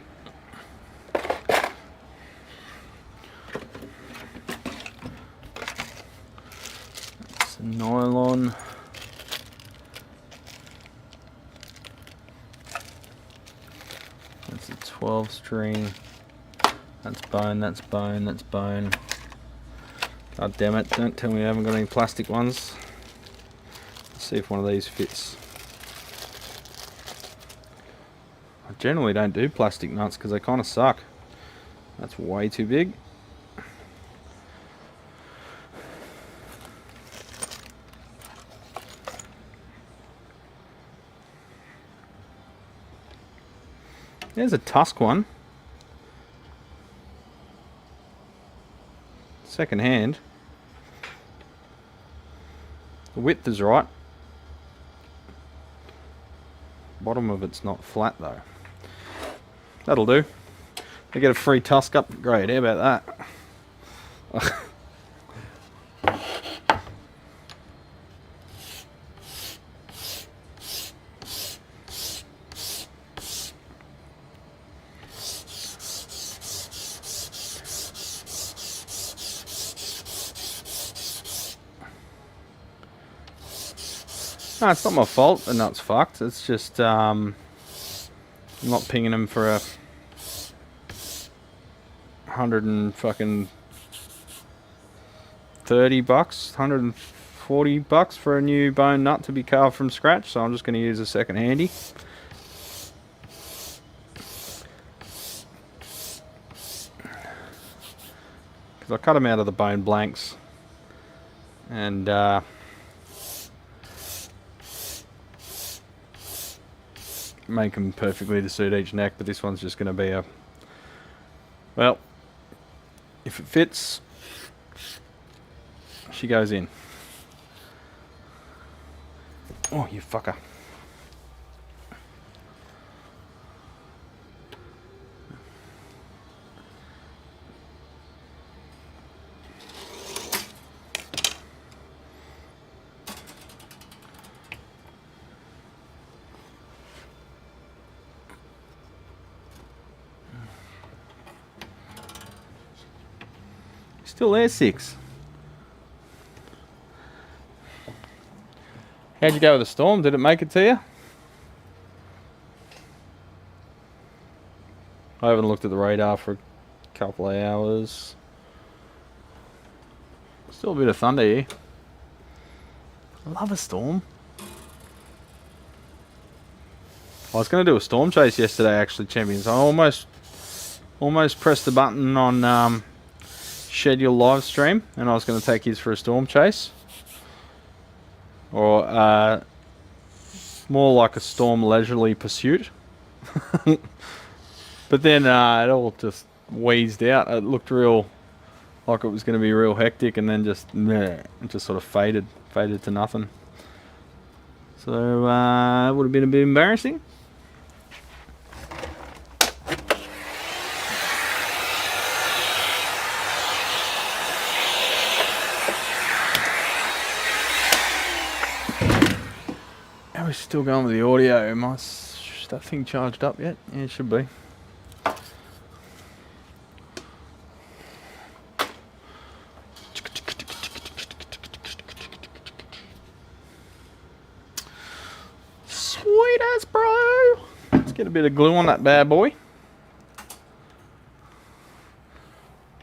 It's a nylon. That's a 12 string. That's bone, that's bone, that's bone. God damn it, don't tell me I haven't got any plastic ones. Let's see if one of these fits. I generally don't do plastic nuts because they kind of suck. That's way too big. There's a tusk one. Second hand. The width is right. Bottom of it's not flat though. That'll do. I get a free tusk upgrade. How about that? No, it's not my fault the nut's fucked. It's just I'm not pinging them for a 130 bucks, 140 bucks for a new bone nut to be carved from scratch. So I'm just going to use a second handy. Because I cut them out of the bone blanks and make them perfectly to suit each neck, but this one's just going to be a, well, if it fits, she goes in. Oh, you fucker. Still there, 6. How'd you go with the storm? Did it make it to you? I haven't looked at the radar for a couple of hours. Still a bit of thunder here. I love a storm. I was going to do a storm chase yesterday, actually, champions. I almost pressed the button on scheduled live stream, and I was going to take his for a storm chase. Or more like a storm leisurely pursuit. But then it all just wheezed out. It looked real like it was going to be real hectic, and then just it just sort of faded to nothing. So it would have been a bit embarrassing. Are we still going with the audio? Is that thing charged up yet? Yeah, it should be. Sweet as bro. Let's get a bit of glue on that bad boy.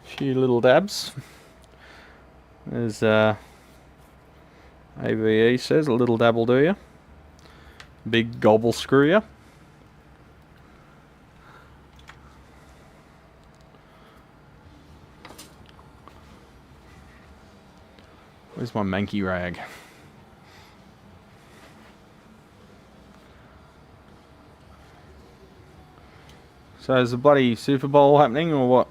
A few little dabs. As AVE says, a little dab will do you. Big gobble screw ya. Where's my manky rag? So is the bloody Super Bowl happening or what?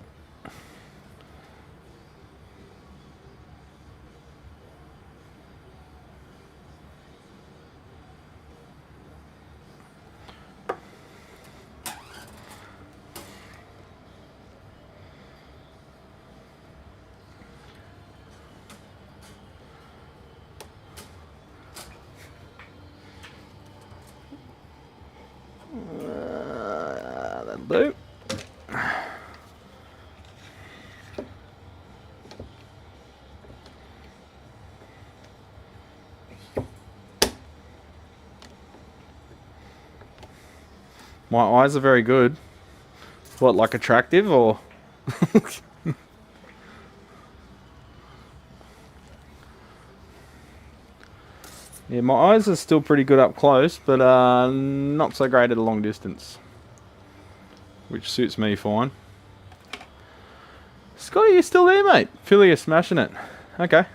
That'll do. My eyes are very good. What, like attractive or? Yeah, my eyes are still pretty good up close, but not so great at a long distance. Which suits me fine. Scotty, you still there, mate? Philly is smashing it. Okay.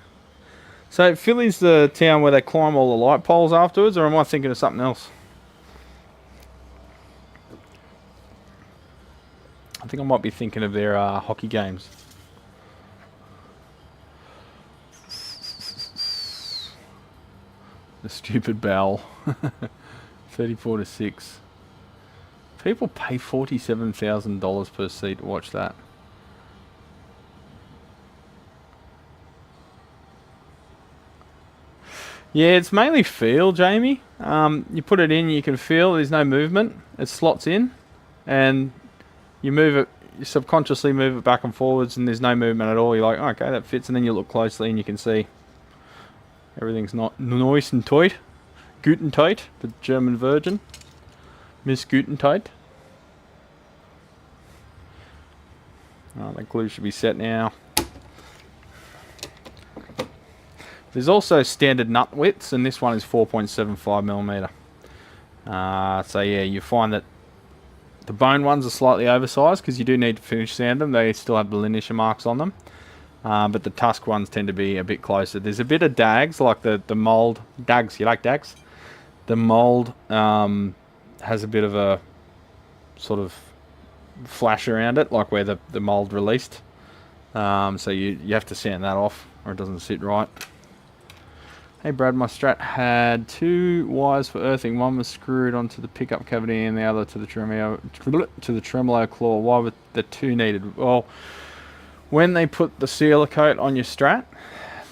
So Philly's the town where they climb all the light poles afterwards, or am I thinking of something else? I think I might be thinking of their hockey games. The stupid bell. 34 to 6. People pay $47,000 per seat to watch that. Yeah, it's mainly feel, Jamie. You put it in, you can feel there's no movement. It slots in, and you move it. You subconsciously move it back and forwards, and there's no movement at all. You're like, oh, okay, that fits, and then you look closely, and you can see everything's not nice and tight. Guten tight, the German virgin. Miss Guten tight. Oh, that glue should be set now. There's also standard nut widths, and this one is 4.75mm. So yeah, you find that the bone ones are slightly oversized because you do need to finish sand them. They still have the linear marks on them. But the tusk ones tend to be a bit closer. There's a bit of dags, like the mold. Dags, you like dags? The mold has a bit of a sort of flash around it, like where the mold released. So you have to sand that off or it doesn't sit right. Hey Brad, my Strat had 2 wires for earthing. One was screwed onto the pickup cavity and the other to the tremolo claw. Why were the 2 needed? Well, when they put the sealer coat on your Strat,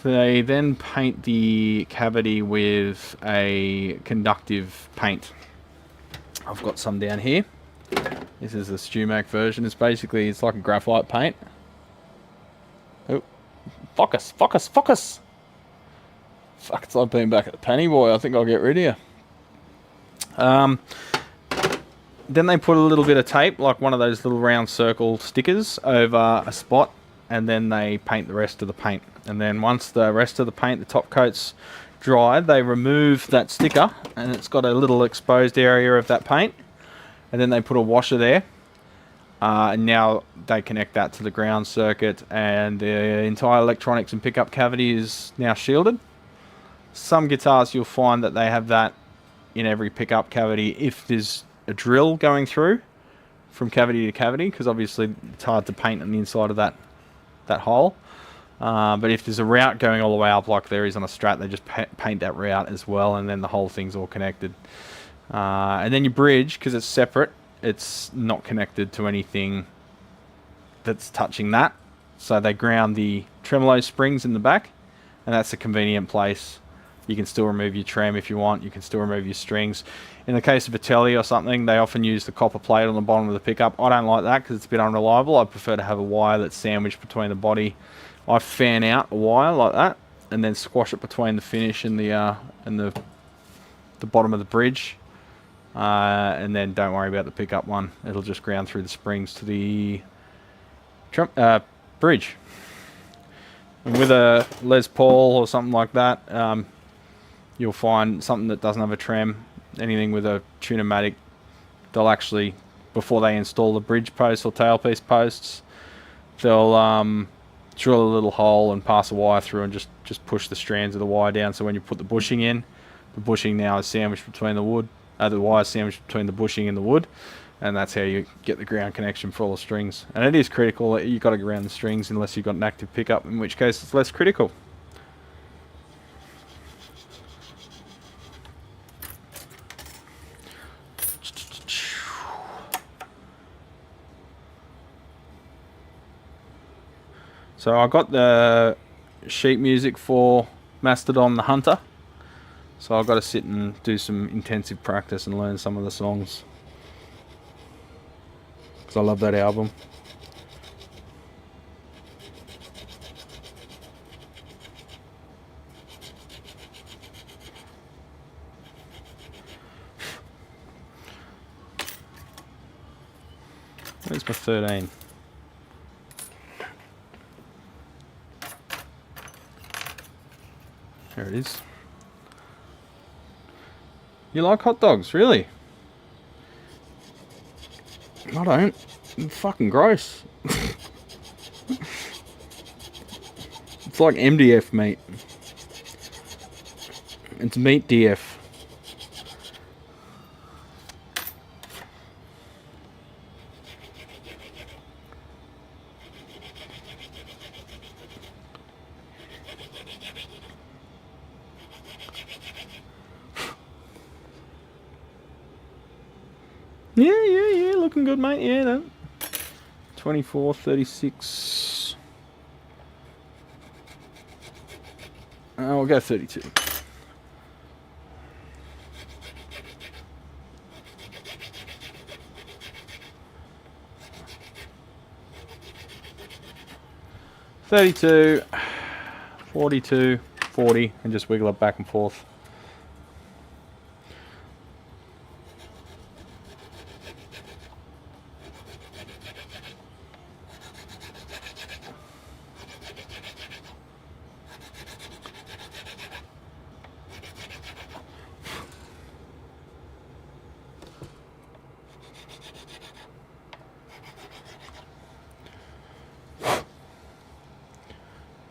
they then paint the cavity with a conductive paint. I've got some down here. This is the StewMac version. It's like a graphite paint. Oh, focus. Fuck, it's like being back at the Penny Boy. I think I'll get rid of you. Then they put a little bit of tape, like one of those little round circle stickers, over a spot, and then they paint the rest of the paint. And then once the rest of the paint, the top coat's dried, they remove that sticker, and it's got a little exposed area of that paint. And then they put a washer there. And now they connect that to the ground circuit, and the entire electronics and pickup cavity is now shielded. Some guitars you'll find that they have that in every pickup cavity if there's a drill going through from cavity to cavity, because obviously it's hard to paint on the inside of that hole. But if there's a route going all the way up like there is on a Strat, they just paint that route as well, and then the whole thing's all connected. And then your bridge, because it's separate, it's not connected to anything that's touching that. So they ground the tremolo springs in the back, and that's a convenient place. You can still remove your trem if you want. You can still remove your strings. In the case of a telly or something, they often use the copper plate on the bottom of the pickup. I don't like that because it's a bit unreliable. I prefer to have a wire that's sandwiched between the body. I fan out a wire like that and then squash it between the finish and the bottom of the bridge. And then don't worry about the pickup one. It'll just ground through the springs to the bridge. And with a Les Paul or something like that, you'll find something that doesn't have a trem, anything with a Tune-o-matic, they'll actually, before they install the bridge posts or tailpiece posts, they'll drill a little hole and pass a wire through and just push the strands of the wire down. So when you put the bushing in, the bushing now is sandwiched between the wood, the wire sandwiched between the bushing and the wood, and that's how you get the ground connection for all the strings. And it is critical that you've got to ground the strings unless you've got an active pickup, in which case it's less critical. So I got the sheet music for Mastodon the Hunter. So I've got to sit and do some intensive practice and learn some of the songs, because I love that album. Where's my 13? There it is. You like hot dogs, really? I don't. It's fucking gross. It's like MDF meat. It's meat DF. Yeah, looking good, mate. Yeah, no. 24, 36. We'll go 32. $32, $42, $40, and just wiggle it back and forth.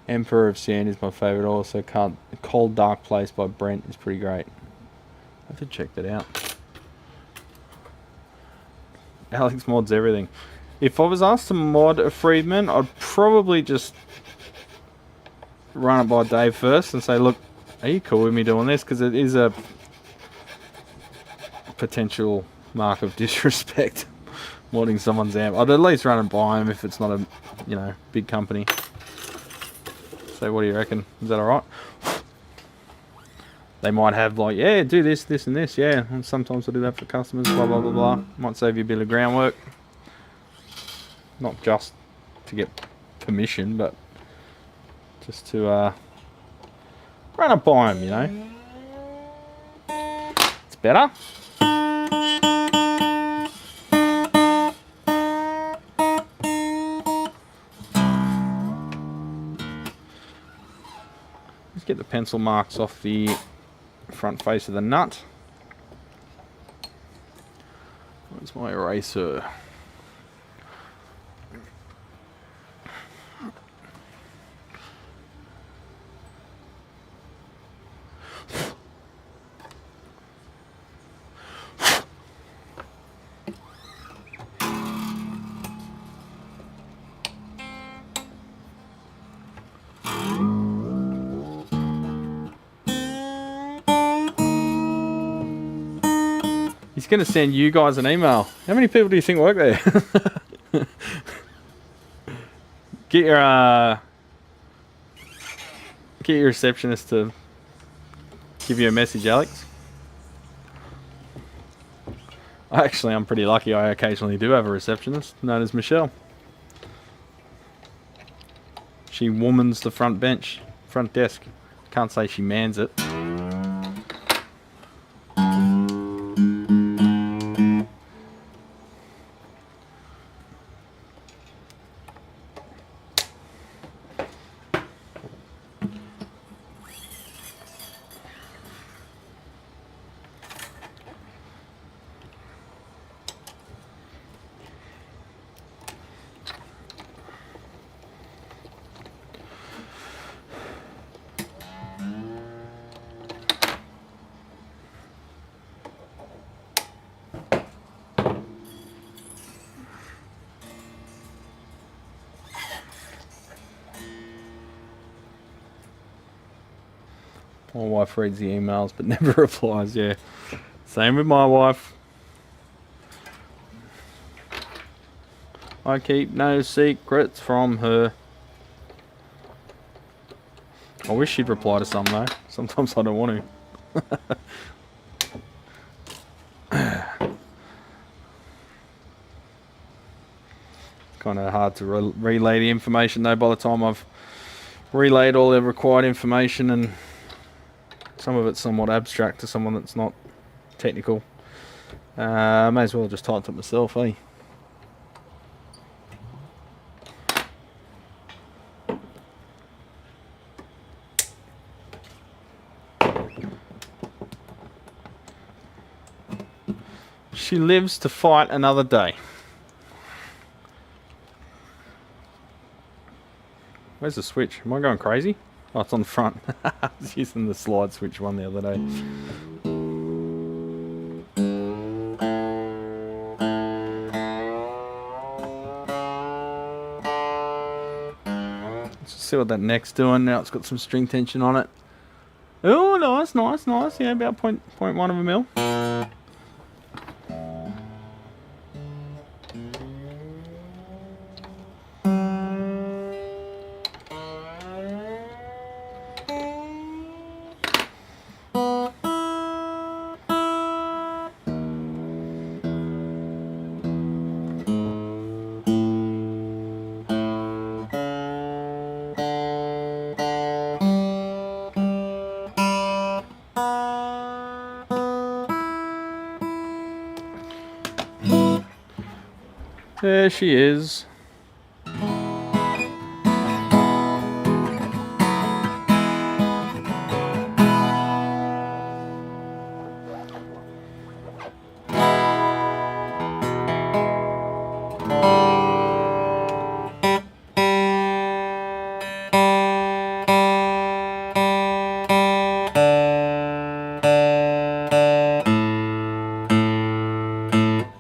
Emperor of Sand is my favourite. Also, Cold Dark Place by Brent is pretty great. I have to check that out. Alex mods everything. If I was asked to mod a Friedman, I'd probably just run it by Dave first and say, look, are you cool with me doing this? Because it is a potential mark of disrespect modding someone's amp. I'd at least run it by him if it's not a, big company. So what do you reckon? Is that alright? They might have like, yeah, do this, this and this, yeah. And sometimes I do that for customers, blah, blah, blah, blah. Might save you a bit of groundwork. Not just to get permission, but just to run it by them, It's better. Let's get the pencil marks off the front face of the nut. Where's my eraser? He's going to send you guys an email. How many people do you think work there? Get your receptionist to give you a message, Alex. Actually, I'm pretty lucky. I occasionally do have a receptionist known as Michelle. She womans the front bench, front desk. Can't say she mans it. My wife reads the emails but never replies, yeah. Same with my wife. I keep no secrets from her. I wish she'd reply to some though. Sometimes I don't want to. Kind of hard to relay the information though by the time I've relayed all the required information, and some of it's somewhat abstract to someone that's not technical. I may as well just type it myself, eh? She lives to fight another day. Where's the switch? Am I going crazy? Oh, it's on the front. I was using the slide switch one the other day. Let's see what that neck's doing. Now it's got some string tension on it. Oh, nice, nice, nice. Yeah, about 0.1 of a mil. There she is.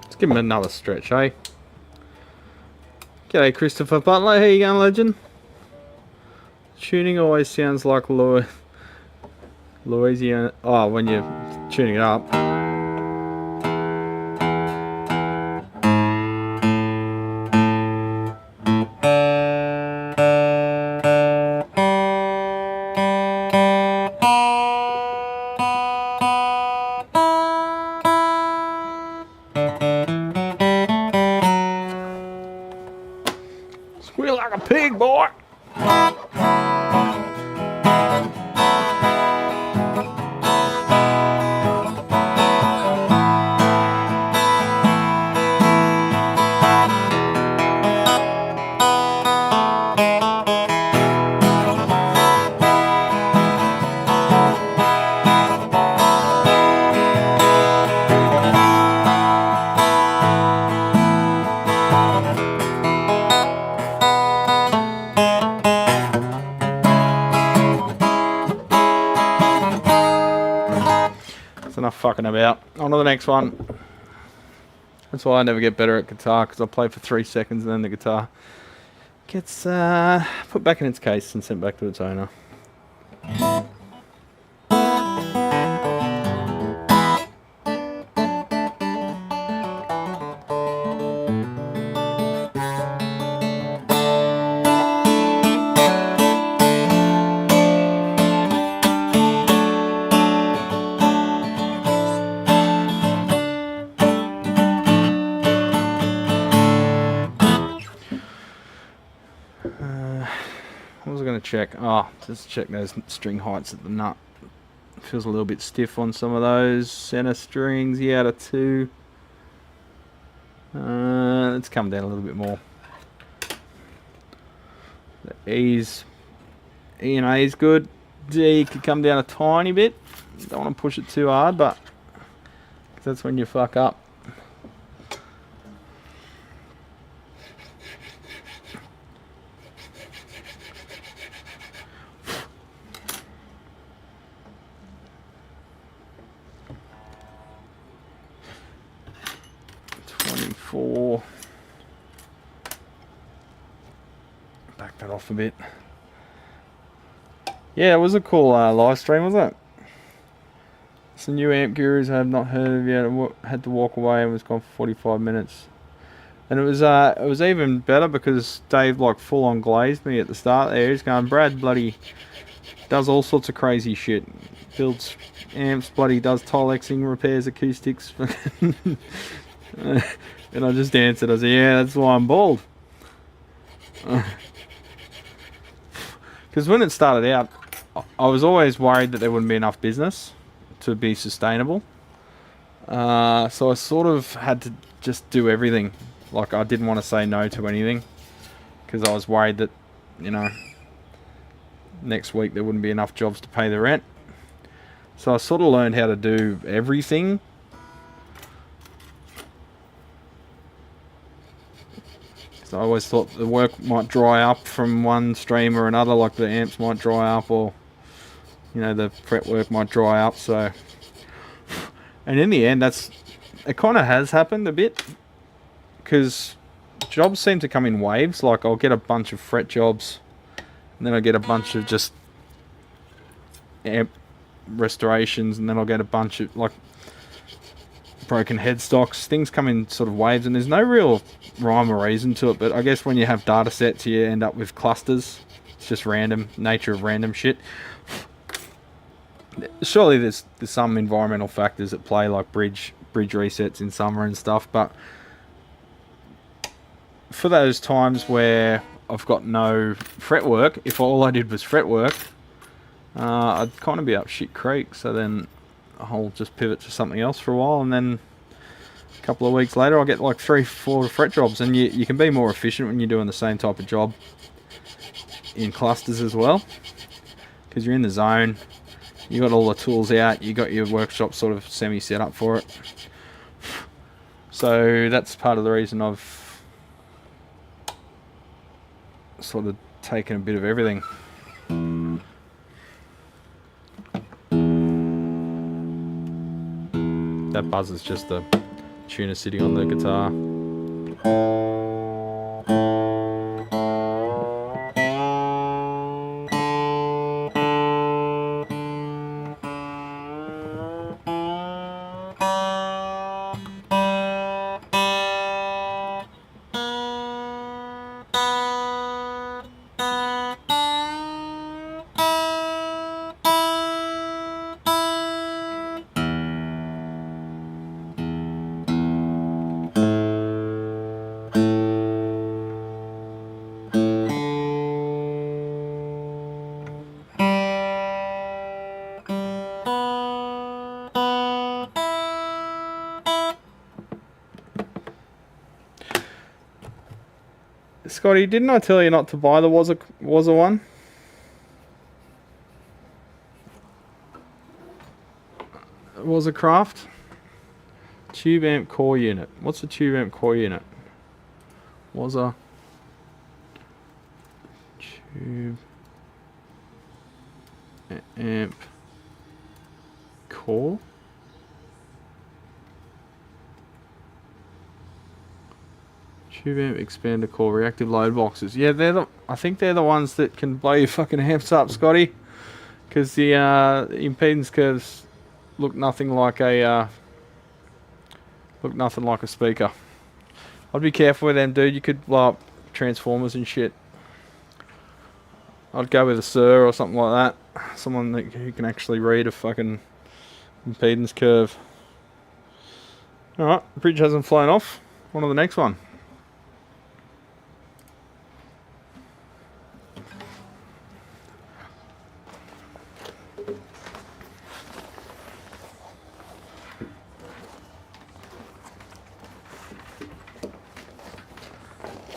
Let's give him another stretch, eh? G'day Christopher Butler, how you going, legend? Tuning always sounds like Louisiana. Oh, when you're tuning it up. Squeal like a pig, boy. Enough fucking about. On to the next one. That's why I never get better at guitar, because I play for 3 seconds and then the guitar gets put back in its case and sent back to its owner. to check. Oh, just check those string heights at the nut. Feels a little bit stiff on some of those center strings. Yeah, out of 2. Let's come down a little bit more. The E and A is good. D could come down a tiny bit. Don't want to push it too hard, but that's when you fuck up. Back that off a bit. Yeah, it was a cool live stream, wasn't it? Some new amp gurus I have not heard of yet. Had to walk away and was gone for 45 minutes. And it was even better because Dave like full on glazed me at the start there. He's going, Brad bloody does all sorts of crazy shit. Builds amps, bloody does Tilexing, repairs acoustics. And I just answered, I said, yeah, that's why I'm bald. Because when it started out, I was always worried that there wouldn't be enough business to be sustainable. So I sort of had to just do everything. Like, I didn't want to say no to anything. Because I was worried that, you know, next week there wouldn't be enough jobs to pay the rent. So I sort of learned how to do everything. So I always thought the work might dry up from one stream or another, like the amps might dry up, or you know, the fret work might dry up. So, and in the end, it kind of has happened a bit, because jobs seem to come in waves. Like, I'll get a bunch of fret jobs, and then I get a bunch of just amp restorations, and then I'll get a bunch of like broken headstocks. Things come in sort of waves, and there's no real rhyme or reason to it. But I guess when you have data sets, you end up with clusters. It's just random, nature of random shit. Surely there's some environmental factors at play, like bridge resets in summer and stuff. But for those times where I've got no fretwork, if all I did was fretwork, I'd kind of be up shit creek. So then I'll just pivot to something else for a while, and then a couple of weeks later I'll get like 3-4 fret jobs. And you can be more efficient when you're doing the same type of job in clusters as well, because you're in the zone, you got all the tools out, you got your workshop sort of semi set up for it. So that's part of the reason I've sort of taken a bit of everything. That buzz is just the tuner sitting on the guitar. Scotty, didn't I tell you not to buy the Waza one? Waza Craft? Tube amp core unit. What's a tube amp core unit? Waza tube amp core? Tube amp expander core reactive load boxes. Yeah, I think they're the ones that can blow your fucking amps up, Scotty. Because the impedance curves look nothing like a speaker. I'd be careful with them, dude. You could blow up transformers and shit. I'd go with a Sir or something like that. Someone who can actually read a fucking impedance curve. Alright, the bridge hasn't flown off. On to the next one.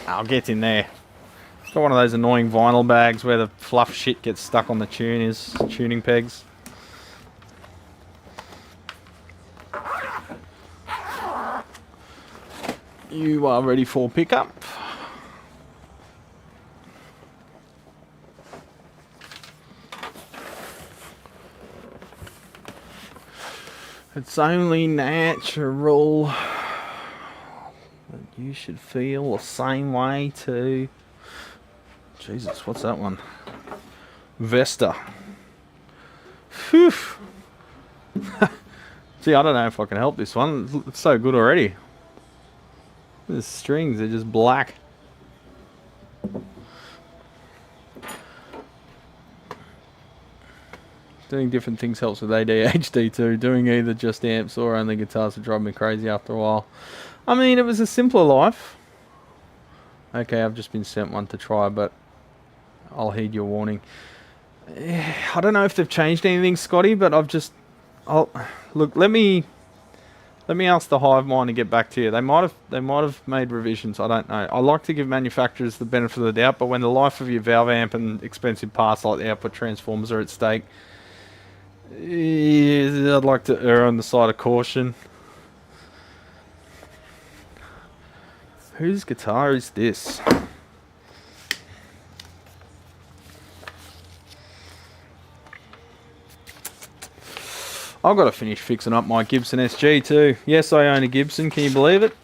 I'll get in there. Got one of those annoying vinyl bags where the fluff shit gets stuck on the tuning pegs. You are ready for pickup. It's only natural that you should feel the same way too. Jesus, what's that one? Vesta. Phew. Gee, I don't know if I can help this one. It's so good already. The strings are just black. Doing different things helps with ADHD too. Doing either just amps or only guitars would drive me crazy after a while. I mean, it was a simpler life. Okay, I've just been sent one to try, but I'll heed your warning. I don't know if they've changed anything, Scotty, but look. Let me ask the Hive Mind to get back to you. They might have made revisions. I don't know. I like to give manufacturers the benefit of the doubt, but when the life of your valve amp and expensive parts like the output transformers are at stake, I'd like to err on the side of caution. Whose guitar is this? I've got to finish fixing up my Gibson SG too. Yes, I own a Gibson. Can you believe it?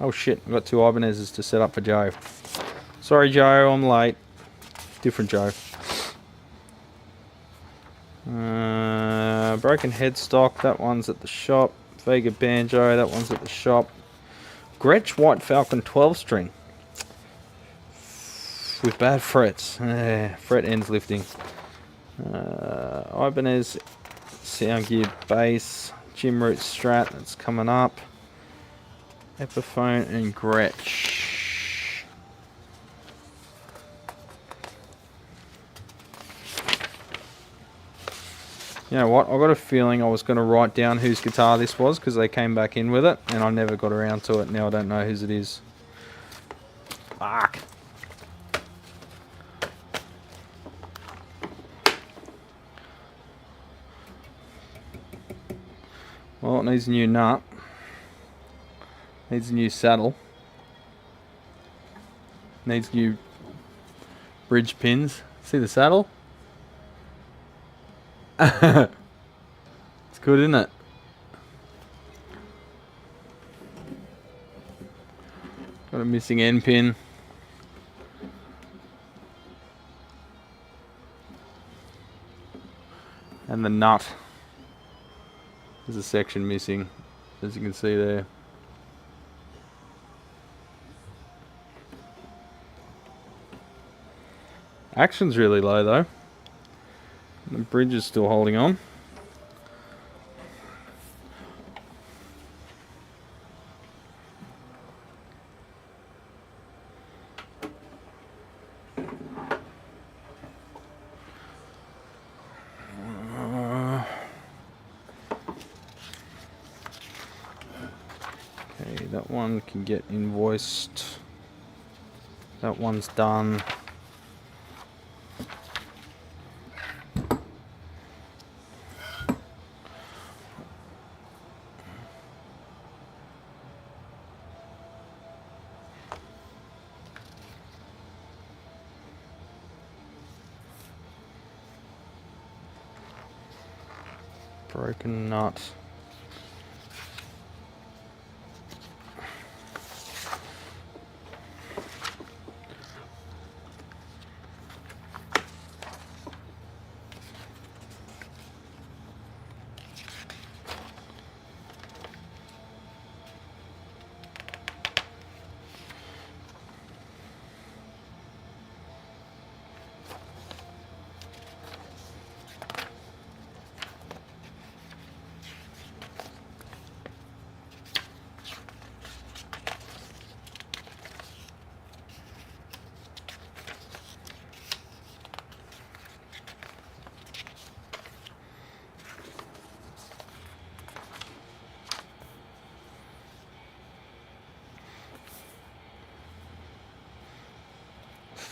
Oh shit, I've got 2 Ibanez's to set up for Joe. Sorry Joe, I'm late. Different Joe. Broken headstock, that one's at the shop. Vega banjo, that one's at the shop. Gretsch White Falcon 12 string. With bad frets. Fret ends lifting. Ibanez sound gear bass. Jim Root Strat, that's coming up. Epiphone and Gretsch. You know what, I got a feeling I was going to write down whose guitar this was because they came back in with it and I never got around to it. Now I don't know whose it is. Fuck. Well, it needs a new nut. Needs a new saddle. Needs new bridge pins. See the saddle? It's good, isn't it? Got a missing end pin. And the nut. There's a section missing, as you can see there. Action's really low though. The bridge is still holding on. Okay, that one can get invoiced. That one's done. Broken nut.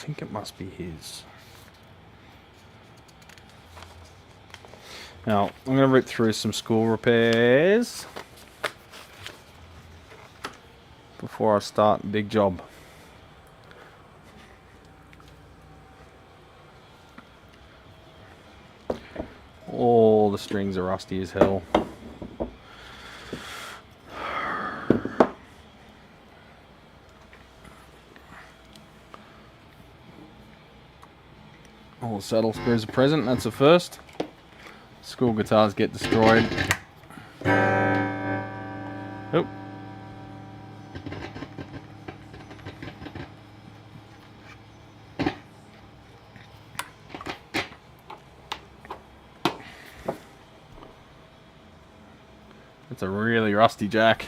think it must be his. Now, I'm going to rip through some school repairs before I start the big job. All the strings are rusty as hell. All the saddle screws are present, that's the first. School guitars get destroyed. Oh. It's a really rusty jack.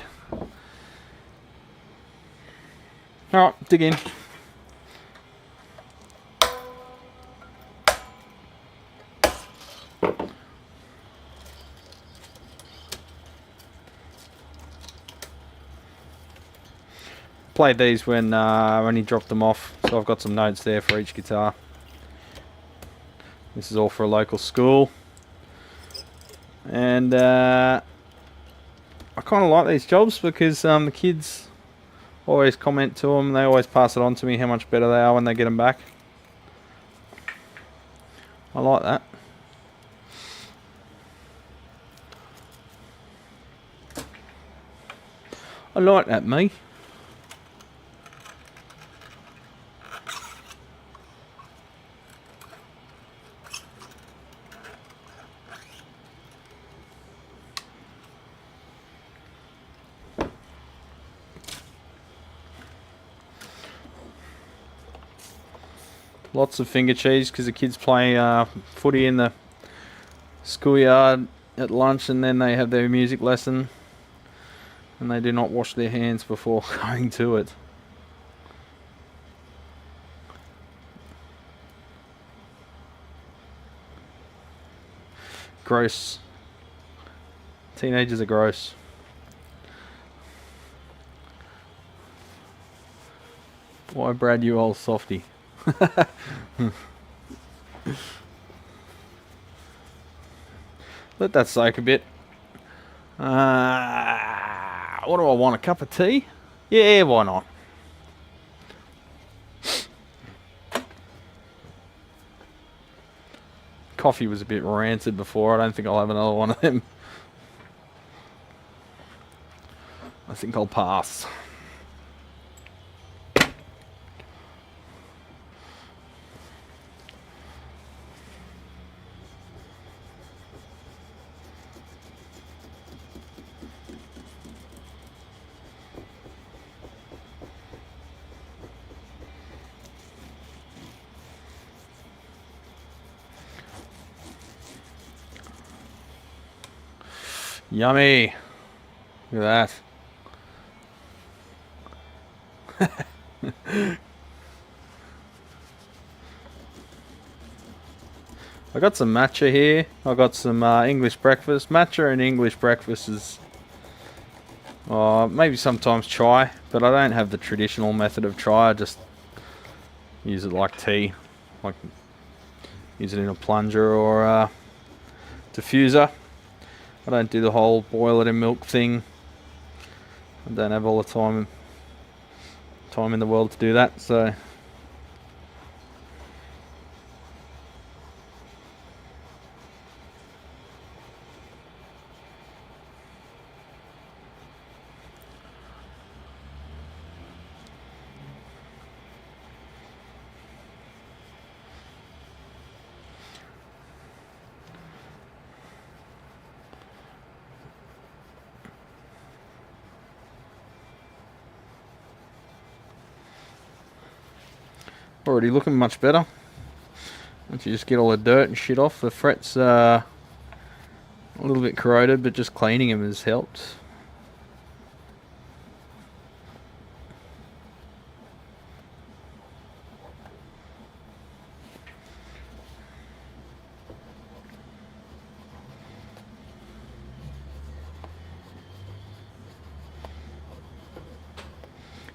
Alright, dig in. Played these when he dropped them off, so I've got some notes there for each guitar. This is all for a local school, and I kind of like these jobs because the kids always comment to them. They always pass it on to me how much better they are when they get them back. I like that. I like that, me. Lots of finger cheese because the kids play footy in the schoolyard at lunch, and then they have their music lesson, and they do not wash their hands before going to it. Gross. Teenagers are gross. Why, Brad, you old softy? Let that soak a bit. What do I want? A cup of tea? Yeah, why not? Coffee was a bit rancid before. I don't think I'll have another one of them. I think I'll pass. Yummy. Look at that. I got some matcha here. I got some English breakfast. Matcha and English breakfast is maybe sometimes chai, but I don't have the traditional method of chai. I just use it like tea, like use it in a plunger or a diffuser. I don't do the whole boil it in milk thing. I don't have all the time in the world to do that, so already looking much better. Once you just get all the dirt and shit off, the frets are a little bit corroded, but just cleaning them has helped.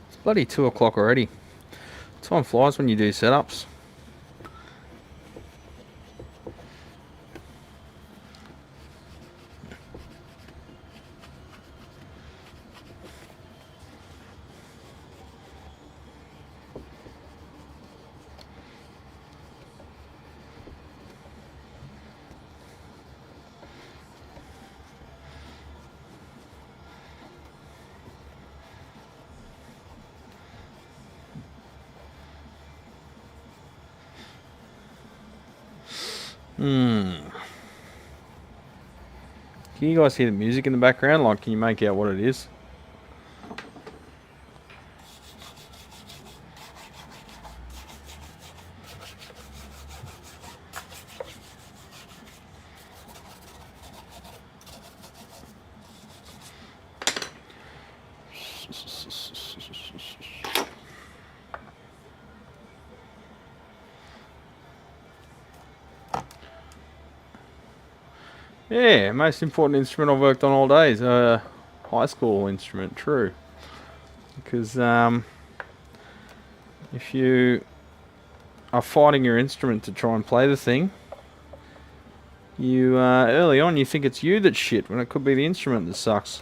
It's bloody 2 o'clock already. Time flies when you do setups. Can you guys hear the music in the background? Like, can you make out what it is? Yeah, most important instrument I've worked on all day is a high school instrument, true. Because if you are fighting your instrument to try and play the thing, you early on you think it's you that's shit when it could be the instrument that sucks.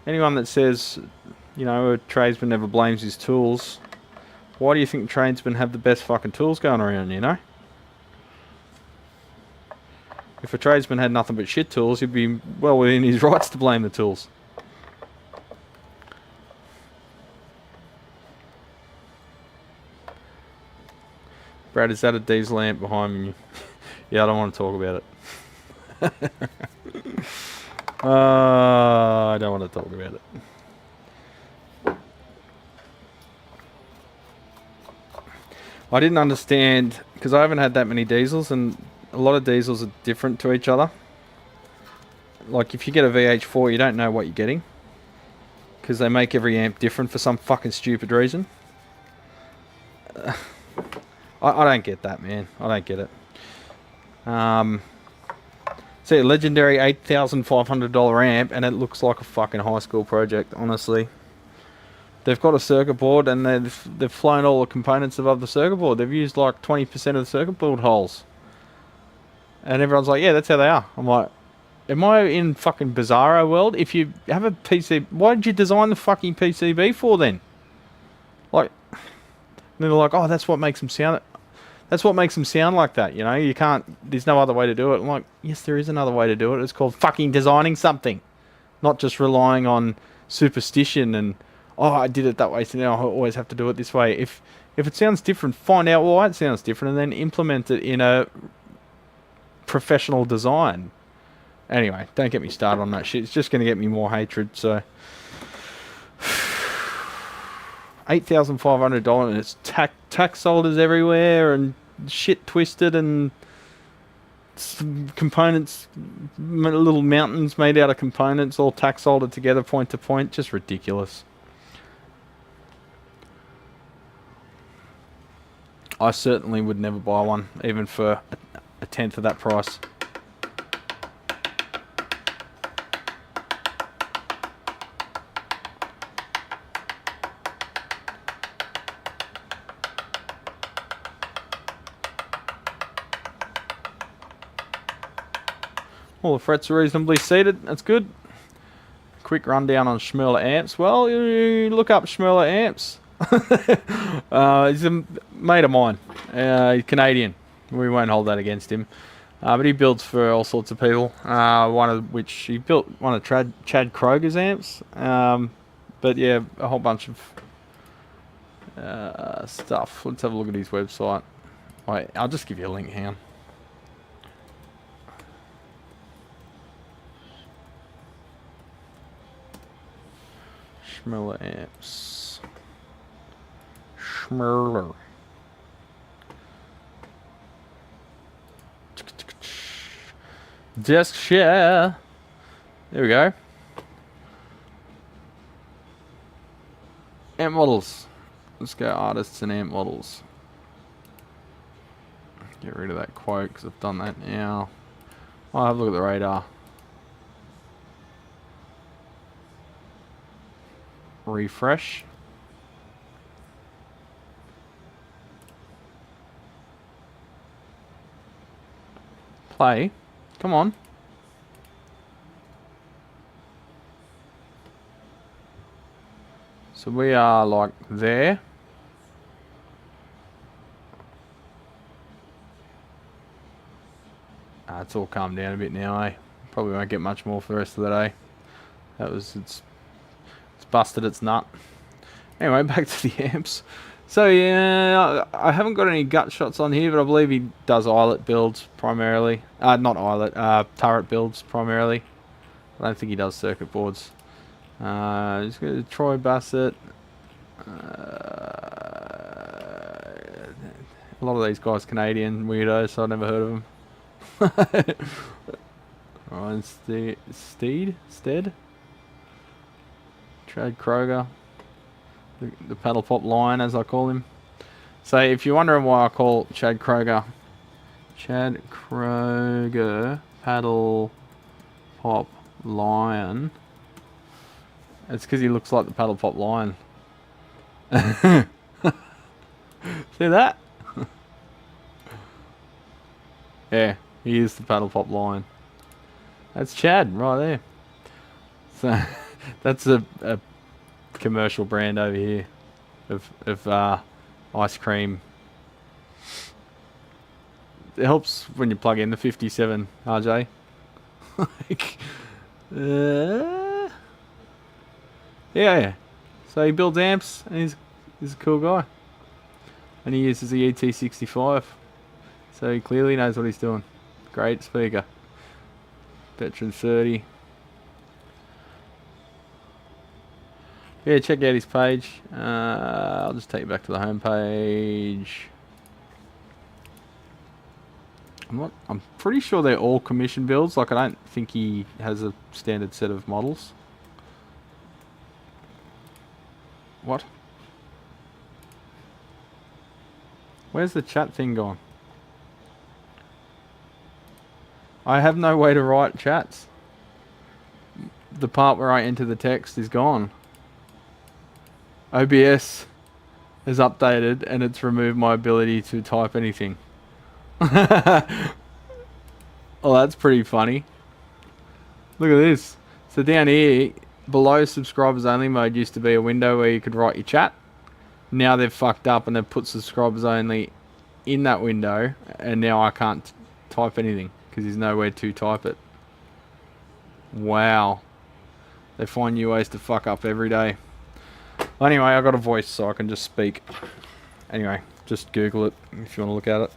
Anyone that says, you know, a tradesman never blames his tools, why do you think tradesmen have the best fucking tools going around, you know? If a tradesman had nothing but shit tools, he'd be well within his rights to blame the tools. Brad, is that a diesel lamp behind me? Yeah, I don't want to talk about it. I don't want to talk about it. I didn't understand, because I haven't had that many diesels, and a lot of diesels are different to each other. Like, if you get a VH4, you don't know what you're getting, because they make every amp different for some fucking stupid reason. I don't get that, man. I don't get it. See, a legendary $8,500 amp, and it looks like a fucking high school project, honestly. They've got a circuit board, and they've flown all the components above the circuit board. They've used like 20% of the circuit board holes. And everyone's like, yeah, that's how they are. I'm like, am I in fucking bizarro world? If you have a PC, why did you design the fucking PCB for then? Like, and they're like, oh, that's what makes them sound. That's what makes them sound like that, you know? You can't, there's no other way to do it. I'm like, yes, there is another way to do it. It's called fucking designing something. Not just relying on superstition and, oh, I did it that way, so now I always have to do it this way. If it sounds different, find out why it sounds different and then implement it in a professional design. Anyway, don't get me started on that shit. It's just going to get me more hatred, so... $8,500 and it's tack solders everywhere and shit twisted and some components, little mountains made out of components all tack soldered together point to point. Just ridiculous. I certainly would never buy one, even for a tenth of that price. All the frets are reasonably seated. That's good. Quick rundown on Schmerler amps. Well, you look up Schmerler amps. He's a mate of mine. He's Canadian. We won't hold that against him. But he builds for all sorts of people. One of which he built one of Chad Kroger's amps. But yeah, a whole bunch of stuff. Let's have a look at his website. Wait, I'll just give you a link. Hang on. Schmerler amps. Schmerler. Desk share. There we go. Amp models. Let's go artists and amp models. Get rid of that quote because I've done that now. I'll have a look at the radar. Refresh. Play. Come on. So we are like there. It's all calmed down a bit now, eh? Probably won't get much more for the rest of the day. It's busted its nut. Anyway, back to the amps. So yeah, I haven't got any gut shots on here, but I believe he does eyelet builds primarily. Not eyelet, turret builds primarily. I don't think he does circuit boards. Just going to Troy Bassett. A lot of these guys Canadian weirdos, so I've never heard of them. Alright, Stead? Chad Kroger. The paddle pop lion, as I call him. So if you're wondering why I call Chad Kroger paddle pop lion, it's because he looks like the paddle pop lion. See that? Yeah, he is the paddle pop lion. That's Chad right there. So that's a commercial brand over here of ice cream. It helps when you plug in the 57 RJ. Like, yeah. So he builds amps and he's a cool guy. And he uses the ET65. So he clearly knows what he's doing. Great speaker. Veteran 30. Yeah, check out his page. I'll just take you back to the home page. I'm pretty sure they're all commission builds. Like, I don't think he has a standard set of models. What? Where's the chat thing gone? I have no way to write chats. The part where I enter the text is gone. OBS has updated and it's removed my ability to type anything. Oh, that's pretty funny. Look at this. So down here, below subscribers only mode used to be a window where you could write your chat. Now they've fucked up and they've put subscribers only in that window, and now I can't type anything because there's nowhere to type it. Wow. They find new ways to fuck up every day. Anyway, I got a voice so I can just speak. Anyway, just Google it if you want to look at it.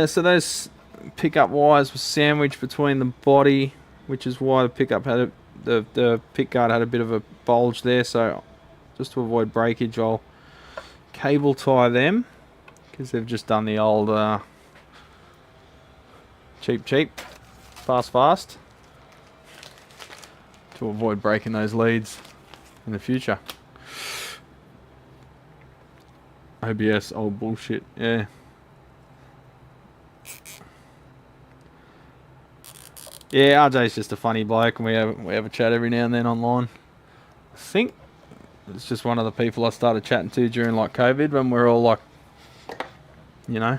So those pickup wires were sandwiched between the body, which is why the pickup had the pick guard had a bit of a bulge there. So just to avoid breakage, I'll cable tie them because they've just done the old cheap, fast to avoid breaking those leads in the future. OBS, old bullshit, yeah. Yeah, RJ's just a funny bloke, and we have a chat every now and then online. I think it's just one of the people I started chatting to during like COVID, when we're all like, you know,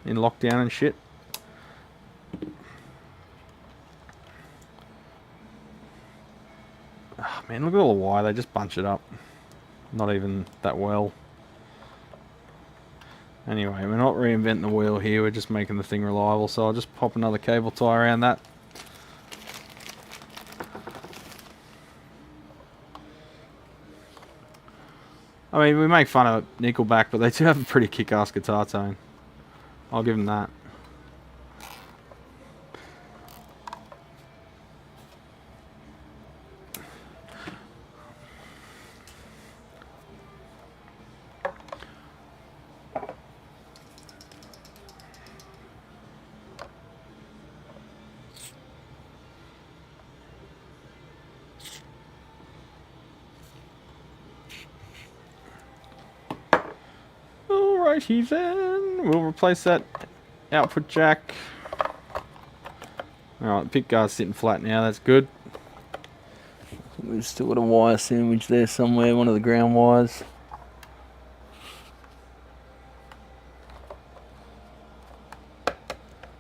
in lockdown and shit. Oh, man, look at all the wire, they just bunch it up. Not even that well. Anyway, we're not reinventing the wheel here, we're just making the thing reliable, so I'll just pop another cable tie around that. I mean, we make fun of Nickelback, but they do have a pretty kick-ass guitar tone. I'll give them that. Alrighty then, we'll replace that output jack. Alright, the pick guard's sitting flat now, that's good. We've still got a wire sandwich there somewhere, one of the ground wires.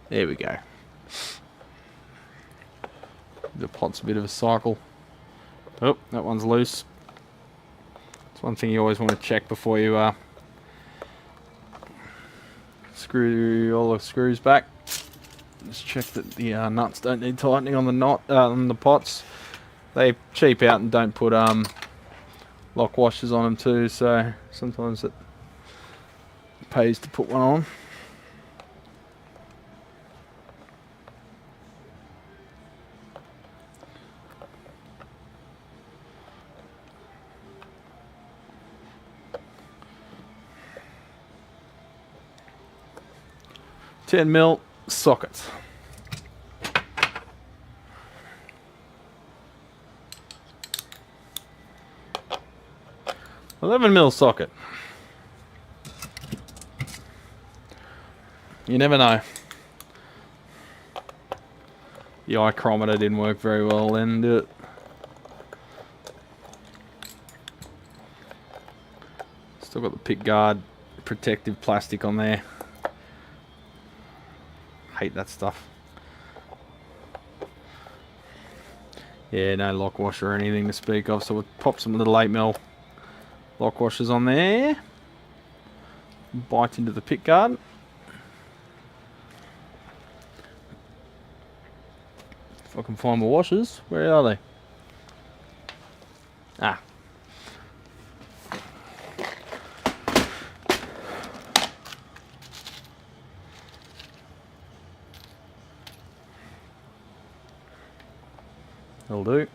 There we go. The pot's a bit of a cycle. Oh, that one's loose. It's one thing you always want to check before you screw all the screws back. Just check that the nuts don't need tightening on the pots. They cheap out and don't put lock washers on them too, so sometimes it pays to put one on. $10mm socket. 11mm socket. You never know. The ichrometer didn't work very well then, did it? Still got the pick guard protective plastic on there. Hate that stuff. Yeah, no lock washer or anything to speak of, so we'll pop some little 8mm lock washers on there. Bite into the pick guard. If I can find my washers, where are they? Ah. That'll do.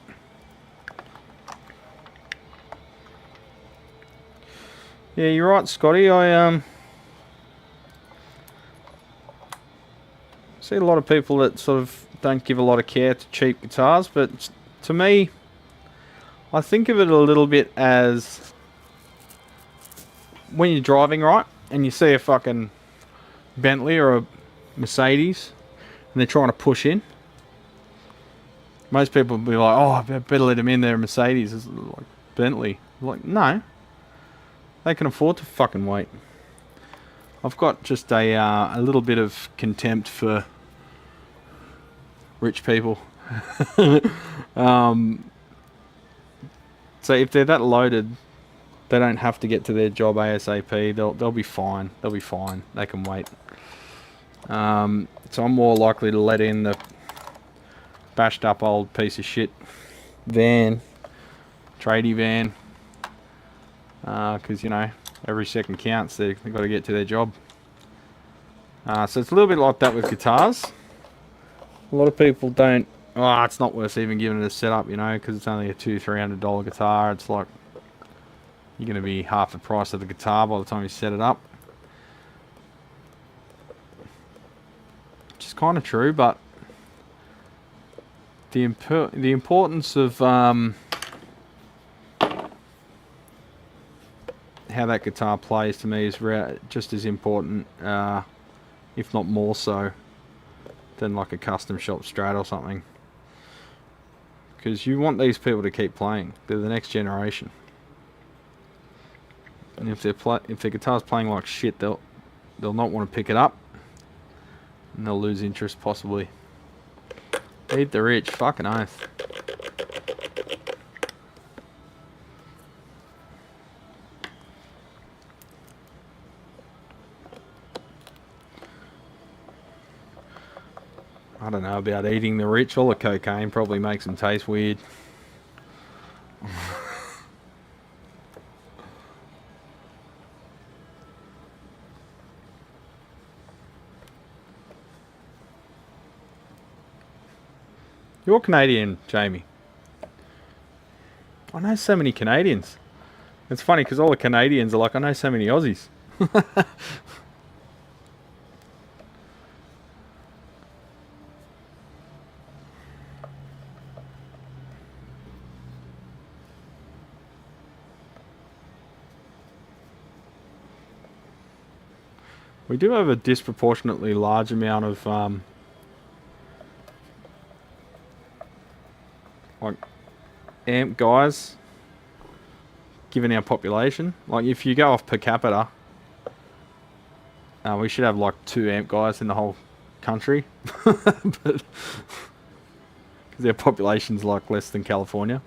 Yeah, you're right, Scotty. I see a lot of people that sort of don't give a lot of care to cheap guitars, but to me, I think of it a little bit as when you're driving, right, and you see a fucking Bentley or a Mercedes, and they're trying to push in. Most people will be like, oh, I better let them in there, Mercedes. It's like Bentley. I'm like, no. They can afford to fucking wait. I've got just a little bit of contempt for rich people. So if they're that loaded, they don't have to get to their job ASAP. They'll be fine. They'll be fine. They can wait. So I'm more likely to let in the bashed up old piece of shit van, tradie van, because you know every second counts. They've got to get to their job. So it's a little bit like that with guitars. A lot of people don't. Oh, it's not worth even giving it a setup, you know, because it's only a $200-300 guitar. It's like you're going to be half the price of the guitar by the time you set it up. Which is kind of true, but the importance of how that guitar plays to me is just as important, if not more so, than like a custom shop Strat or something. Because you want these people to keep playing. They're the next generation. And if their guitar's playing like shit, they'll not want to pick it up, and they'll lose interest possibly. Eat the rich, fucking oath. I don't know about eating the rich. All the cocaine probably makes them taste weird. You're Canadian, Jamie. I know so many Canadians. It's funny because all the Canadians are like, I know so many Aussies. We do have a disproportionately large amount of like amp guys, given our population. Like if you go off per capita, we should have like 2 amp guys in the whole country, but because our population's like less than California.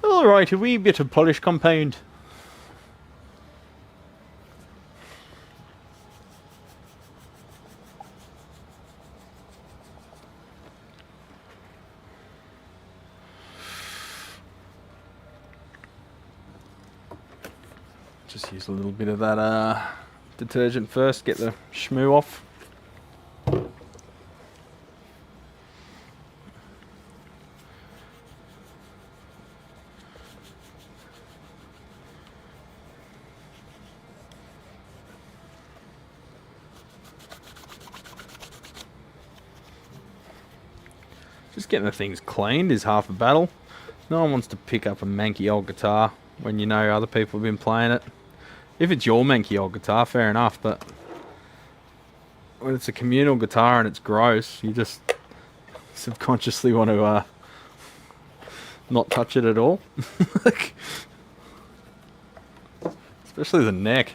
Alright, a wee bit of polish compound. Just use a little bit of that detergent first, get the schmoo off. Just getting the things cleaned is half the battle. No one wants to pick up a manky old guitar when you know other people have been playing it. If it's your manky old guitar, fair enough, but when it's a communal guitar and it's gross, you just subconsciously want to not touch it at all. Especially the neck.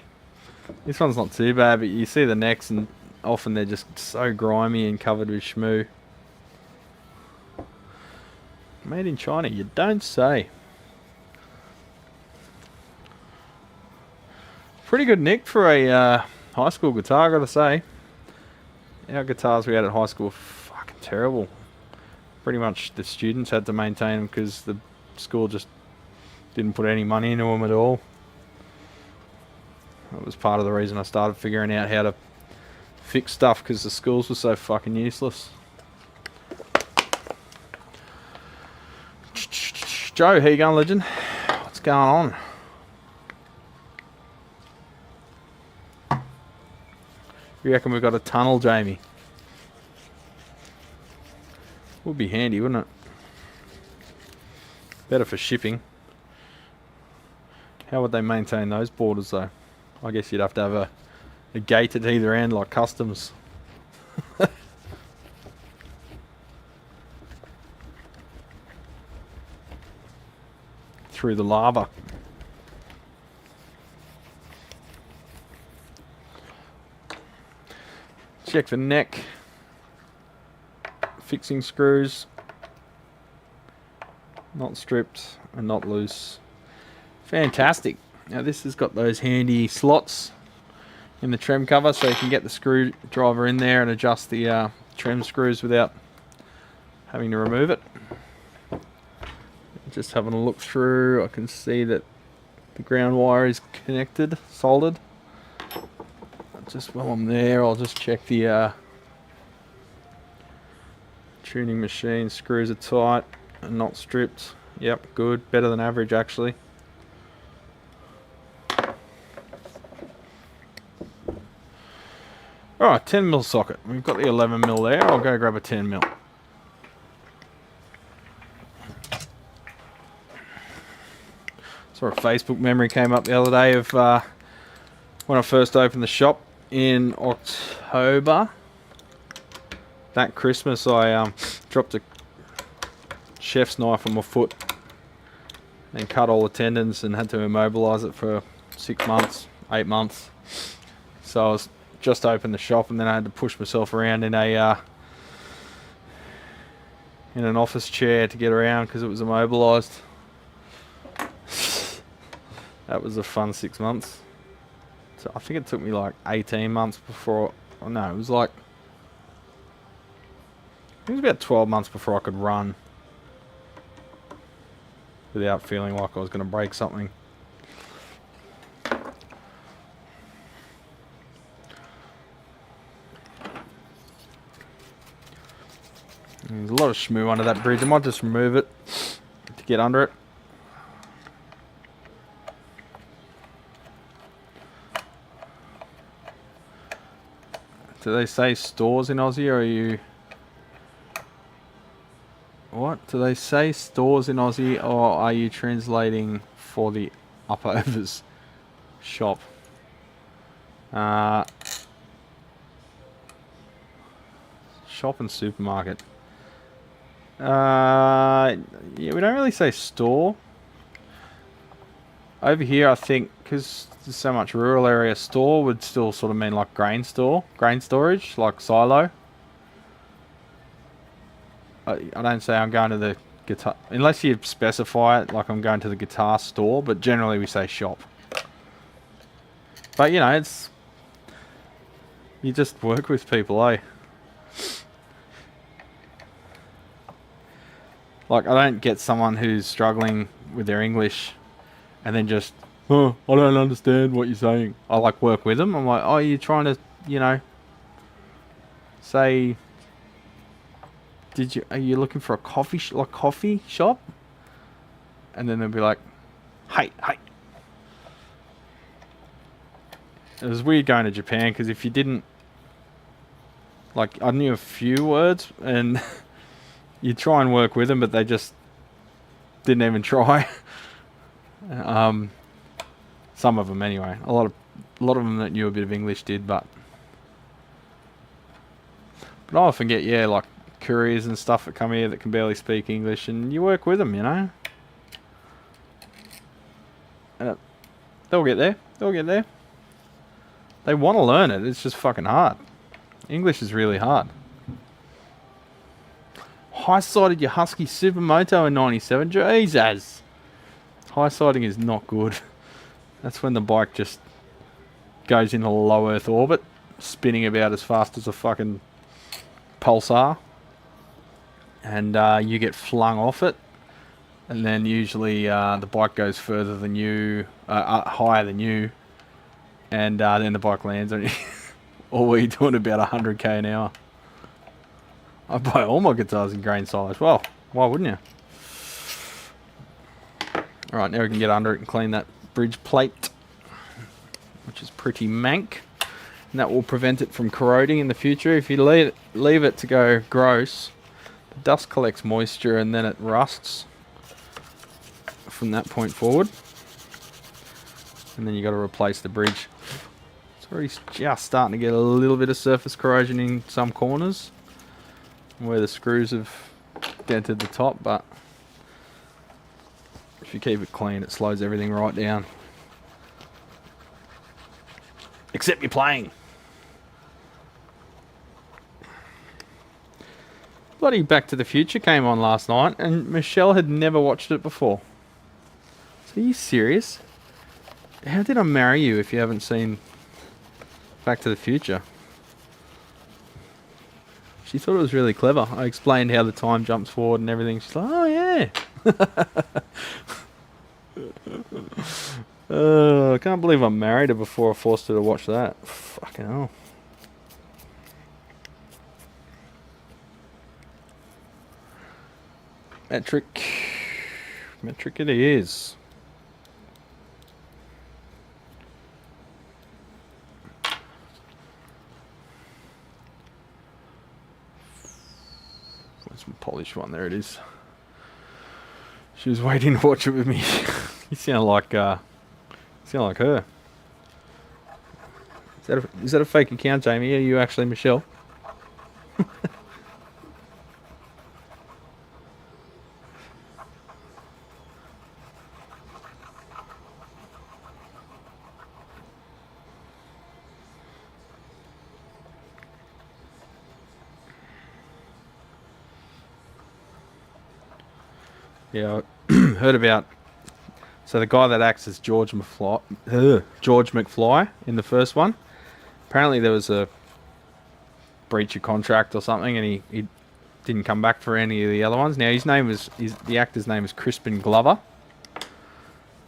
This one's not too bad, but you see the necks and often they're just so grimy and covered with schmoo. Made in China, you don't say. Pretty good nick for a high school guitar, I gotta say. Our guitars we had at high school were fucking terrible. Pretty much the students had to maintain them because the school just didn't put any money into them at all. That was part of the reason I started figuring out how to fix stuff, because the schools were so fucking useless. Joe, how you going, legend? What's going on? You reckon we've got a tunnel, Jamie? Would be handy, wouldn't it? Better for shipping. How would they maintain those borders, though? I guess you'd have to have a gate at either end, like customs. Through the lava. Check the neck. Fixing screws. Not stripped and not loose. Fantastic. Now this has got those handy slots in the trem cover, so you can get the screwdriver in there and adjust the trem screws without having to remove it. Just having a look through, I can see that the ground wire is connected, soldered. Just while I'm there, I'll just check the tuning machine. Screws are tight and not stripped. Yep, good. Better than average, actually. Alright, 10mm socket. We've got the 11mm there. I'll go grab a 10mm. Saw a Facebook memory came up the other day of when I first opened the shop in October. That Christmas I dropped a chef's knife on my foot and cut all the tendons and had to immobilise it for 6 months, 8 months. So I was just opened the shop and then I had to push myself around in a in an office chair to get around because it was immobilised. That was a fun 6 months. So I think it took me like 18 months before, oh no, it was like, I think it was about 12 months before I could run without feeling like I was going to break something. There's a lot of schmoo under that bridge. I might just remove it to get under it. Do they say stores in Aussie, or are you... What? Do they say stores in Aussie, or are you translating for the upovers? Shop. Shop and supermarket. Yeah, we don't really say store. Over here, I think, because there's so much rural area, store would still sort of mean like grain store, grain storage, like silo. I don't say I'm going to the guitar, unless you specify it, like I'm going to the guitar store, but generally we say shop. But, you know, it's... You just work with people, eh? Like, I don't get someone who's struggling with their English and then just, oh, I don't understand what you're saying. I, like, work with them. I'm like, oh, you're trying to, you know, say... Are you looking for a coffee shop? And then they'll be like, hey. It was weird going to Japan, because if you didn't, like, I knew a few words, and you try and work with them, but they just didn't even try. Some of them anyway. A lot of them that knew a bit of English did, but I often get, yeah, like, couriers and stuff that come here that can barely speak English, and you work with them, you know. And they'll get there. They want to learn it. It's just fucking hard. English is really hard. High-sided your Husky Supermoto in 97. Jesus. High-siding is not good. That's when the bike just goes into low Earth orbit, spinning about as fast as a fucking pulsar. And you get flung off it, and then usually the bike goes further than you, higher than you, and then the bike lands on you. Or we're doing about 100k an hour. I buy all my guitars in grain size. Well, why wouldn't you? Alright, now we can get under it and clean that bridge plate, which is pretty mank. And that will prevent it from corroding in the future. If you leave it to go gross, the dust collects moisture and then it rusts from that point forward. And then you got to replace the bridge. It's already just starting to get a little bit of surface corrosion in some corners where the screws have dented the top, but if you keep it clean, it slows everything right down. Except you're playing. Bloody Back to the Future came on last night, and Michelle had never watched it before. So are you serious? How did I marry you if you haven't seen Back to the Future? She thought it was really clever. I explained how the time jumps forward and everything. She's like, oh yeah. I can't believe I married her before I forced her to watch that. Fucking hell. Metric it is. Where's my polished one? There it is. She was waiting to watch it with me. You sound like her. Is that a fake account, Jamie? Are you actually Michelle? Yeah, I heard about... So the guy that acts as George McFly in the first one, apparently there was a breach of contract or something, and he didn't come back for any of the other ones. Now the actor's name is Crispin Glover,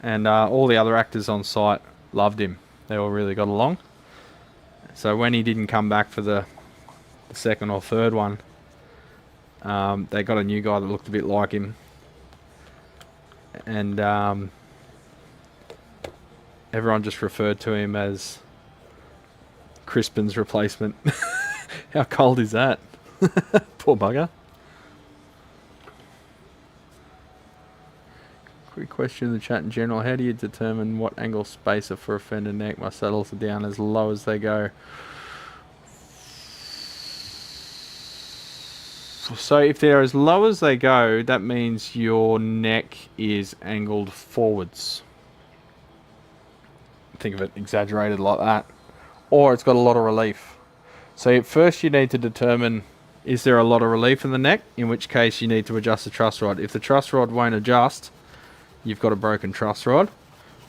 and all the other actors on site loved him. They all really got along. So when he didn't come back for the second or third one, they got a new guy that looked a bit like him. And everyone just referred to him as Crispin's replacement. How cold is that? Poor bugger. Quick question in the chat in general. How do you determine what angle spacer for a fender neck? My saddles are down as low as they go. So if they're as low as they go, that means your neck is angled forwards. Think of it exaggerated like that. Or it's got a lot of relief. So at first you need to determine, is there a lot of relief in the neck? In which case you need to adjust the truss rod. If the truss rod won't adjust, you've got a broken truss rod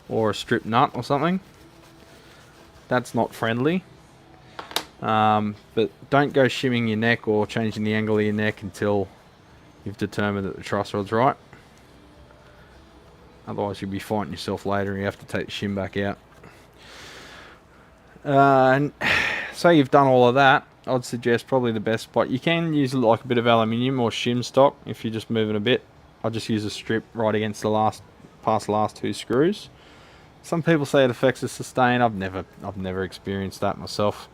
or a strip nut or something. That's not friendly. But don't go shimming your neck or changing the angle of your neck until you've determined that the truss rod's right. Otherwise you'll be fighting yourself later and you have to take the shim back out. And say you've done all of that, I'd suggest probably the best spot. You can use like a bit of aluminium or shim stock if you're just moving a bit. I'll just use a strip right against the past the last two screws. Some people say it affects the sustain. I've never experienced that myself.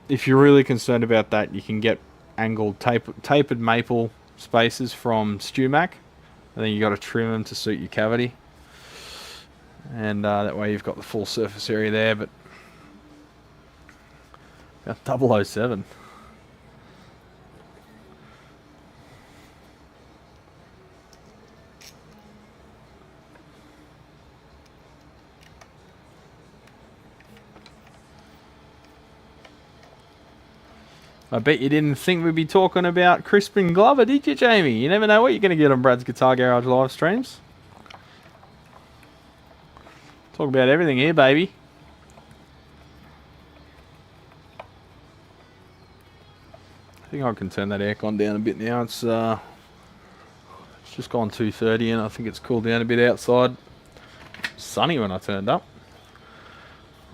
If you're really concerned about that, you can get angled tapered maple spacers from StewMac, and then you got to trim them to suit your cavity, and that way you've got the full surface area there. But about 007. I bet you didn't think we'd be talking about Crispin Glover, did you, Jamie? You never know what you're going to get on Brad's Guitar Garage live streams. Talk about everything here, baby. I think I can turn that aircon down a bit now. It's just gone 2:30 and I think it's cooled down a bit outside. Sunny when I turned up.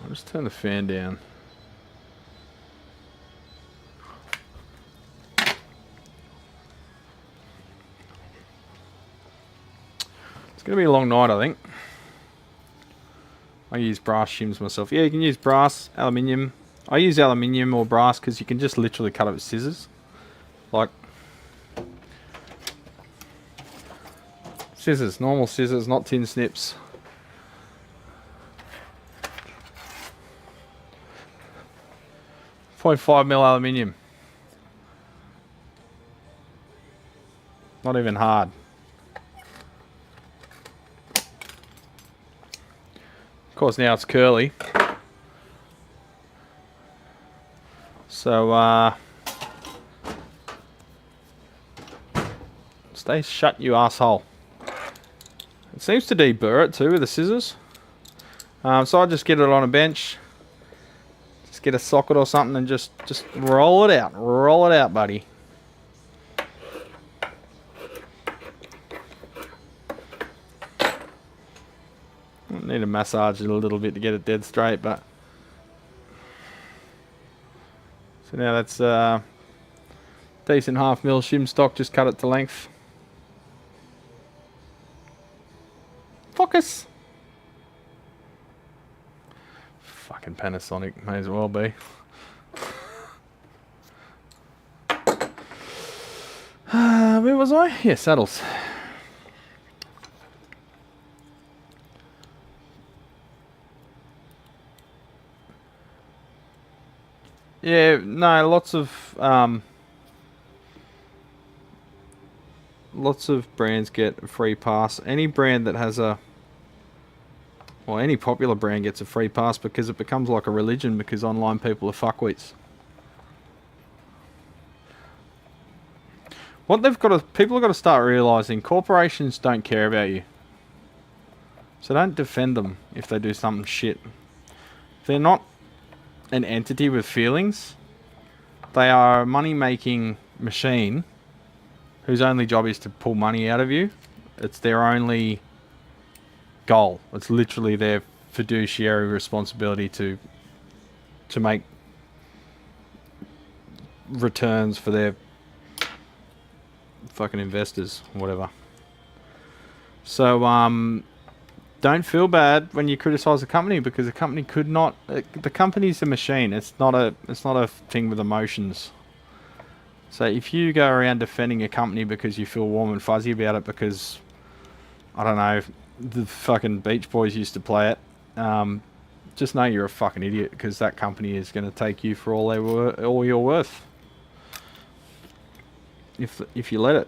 I'll just turn the fan down. It's going to be a long night, I think. I use brass shims myself. Yeah, you can use brass, aluminium. I use aluminium or brass because you can just literally cut it with scissors. Like scissors, normal scissors, not tin snips. .5mm aluminium. Not even hard. Of course, now it's curly. So, stay shut, you asshole. It seems to deburr it too with the scissors. So I just get it on a bench. Just get a socket or something and just roll it out. Roll it out, buddy. Need to massage it a little bit to get it dead straight, but so now that's decent 1/2 mil shim stock. Just cut it to length. Focus. Fucking Panasonic, may as well be. Where was I? Yeah, saddles. Yeah, no, lots of brands get a free pass. Any brand that has any popular brand gets a free pass because it becomes like a religion because online people are fuckwits. What people have got to start realizing, corporations don't care about you. So don't defend them if they do something shit. They're not an entity with feelings. They are a money-making machine whose only job is to pull money out of you. It's their only goal. It's literally their fiduciary responsibility to make returns for their fucking investors, whatever. So don't feel bad when you criticize a company because the company could not. The company's a machine. It's not a thing with emotions. So if you go around defending a company because you feel warm and fuzzy about it because, I don't know, the fucking Beach Boys used to play it, just know you're a fucking idiot, because that company is going to take you for all you're worth. If you let it.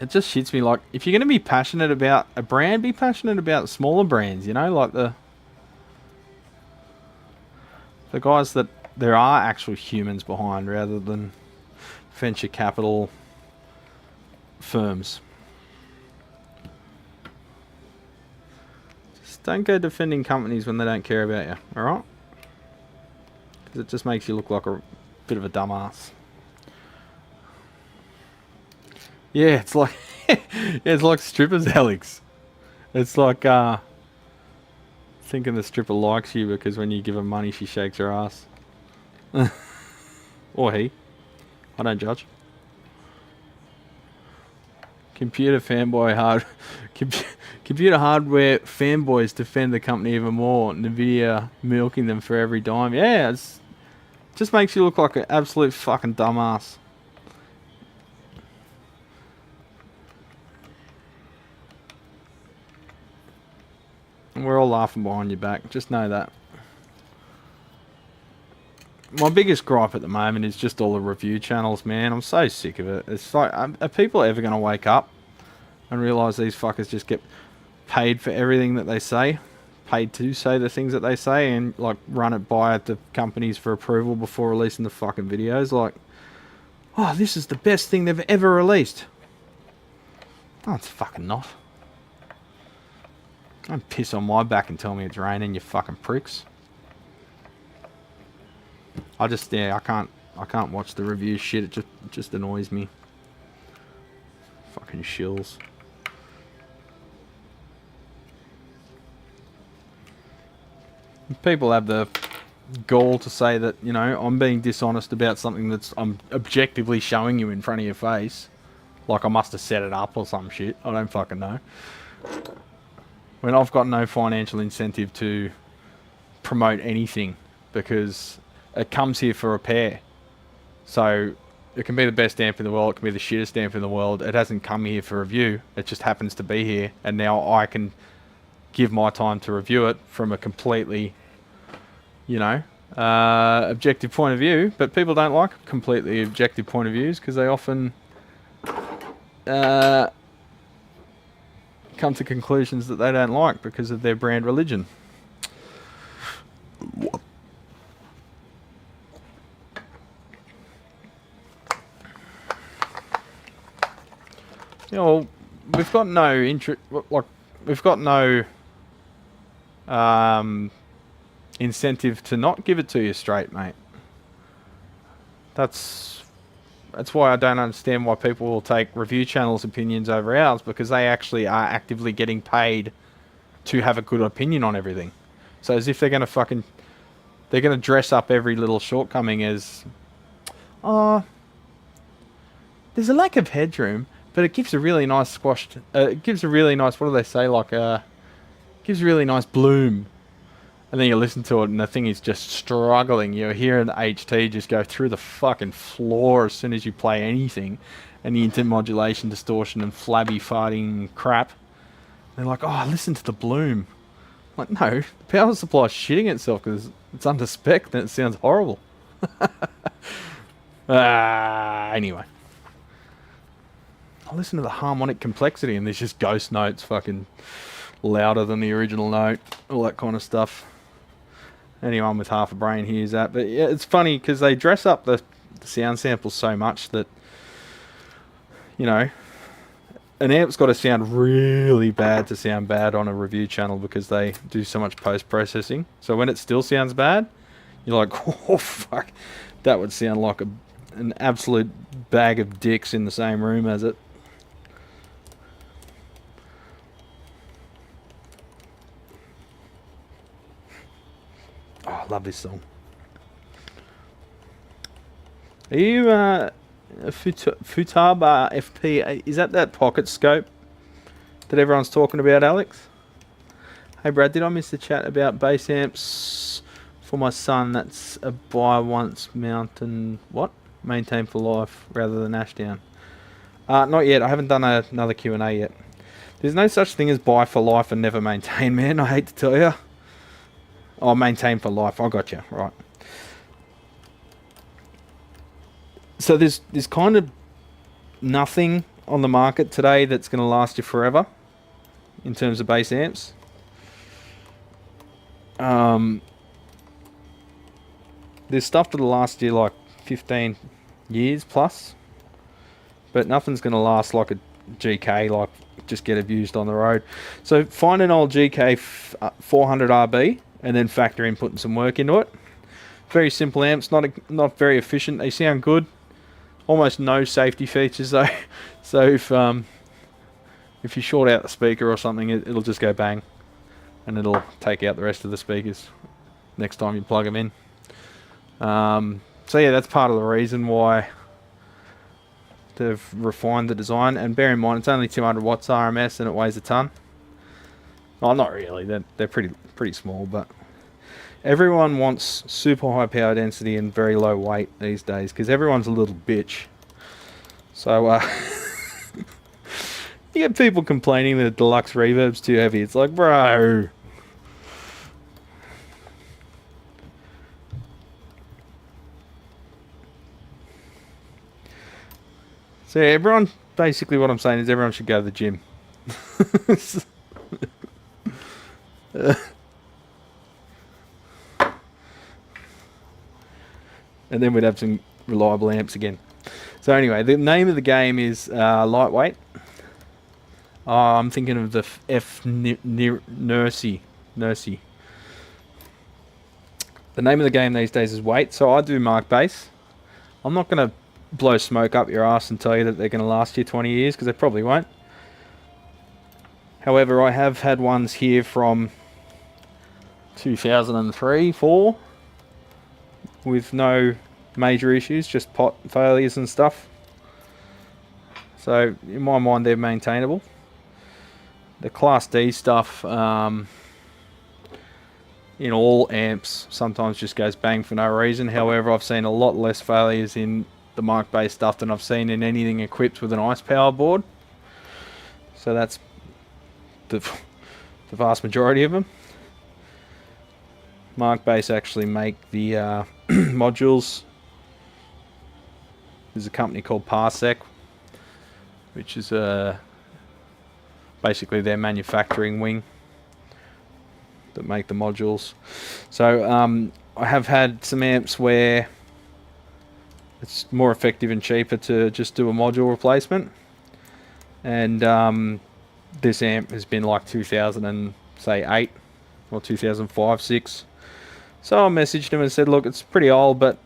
It just shits me. Like, if you're going to be passionate about a brand, be passionate about smaller brands, you know, like the guys that there are actual humans behind rather than venture capital firms. Just don't go defending companies when they don't care about you, alright? Because it just makes you look like a bit of a dumbass. Yeah, it's like it's like strippers, Alex. It's like thinking the stripper likes you because when you give her money she shakes her ass. Or he. I don't judge. Computer hardware fanboys defend the company even more. Nvidia milking them for every dime. Yeah, it just makes you look like an absolute fucking dumbass. And we're all laughing behind your back. Just know that. My biggest gripe at the moment is just all the review channels, man. I'm so sick of it. It's like, are people ever going to wake up and realise these fuckers just get paid for everything that they say? Paid to say the things that they say and, like, run it by the companies for approval before releasing the fucking videos? Like, oh, this is the best thing they've ever released. Oh, it's fucking not. Don't piss on my back and tell me it's raining, you fucking pricks. I can't watch the review shit. It just annoys me. Fucking shills. People have the gall to say that, you know, I'm being dishonest about something that's I'm objectively showing you in front of your face. Like I must have set it up or some shit. I don't fucking know. When I've got no financial incentive to promote anything because it comes here for repair. So it can be the best amp in the world, it can be the shittest amp in the world. It hasn't come here for review. It just happens to be here, and now I can give my time to review it from a completely, you know, objective point of view. But people don't like completely objective point of views because they often come to conclusions that they don't like because of their brand religion. You know, we've got no interest, like, we've got no incentive to not give it to you straight, mate. That's why I don't understand why people will take review channels' opinions over ours, because they actually are actively getting paid to have a good opinion on everything. So as if they're going to dress up every little shortcoming as, oh, there's a lack of headroom, but it gives a really nice squashed, it gives a really nice, what do they say, like, gives a really nice bloom. And then you listen to it and the thing is just struggling. You're hearing the HT just go through the fucking floor as soon as you play anything. And the intermodulation, distortion and flabby farting crap. They're like, oh, listen to the bloom. I'm like, no, the power supply's shitting itself because it's under spec and it sounds horrible. Anyway. I listen to the harmonic complexity and there's just ghost notes fucking louder than the original note. All that kind of stuff. Anyone with half a brain hears that. But yeah, it's funny because they dress up the sound samples so much that, you know, an amp's got to sound really bad to sound bad on a review channel because they do so much post-processing. So when it still sounds bad, you're like, oh, fuck. That would sound like an absolute bag of dicks in the same room as it. Oh, I love this song. Are you Futaba FP? Is that pocket scope that everyone's talking about, Alex? Hey Brad, did I miss the chat about bass amps for my son, that's a buy once, mount and what? Maintain for life rather than Ashdown. Not yet. I haven't done another Q&A yet. There's no such thing as buy for life and never maintain, man. I hate to tell you. Oh, maintain for life. I got you. Right. So there's kind of nothing on the market today that's going to last you forever in terms of bass amps. There's stuff that'll last you like 15 years plus, but nothing's going to last like a GK, like just get abused on the road. So find an old GK 400RB and then factor in putting some work into it. Very simple amps, not very efficient. They sound good. Almost no safety features though. So if you short out the speaker or something, it'll just go bang, and it'll take out the rest of the speakers next time you plug them in. So yeah, that's part of the reason why they've refined the design. And bear in mind, it's only 200 watts RMS and it weighs a ton. Oh, not really. They're pretty small, but everyone wants super high power density and very low weight these days because everyone's a little bitch. So you get people complaining that deluxe reverb's too heavy. It's like, bro. So everyone, basically what I'm saying is everyone should go to the gym. And then we'd have some reliable amps again. So anyway, the name of the game is Lightweight. I'm thinking of the Nursey. The name of the game these days is Weight. So I do mark bass. I'm not going to blow smoke up your ass and tell you that they're going to last you 20 years because they probably won't. However, I have had ones here from 2003-4 with no major issues, just pot failures and stuff. So in my mind, they're maintainable. The Class D stuff in all amps sometimes just goes bang for no reason. However, I've seen a lot less failures in the mark bass stuff than I've seen in anything equipped with an ice power board. So that's the vast majority of them. Mark bass actually make the modules. There's a company called Parsec, which is basically their manufacturing wing that make the modules. So I have had some amps where it's more effective and cheaper to just do a module replacement, and this amp has been like 2008 or 2005-6. So I messaged them and said, look, it's pretty old, but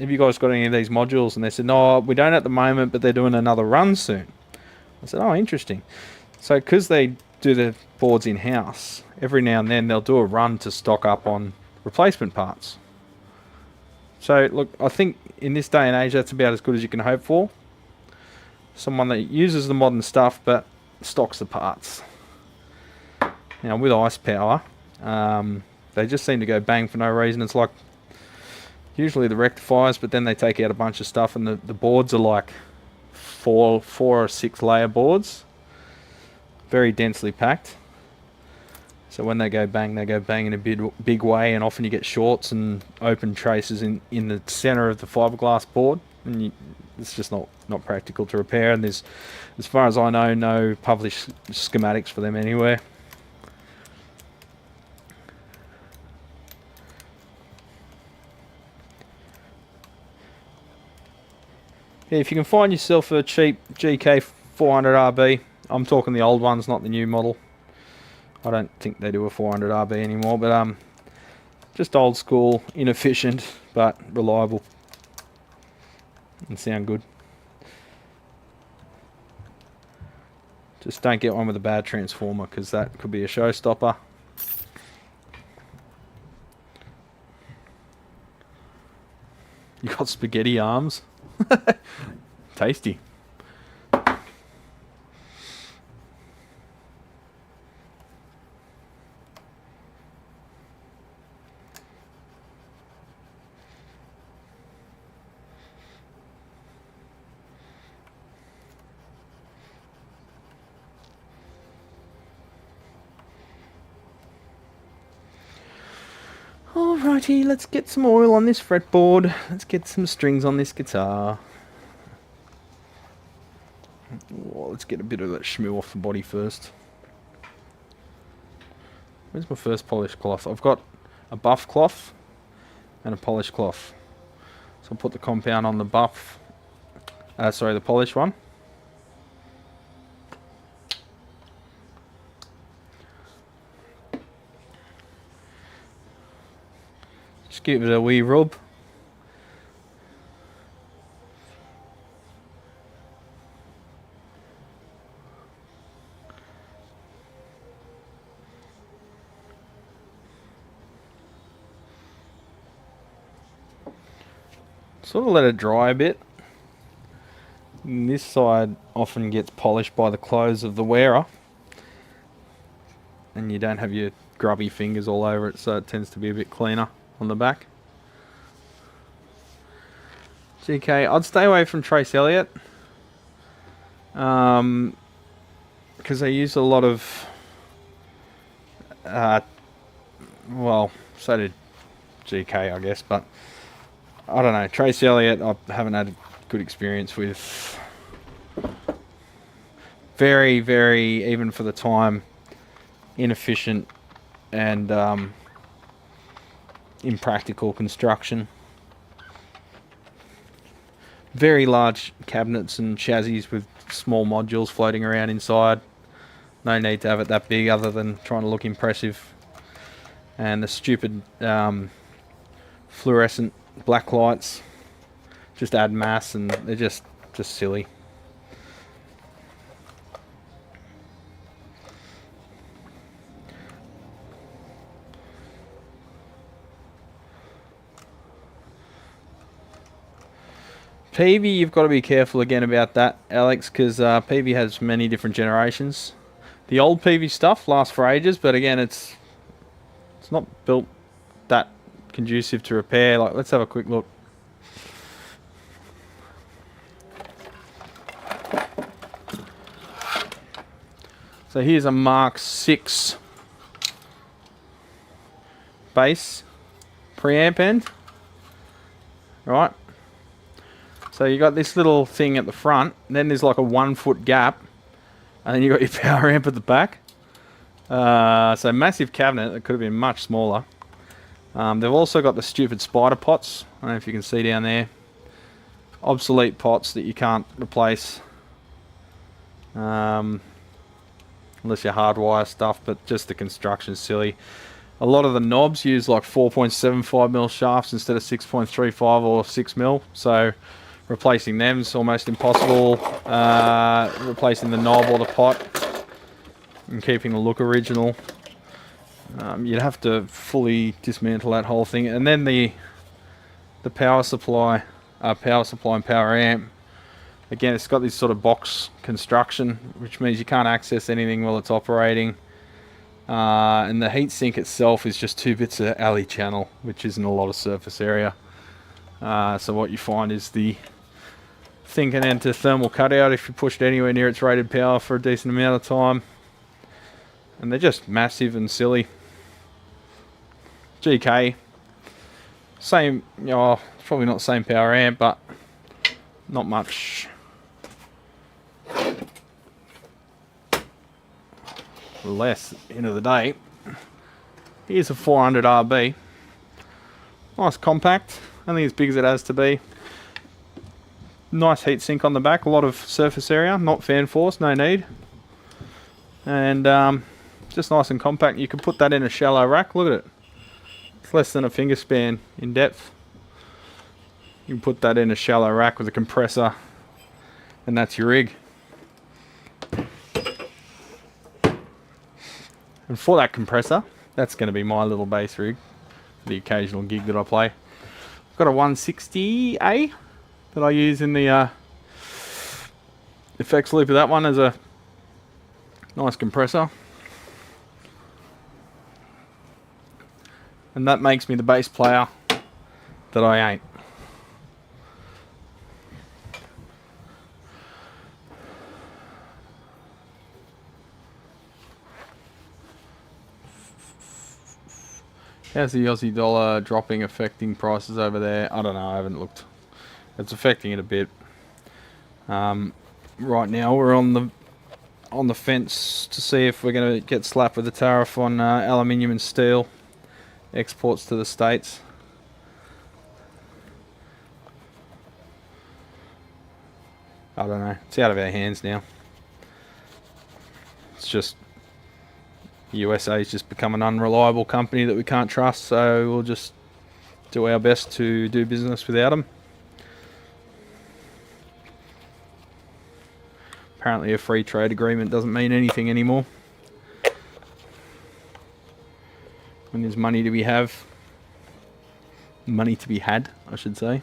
have you guys got any of these modules? And they said, no, we don't at the moment, but they're doing another run soon. I said, oh, interesting. So because they do the boards in-house, every now and then they'll do a run to stock up on replacement parts. So look, I think in this day and age, that's about as good as you can hope for. Someone that uses the modern stuff, but stocks the parts. Now with ice power, they just seem to go bang for no reason. It's like usually the rectifiers, but then they take out a bunch of stuff, and the boards are like four or 6 layer boards, very densely packed. So when they go bang in a big way, and often you get shorts and open traces in the center of the fiberglass board, and it's just not practical to repair. And there's, as far as I know, no published schematics for them anywhere. Yeah, if you can find yourself a cheap GK 400RB, I'm talking the old ones, not the new model. I don't think they do a 400RB anymore, but just old school, inefficient, but reliable and sound good. Just don't get one with a bad transformer, because that could be a showstopper. You got spaghetti arms? Tasty. Alrighty, let's get some oil on this fretboard. Let's get some strings on this guitar. Oh, let's get a bit of that shmoo off the body first. Where's my first polish cloth? I've got a buff cloth and a polish cloth. So I'll put the compound on the buff, sorry, the polish one. Just give it a wee rub. Sort of let it dry a bit. And this side often gets polished by the clothes of the wearer, and you don't have your grubby fingers all over it, so it tends to be a bit cleaner on the back. GK, I'd stay away from Trace Elliott because they use a lot of well, so did GK, I guess, but I don't know. Trace Elliott, I haven't had a good experience with. Very, very, even for the time, inefficient and impractical construction. Very large cabinets and chassis with small modules floating around inside. No need to have it that big other than trying to look impressive. And the stupid fluorescent black lights just add mass, and they're just silly. Peavey, you've got to be careful again about that, Alex, because Peavey has many different generations. The old Peavey stuff lasts for ages, but again, it's not built that conducive to repair. Like, let's have a quick look. So here's a Mark 6 bass preamp end, right? So you got this little thing at the front, and then there's like a 1 foot gap, and then you got your power amp at the back. So massive cabinet that could have been much smaller. They've also got the stupid spider pots. I don't know if you can see down there. Obsolete pots that you can't replace. Unless you hardwire stuff, but just the construction's silly. A lot of the knobs use like 4.75mm shafts instead of 6.35 or 6mm, so replacing them is almost impossible. Replacing the knob or the pot and keeping the look original. You'd have to fully dismantle that whole thing. And then the power supply and power amp. Again, it's got this sort of box construction, which means you can't access anything while it's operating. And the heatsink itself is just 2 bits of alley channel, which isn't a lot of surface area. So what you find is the thing can enter thermal cutout if you push it anywhere near its rated power for a decent amount of time. And they're just massive and silly. GK, same, you know, probably not the same power amp, but not much less at the end of the day. Here's a 400 RB. Nice compact, only as big as it has to be. Nice heatsink on the back, a lot of surface area, not fan force, no need. And just nice and compact. You can put that in a shallow rack, look at it. It's less than a finger span in depth. You can put that in a shallow rack with a compressor, and that's your rig. And for that compressor, that's going to be my little bass rig for the occasional gig that I play. I've got a 160A that I use in the effects loop of that one as a nice compressor. And that makes me the bass player that I ain't. How's the Aussie dollar dropping affecting prices over there? I don't know, I haven't looked. It's affecting it a bit. Right now we're on the fence to see if we're going to get slapped with a tariff on aluminium and steel exports to the States. I don't know. It's out of our hands now. It's just USA's just become an unreliable company that we can't trust, so we'll just do our best to do business without them. Apparently a free trade agreement doesn't mean anything anymore. When there's money to be had, I should say.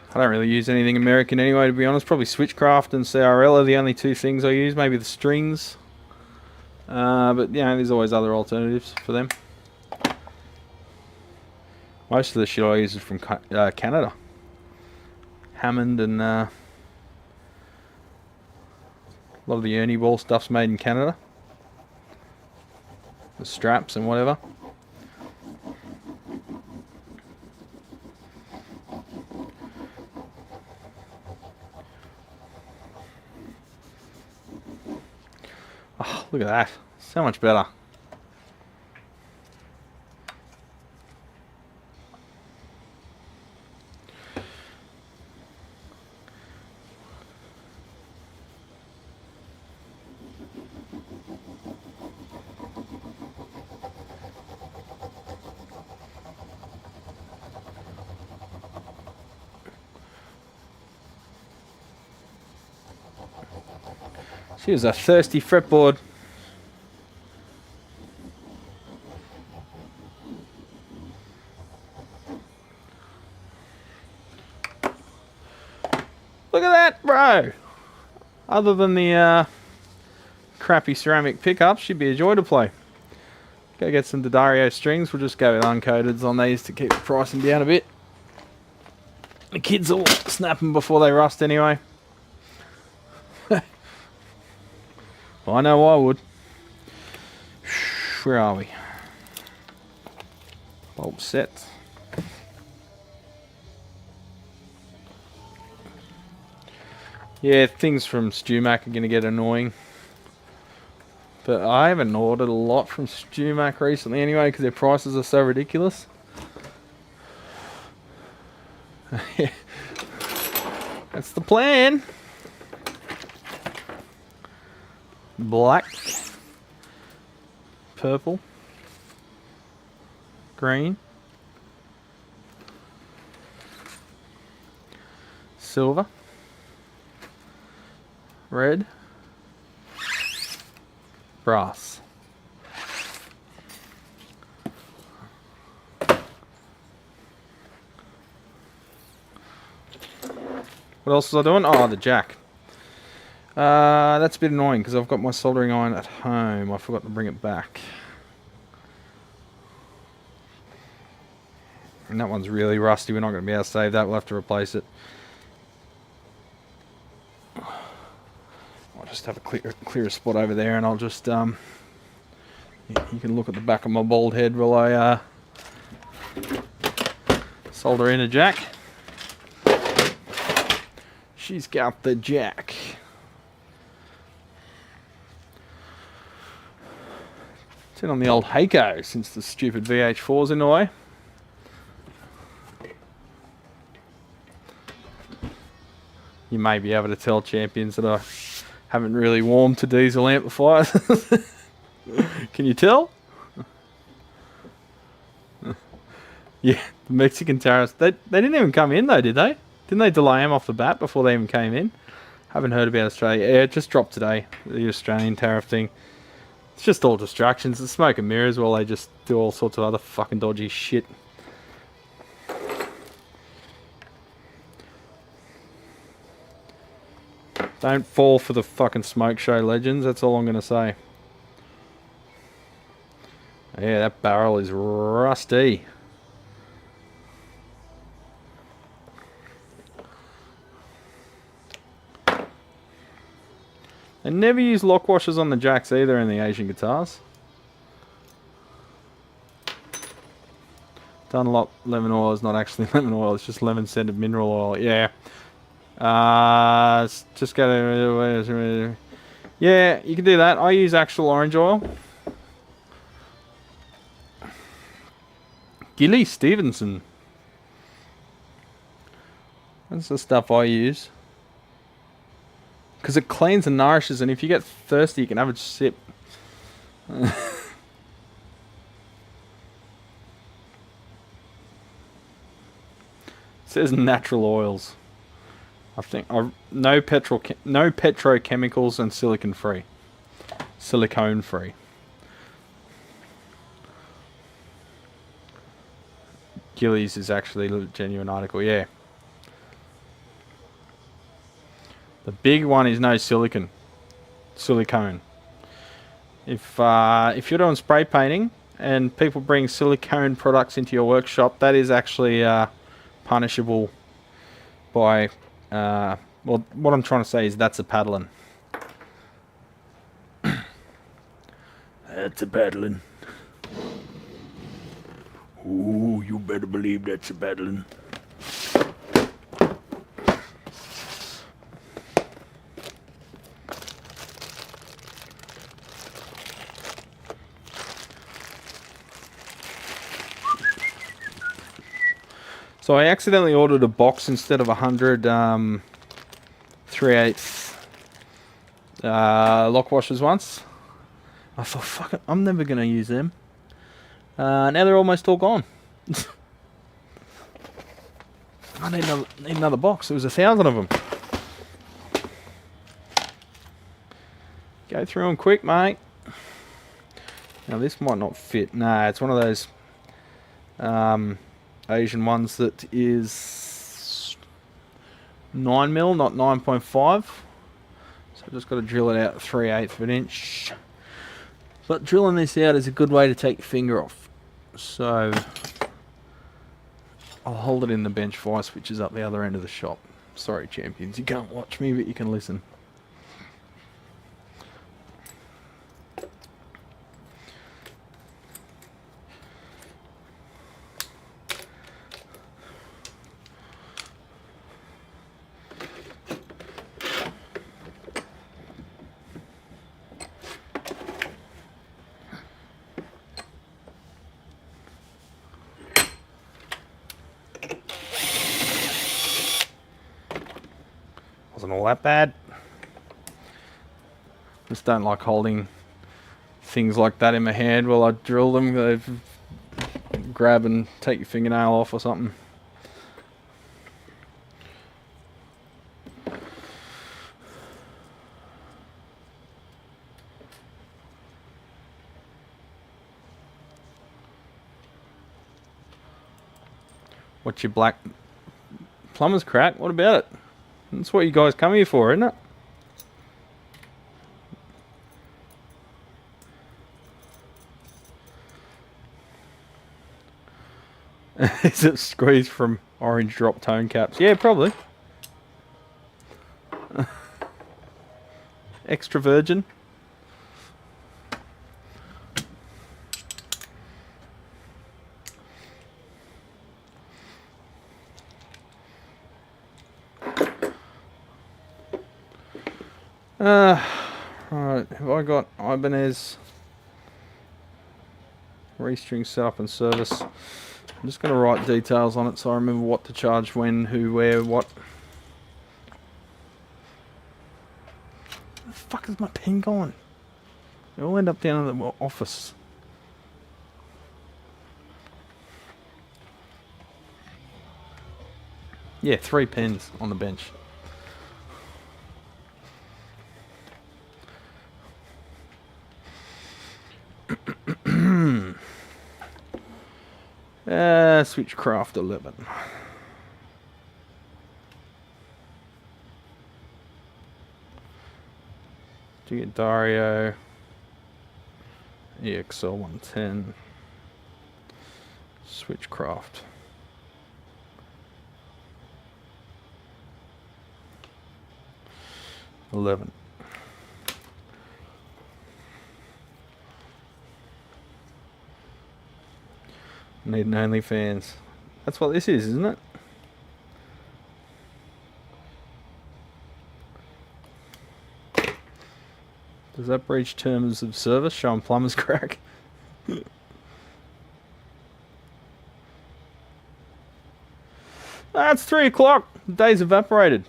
I don't really use anything American anyway, to be honest. Probably Switchcraft and CRL are the only two things I use. Maybe the strings. But, you know, there's always other alternatives for them. Most of the shit I use is from Canada. Hammond and a lot of the Ernie Ball stuff's made in Canada. The straps and whatever. Oh, look at that. So much better. She was a thirsty fretboard. Look at that, bro. Other than the crappy ceramic pickups, should be a joy to play. Go get some D'Addario strings. We'll just go with uncoateds on these to keep the pricing down a bit. The kids will snap them before they rust anyway. I know I would. Where are we? Bulb set. Yeah, things from StewMac are going to get annoying. But I haven't ordered a lot from StewMac recently anyway because their prices are so ridiculous. That's the plan. Black, purple, green, silver, red, brass. What else was I doing? Oh, the jack. That's a bit annoying because I've got my soldering iron at home. I forgot to bring it back. And that one's really rusty. We're not going to be able to save that. We'll have to replace it. I'll just have a clearer spot over there and I'll just, yeah, you can look at the back of my bald head while I solder in a jack. She's got the jack. It's in on the old Hakko since the stupid VH4's in the way. You may be able to tell, champions, that I haven't really warmed to diesel amplifiers. Can you tell? Yeah, the Mexican tariffs. They didn't even come in though, did they? Didn't they delay them off the bat before they even came in? Haven't heard about Australia. Yeah, it just dropped today, the Australian tariff thing. It's just all distractions. It's smoke and mirrors while they just do all sorts of other fucking dodgy shit. Don't fall for the fucking smoke show, legends. That's all I'm going to say. Yeah, that barrel is rusty. They never use lock washers on the jacks either in the Asian guitars. Dunlop lemon oil is not actually lemon oil, it's just lemon scented mineral oil. Yeah. Just go to... Yeah, you can do that. I use actual orange oil. Gilly Stevenson. That's the stuff I use. Because it cleans and nourishes, and if you get thirsty, you can have a sip. It says natural oils. I think no petrochemicals and silicone free. Silicone free. Gillies is actually a genuine article, yeah. The big one is no silicone. Silicone. If you're doing spray painting and people bring silicone products into your workshop, that is actually punishable by... well, what I'm trying to say is that's a paddling. That's a paddling. Ooh, you better believe that's a paddling. So I accidentally ordered a box instead of 100 3/8 lock washers once. I thought, fuck it, I'm never going to use them. Now they're almost all gone. I need another box. There was 1,000 of them. Go through them quick, mate. Now this might not fit. Nah, it's one of those Asian ones that is 9mm, not 9.5. So I've just got to drill it out 3/8 of an inch. But drilling this out is a good way to take your finger off. So I'll hold it in the bench vice, which is up the other end of the shop. Sorry, champions, you can't watch me, but you can listen. Wasn't all that bad. Just don't like holding things like that in my hand while I drill them. They grab and take your fingernail off or something. What's your black plumber's crack? What about it? That's what you guys come here for, isn't it? Is it squeezed from orange drop tone caps? Yeah, probably. Extra virgin. Right, have I got Ibanez restring setup and service? I'm just going to write details on it so I remember what to charge when, who, where, what. Where the fuck is my pen going? They all end up down in the office. Yeah, 3 pens on the bench. Switchcraft 11. Do you get Dario? EXL 110. Switchcraft. $11. Need an OnlyFans. That's what this is, isn't it? Does that breach terms of service? Showing plumber's crack. It's 3 o'clock. The day's evaporated.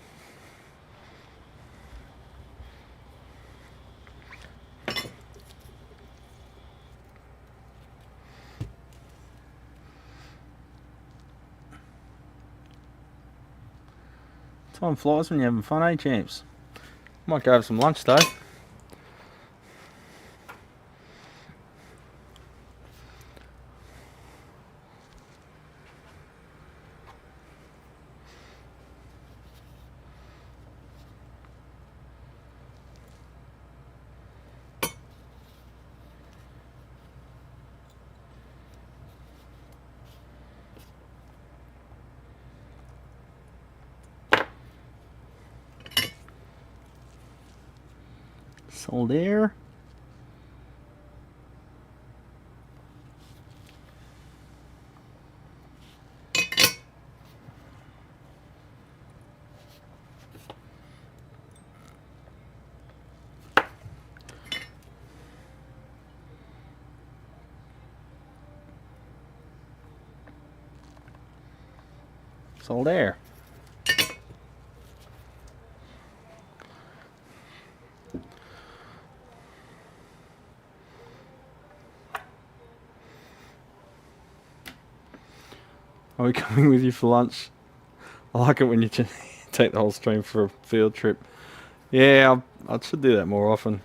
Time flies when you're having fun, eh, champs? Might go have some lunch though. Solder. Solder. Are we coming with you for lunch? I like it when you take the whole stream for a field trip. Yeah, I should do that more often.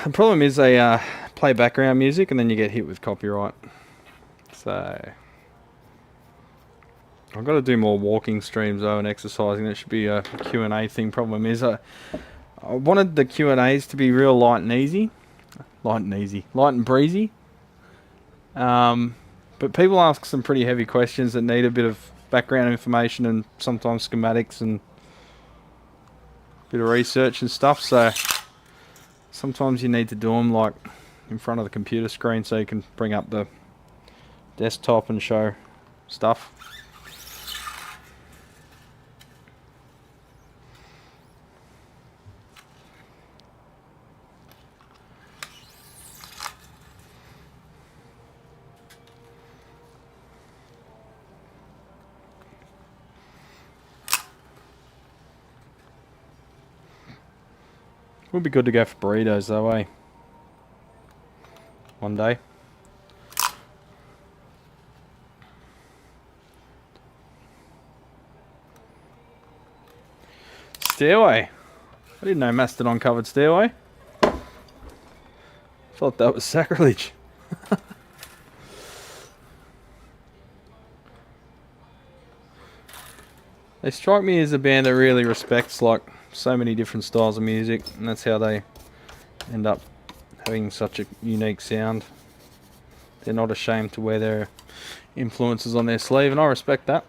The problem is they play background music and then you get hit with copyright. So I've got to do more walking streams though and exercising. That should be a Q&A thing. Problem is I wanted the Q&As to be real light and easy. Light and breezy. But people ask some pretty heavy questions that need a bit of background information and sometimes schematics and a bit of research and stuff. So sometimes you need to do them like in front of the computer screen so you can bring up the desktop and show stuff. Would be good to go for burritos though, eh? One day. Stairway. I didn't know Mastodon covered stairway. Thought that was sacrilege. They strike me as a band that really respects like so many different styles of music, and that's how they end up having such a unique sound. They're not ashamed to wear their influences on their sleeve, and I respect that.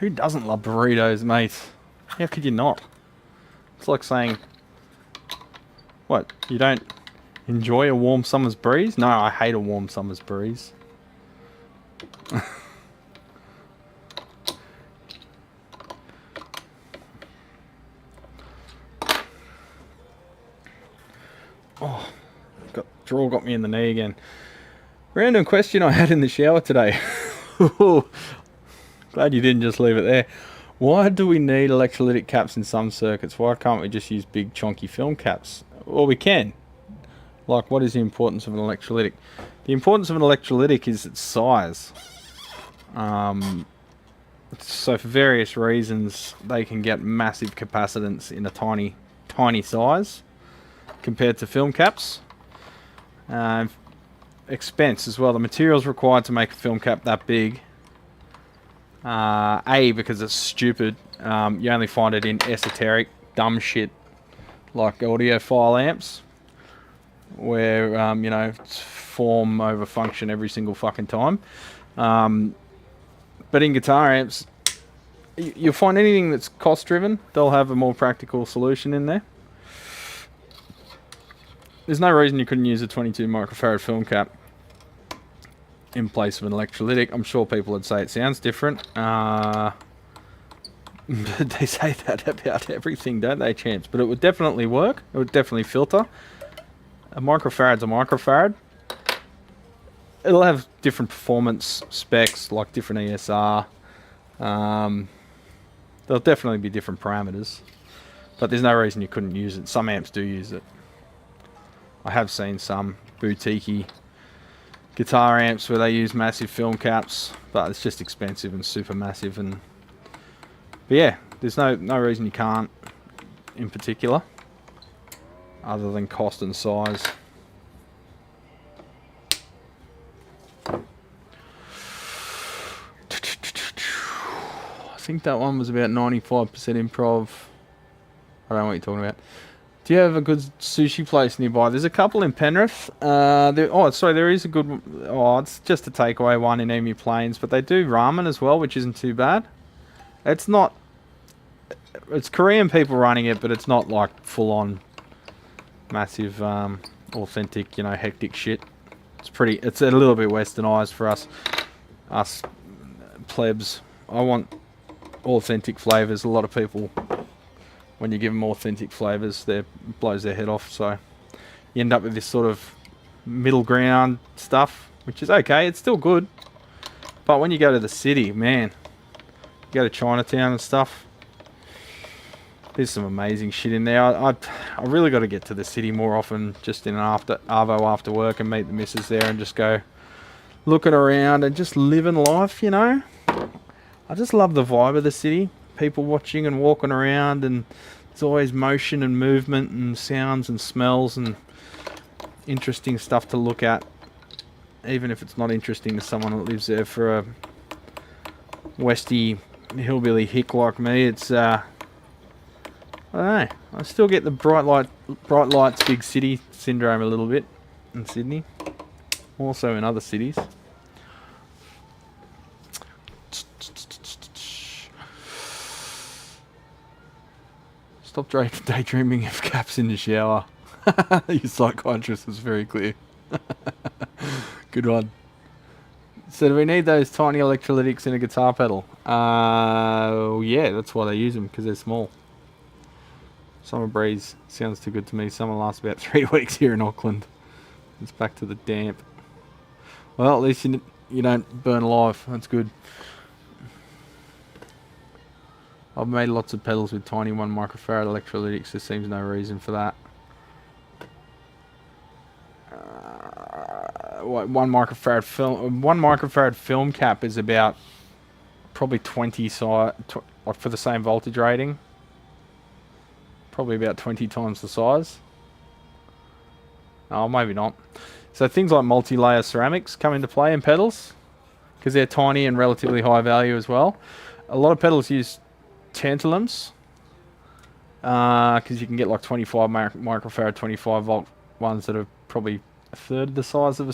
Who doesn't love burritos, mate? How could you not? It's like saying, what, you don't enjoy a warm summer's breeze? No, I hate a warm summer's breeze. Oh, draw got me in the knee again. Random question I had in the shower today. Glad you didn't just leave it there. Why do we need electrolytic caps in some circuits? Why can't we just use big chunky film caps? Well, we can. Like, what is the importance of an electrolytic? The importance of an electrolytic is its size. So for various reasons, they can get massive capacitance in a tiny, tiny size compared to film caps. Expense as well. The materials required to make a film cap that big. A, because it's stupid. You only find it in esoteric, dumb shit like audiophile amps, where you know, it's form over function every single fucking time. But in guitar amps, you'll find anything that's cost driven, they'll have a more practical solution in there. there's no reason you couldn't use a 22 microfarad film cap in place of an electrolytic. I'm sure people would say it sounds different. They say that about everything, don't they, Champs? But it would definitely work. It would definitely filter. A microfarad's a microfarad. It'll have different performance specs, like different ESR. There'll definitely be different parameters. But there's no reason you couldn't use it. Some amps do use it. I have seen some boutique guitar amps where they use massive film caps, but it's just expensive and super massive. But yeah, there's no reason you can't in particular, other than cost and size. I think that one was about 95% improv. I don't know what you're talking about. Do you have a good sushi place nearby? There's a couple in Penrith. There is a good one. Oh, it's just a takeaway one in Emu Plains, but they do ramen as well, which isn't too bad. It's Korean people running it, but it's not like full-on massive, authentic, hectic shit. It's a little bit westernized for us plebs. I want authentic flavors. A lot of people, when you give them authentic flavors, it blows their head off. So you end up with this sort of middle ground stuff, which is okay. It's still good. But when you go to the city, man, you go to Chinatown and stuff, there's some amazing shit in there. I really got to get to the city more often, just in an arvo after work, and meet the missus there and just go looking around and just living life, I just love the vibe of the city. People watching and walking around, and there's always motion and movement and sounds and smells and interesting stuff to look at, even if it's not interesting to someone that lives there. For a Westie hillbilly hick like me, it's I don't know, I still get the bright lights big city syndrome a little bit in Sydney, also in other cities. Stop daydreaming of caps in the shower. Your psychiatrist was very clear. Good one. So do we need those tiny electrolytics in a guitar pedal? Yeah, that's why they use them, because they're small. Summer breeze sounds too good to me. Summer lasts about 3 weeks here in Auckland. It's back to the damp. Well, at least you don't burn alive. That's good. I've made lots of pedals with tiny 1 microfarad electrolytics. There seems no reason for that. 1 microfarad film cap is about probably 20 size, like for the same voltage rating. Probably about 20 times the size. Oh, maybe not. So things like multi-layer ceramics come into play in pedals, because they're tiny and relatively high value as well. A lot of pedals use tantalums, because you can get like 25 microfarad 25 volt ones that are probably a third the size of a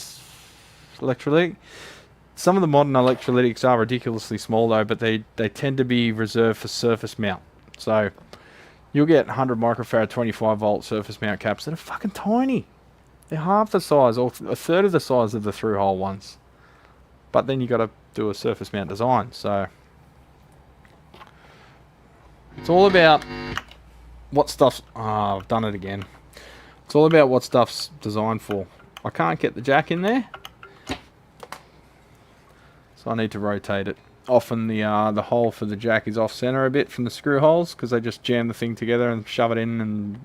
electrolytic. Some of the modern electrolytics are ridiculously small though, but they tend to be reserved for surface mount. So you'll get 100 microfarad 25 volt surface mount caps that are fucking tiny. They're half the size or a third of the size of the through hole ones, but then you got to do a surface mount design. So it's all about what stuff's... Oh, I've done it again. It's all about what stuff's designed for. I can't get the jack in there, so I need to rotate it. Often the hole for the jack is off center a bit from the screw holes, because they just jam the thing together and shove it in, and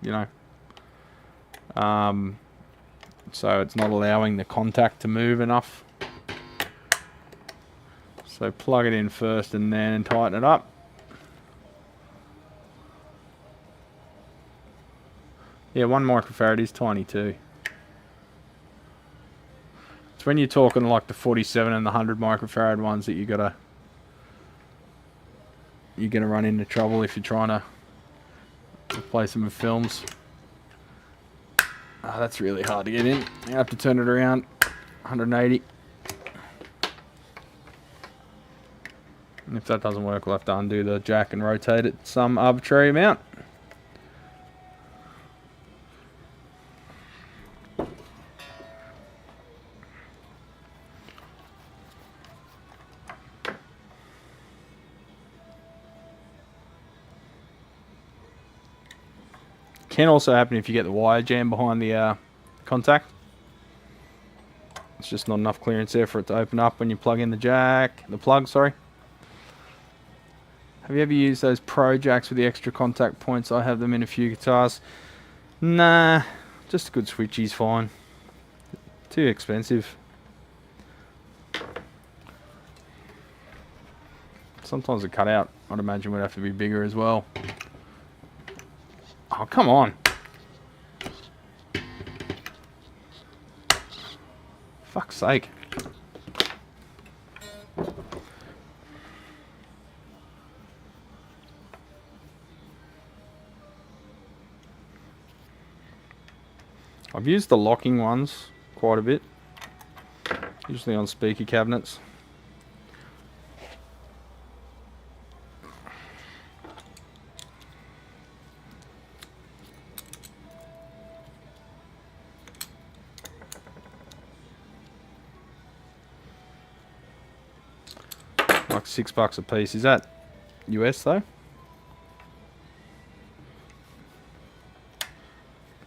so it's not allowing the contact to move enough. So plug it in first and then tighten it up. Yeah, 1 microfarad is tiny too. It's when you're talking like the 47 and the 100 microfarad ones that you're gonna run into trouble if you're trying to replace them with films. Oh, that's really hard to get in. You have to turn it around 180. And if that doesn't work, we'll have to undo the jack and rotate it some arbitrary amount. can also happen if you get the wire jam behind the contact. It's just not enough clearance there for it to open up when you plug in the plug, sorry. Have you ever used those Pro jacks with the extra contact points? I have them in a few guitars. Nah, just a good switchy's fine. Too expensive. Sometimes the cutout, I'd imagine, would have to be bigger as well. Oh, come on. Fuck's sake. I've used the locking ones quite a bit, usually on speaker cabinets. Like $6 a piece. Is that US though?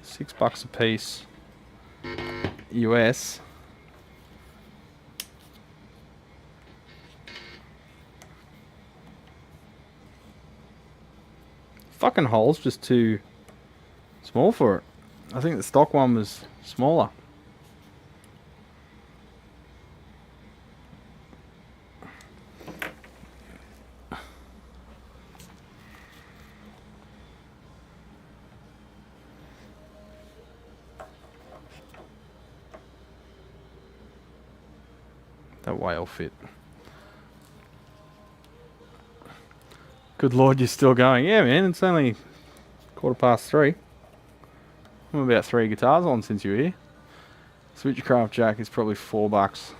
$6 a piece US. Fucking hole's just too small for it. I think the stock one was smaller. That whale fit. Good lord, you're still going. Yeah, man, it's only 3:15. I'm about 3 guitars on since you were here. Switchcraft jack is probably $4.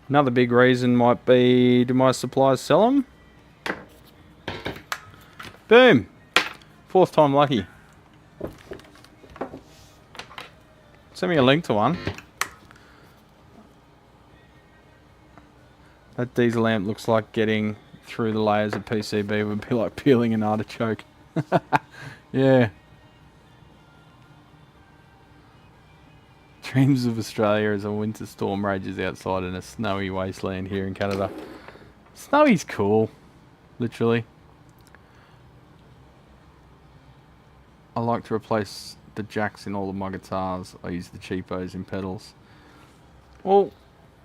Another big reason might be, do my suppliers sell them? Boom! 4th time lucky. Send me a link to one. That diesel lamp looks like getting through the layers of PCB would be like peeling an artichoke. Yeah. Dreams of Australia as a winter storm rages outside in a snowy wasteland here in Canada. Snowy's cool, literally. I like to replace the jacks in all of my guitars. I use the cheapos in pedals. Well,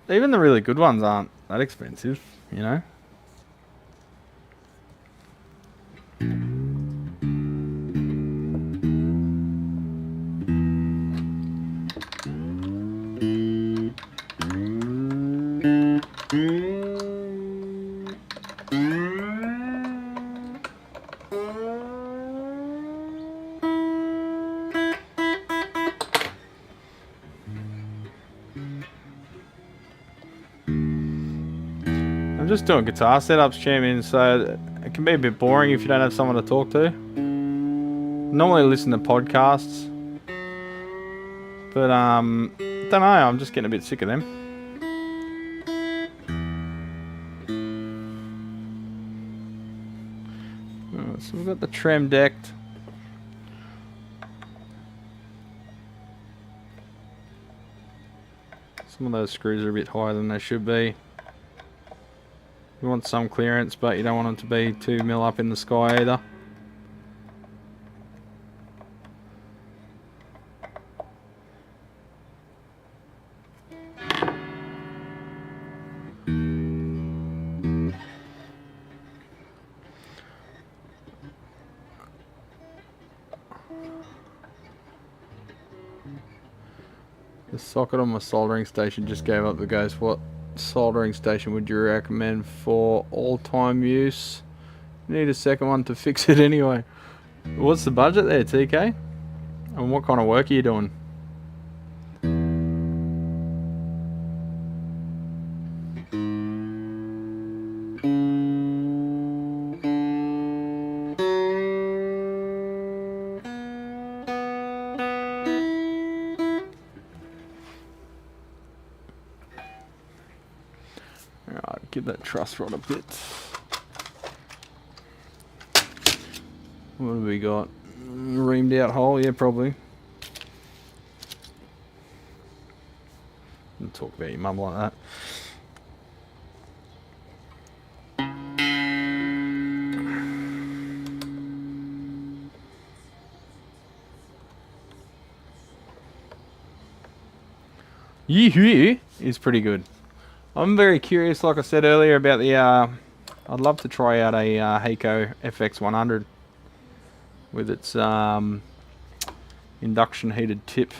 even the really good ones aren't that expensive, you know? I'm just doing guitar setups, Chairman, so it can be a bit boring if you don't have someone to talk to. Normally listen to podcasts, but don't know, I'm just getting a bit sick of them. So we've got the trem decked. Some of those screws are a bit higher than they should be. You want some clearance, but you don't want them to be 2 mil up in the sky either. The socket on my soldering station just gave up the ghost. What soldering station would you recommend for all-time use? Need a second one to fix it anyway. What's the budget there, TK? And what kind of work are you doing? Give that truss rod a bit. What have we got? Reamed out hole, yeah, probably. Don't talk about your mum like that. Yee-hoo is pretty good. I'm very curious, like I said earlier, about the... I'd love to try out a Hakko FX-100 with its induction heated tip.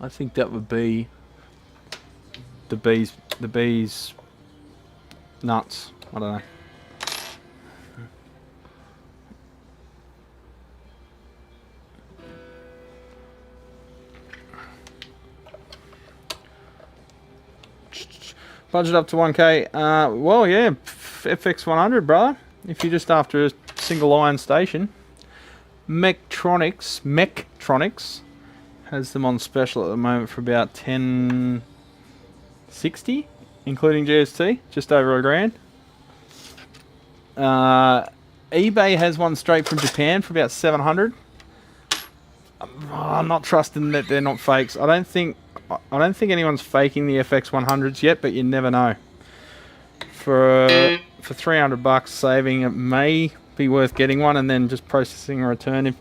I think that would be the bees nuts. I don't know. Budget up to 1K. Well, yeah, FX100, brother. If you're just after a single iron station, Tektronix has them on special at the moment for about $10.60, including GST, just over $1,000. eBay has one straight from Japan for about $700. I'm not trusting that they're not fakes. I don't think anyone's faking the FX100s yet, but you never know. For $300 saving, it may be worth getting one and then just processing a return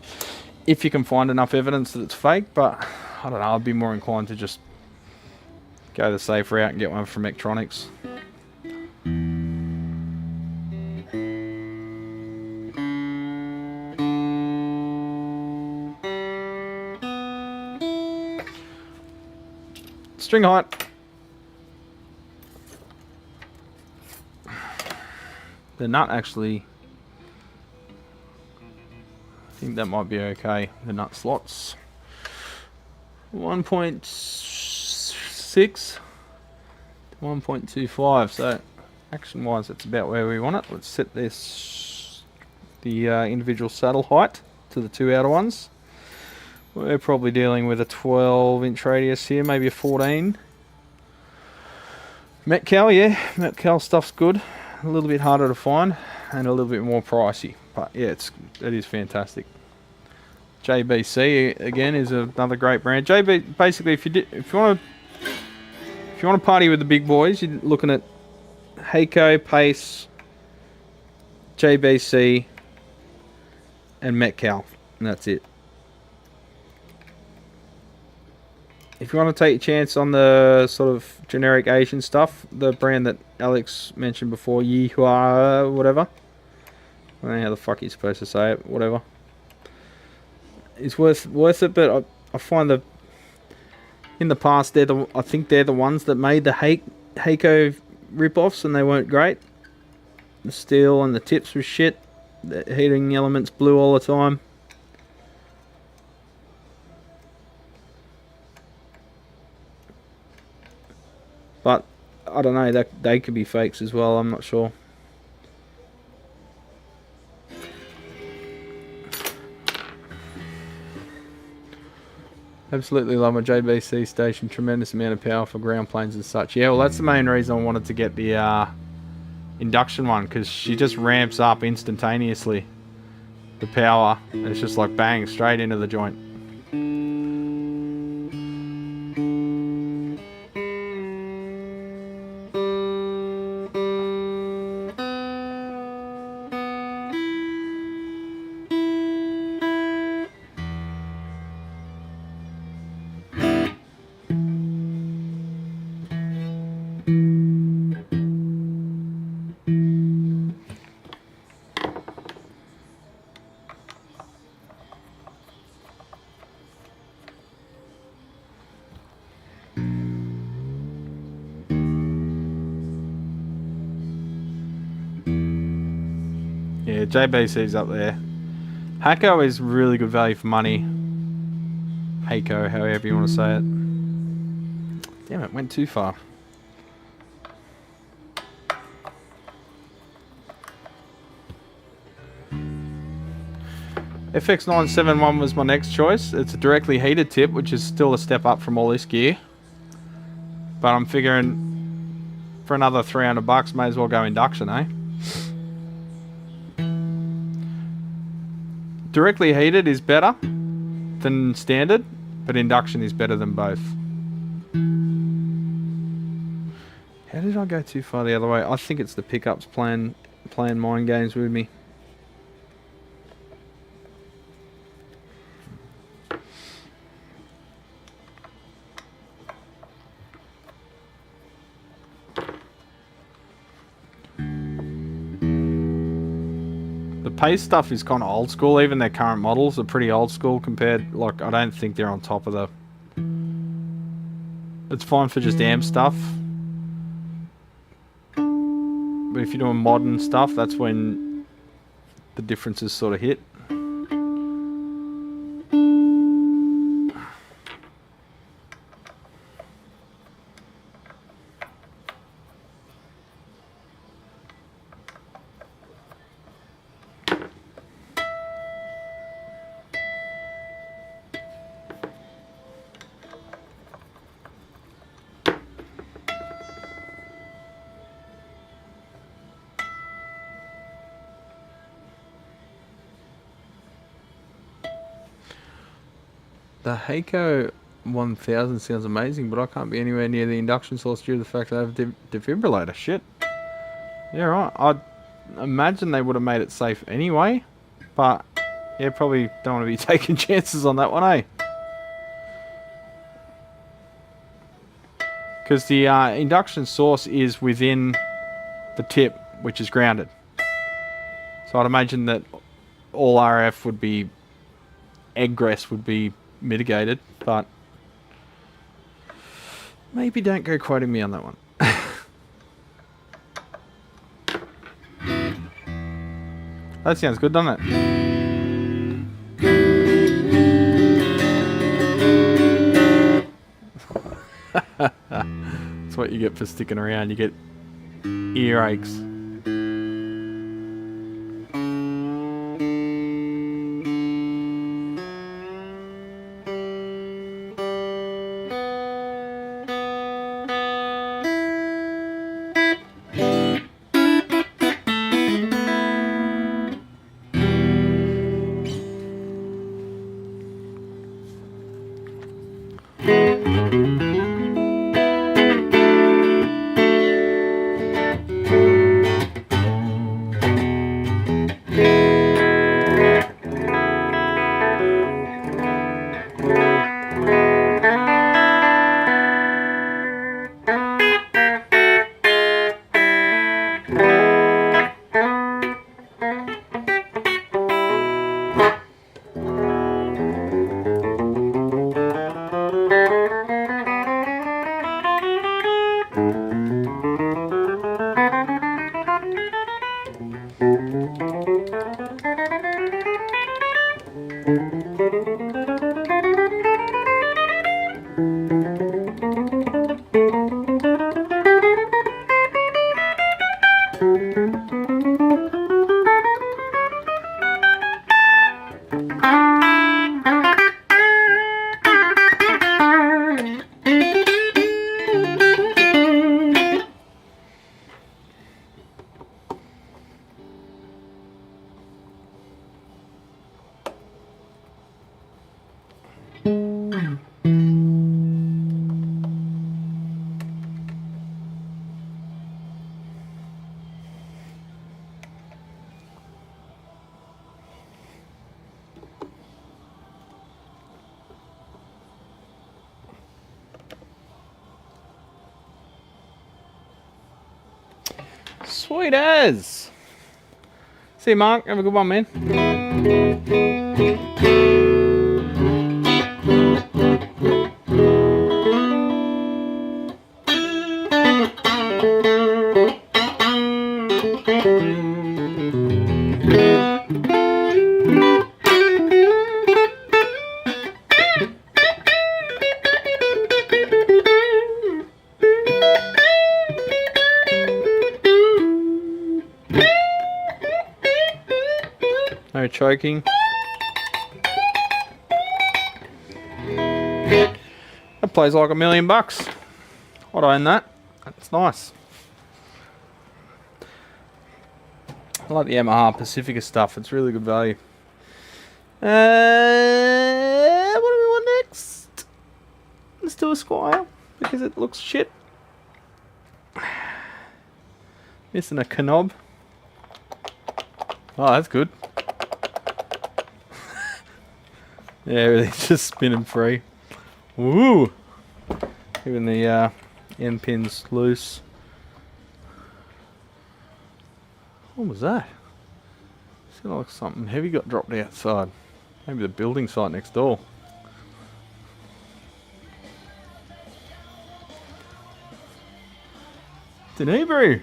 if you can find enough evidence that it's fake. But I don't know, I'd be more inclined to just go the safe route and get one from Tektronix. String height. The nut actually, I think that might be okay. The nut slots 1.6 to 1.25, so action wise that's about where we want it. Let's set this, the individual saddle height to the two outer ones. We're probably dealing with a 12-inch radius here, maybe a 14. Metcal, yeah, Metcal stuff's good. A little bit harder to find and a little bit more pricey, but yeah, it is fantastic. JBC again is another great brand. JB, basically, if you want to party with the big boys, you're looking at Hakko, Pace, JBC, and Metcal, and that's it. If you want to take a chance on the sort of generic Asian stuff, the brand that Alex mentioned before, Yihua, whatever. I don't know how the fuck you're supposed to say it, whatever. It's worth it, but I find that in the past, I think they're the ones that made the Hakko rip-offs, and they weren't great. The steel and the tips were shit. The heating elements blew all the time. But I don't know, that they could be fakes as well, I'm not sure. Absolutely love my JBC station, tremendous amount of power for ground planes and such. Yeah, well that's the main reason I wanted to get the induction one, because she just ramps up instantaneously, the power, and it's just like bang, straight into the joint. Yeah, JBC's up there. Hakko is really good value for money. Hakko, however you want to say it. Damn it, went too far. FX971 was my next choice. It's a directly heated tip, which is still a step up from all this gear. But I'm figuring for another $300, may as well go induction, eh? Directly heated is better than standard, but induction is better than both. How did I go too far the other way? I think it's the pickups playing mind games with me. The pace stuff is kind of old school. Even their current models are pretty old school compared. Like, I don't think they're on top of the. It's fine for just amp stuff. But if you're doing modern stuff, that's when the differences sort of hit. The Hakko 1000 sounds amazing, but I can't be anywhere near the induction source due to the fact that I have a defibrillator. Shit. Yeah, right. I'd imagine they would have made it safe anyway, but yeah, probably don't want to be taking chances on that one, eh? Because the induction source is within the tip, which is grounded. So I'd imagine that all RF would be, egress would be mitigated, but maybe don't go quoting me on that one. That sounds good, doesn't it? That's what you get for sticking around. You get earaches. Sweet as. See you, Mark. Have a good one, man. No choking. That plays like $1,000,000. I'd own that. That's nice. I like the Yamaha Pacifica stuff. It's really good value. What do we want next? Let's do a Squire because it looks shit. Missing a knob. Oh, that's good. Yeah, everything's just spinning free. Woo! Even the end pins loose. What was that? Sounded like something heavy got dropped outside. Maybe the building site next door. Denebrew!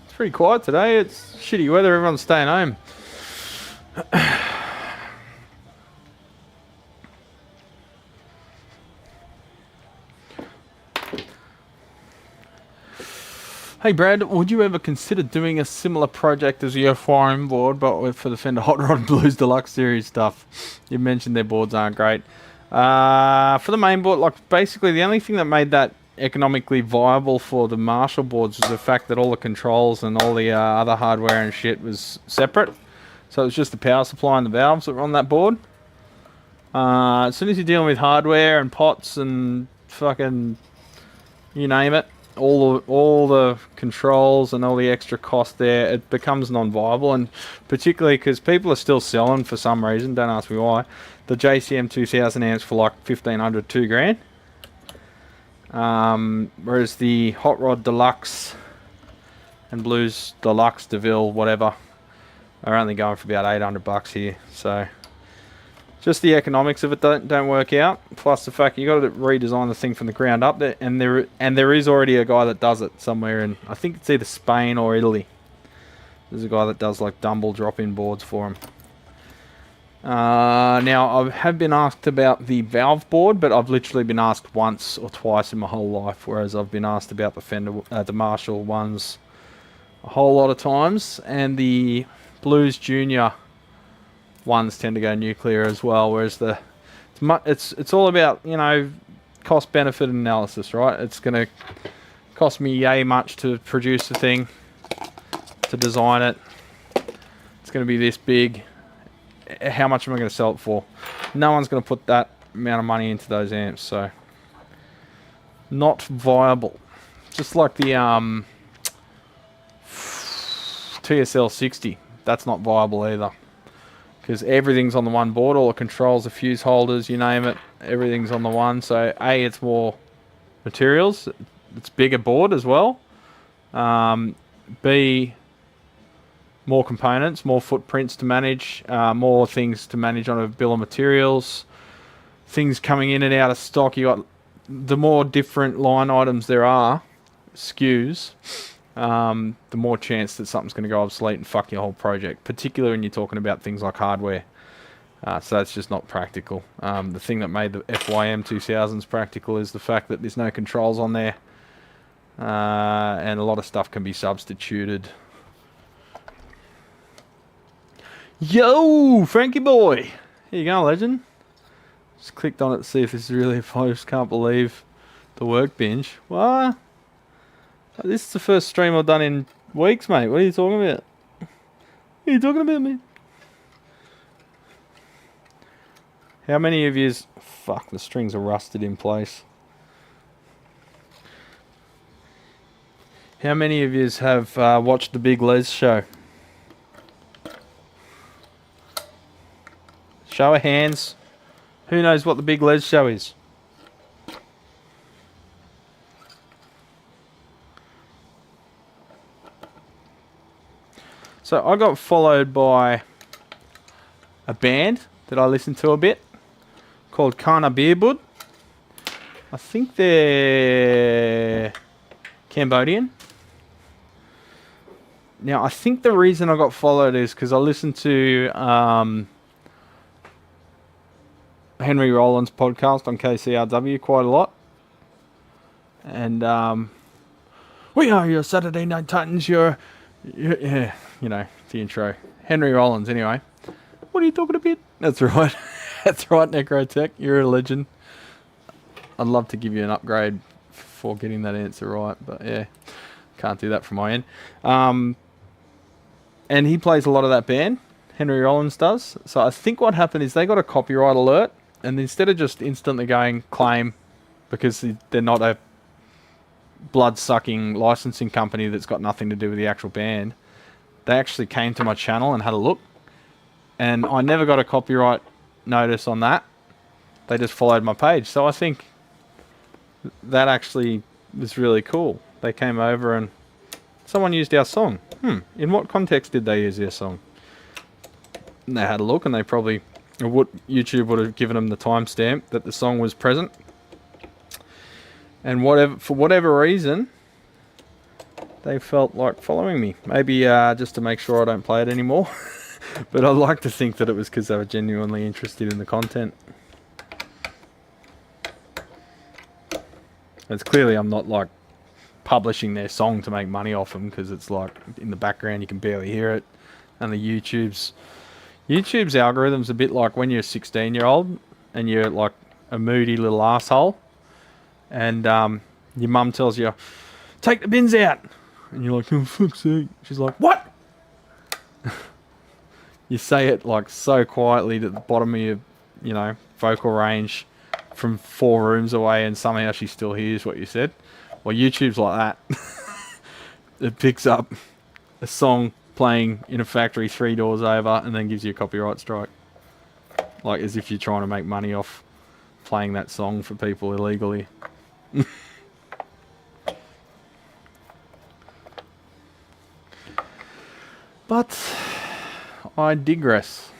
It's pretty quiet today. It's shitty weather. Everyone's staying home. Hey Brad, would you ever consider doing a similar project as your forum board, but for the Fender Hot Rod Blues Deluxe Series stuff? You mentioned their boards aren't great. For the main board, like basically the only thing that made that economically viable for the Marshall boards was the fact that all the controls and all the other hardware and shit was separate. So it was just the power supply and the valves that were on that board. As soon as you're dealing with hardware and pots and fucking you name it, all the controls and all the extra cost there, it becomes non-viable. And particularly because people are still selling for some reason, don't ask me why, the JCM 2000 amps for like 1500, 2 grand. Whereas the Hot Rod Deluxe and Blues Deluxe, DeVille, whatever, are only going for about 800 bucks here. So just the economics of it don't work out. Plus the fact you got to redesign the thing from the ground up there, and there is already a guy that does it somewhere in, I think it's either Spain or Italy. There's a guy that does like dumble drop-in boards for him. Now I have been asked about the valve board, but I've literally been asked once or twice in my whole life, whereas I've been asked about the Fender, the Marshall ones a whole lot of times, and the Blues Junior ones tend to go nuclear as well, whereas it's all about, you know, cost benefit analysis, right? It's going to cost me yay much to produce the thing, to design it. It's going to be this big. How much am I going to sell it for? No one's going to put that amount of money into those amps, so not viable. Just like the TSL 60, that's not viable either, because everything's on the one board, all the controls, the fuse holders, you name it, everything's on the one. So A, it's more materials, it's bigger board as well. B, more components, more footprints to manage, more things to manage on a bill of materials, things coming in and out of stock. You got the more different line items there are, SKUs, the more chance that something's going to go obsolete and fuck your whole project, particularly when you're talking about things like hardware. So that's just not practical. The thing that made the FYM 2000s practical is the fact that there's no controls on there, and a lot of stuff can be substituted. Yo, Frankie boy! Here you go, legend. Just clicked on it to see if this is really, if I just can't believe the work binge. What? This is the first stream I've done in weeks, mate. What are you talking about? What are you talking about, man? How many of yous... Fuck, the strings are rusted in place. How many of yous have watched the Big Les show? Show of hands. Who knows what the Big Les show is? So I got followed by a band that I listened to a bit called Kana Beerbud. I think they're Cambodian. Now I think the reason I got followed is because I listened to Henry Rollins' podcast on KCRW quite a lot. And we are your Saturday Night Titans, yeah, you know, the intro. Henry Rollins, anyway. What are you talking about? That's right. That's right, Necrotech. You're a legend. I'd love to give you an upgrade before getting that answer right, but yeah, can't do that from my end. And he plays a lot of that band, Henry Rollins does. So I think what happened is they got a copyright alert, and instead of just instantly going claim, because they're not a blood-sucking licensing company that's got nothing to do with the actual band, they actually came to my channel and had a look, and I never got a copyright notice on that. They just followed my page. So I think that actually was really cool. They came over and someone used our song. In what context did they use our song? And they had a look, and they probably, YouTube would have given them the timestamp that the song was present. And for whatever reason, they felt like following me. Maybe just to make sure I don't play it anymore. But I'd like to think that it was because they were genuinely interested in the content. It's clearly I'm not like publishing their song to make money off them, because it's like in the background you can barely hear it, and the YouTube's algorithm's a bit like when you're a 16-year-old and you're like a moody little asshole, and your mum tells you, take the bins out, and you're like, oh fuck's sake. She's like, what? You say it like so quietly to the bottom of your, you know, vocal range from 4 rooms away, and somehow she still hears what you said. Well, YouTube's like that. It picks up a song playing in a factory 3 doors over and then gives you a copyright strike. Like as if you're trying to make money off playing that song for people illegally. But I digress.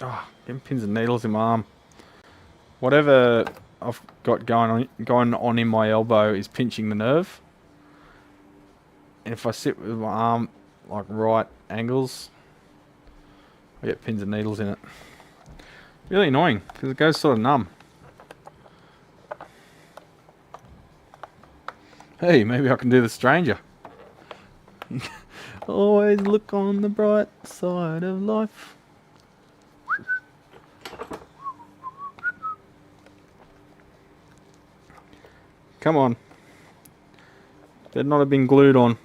Oh, getting pins and needles in my arm. Whatever I've got going on in my elbow is pinching the nerve. And if I sit with my arm like right angles, I get pins and needles in it. Really annoying because it goes sort of numb. Hey, maybe I can do the stranger. Always look on the bright side of life. Come on. Better not have been glued on.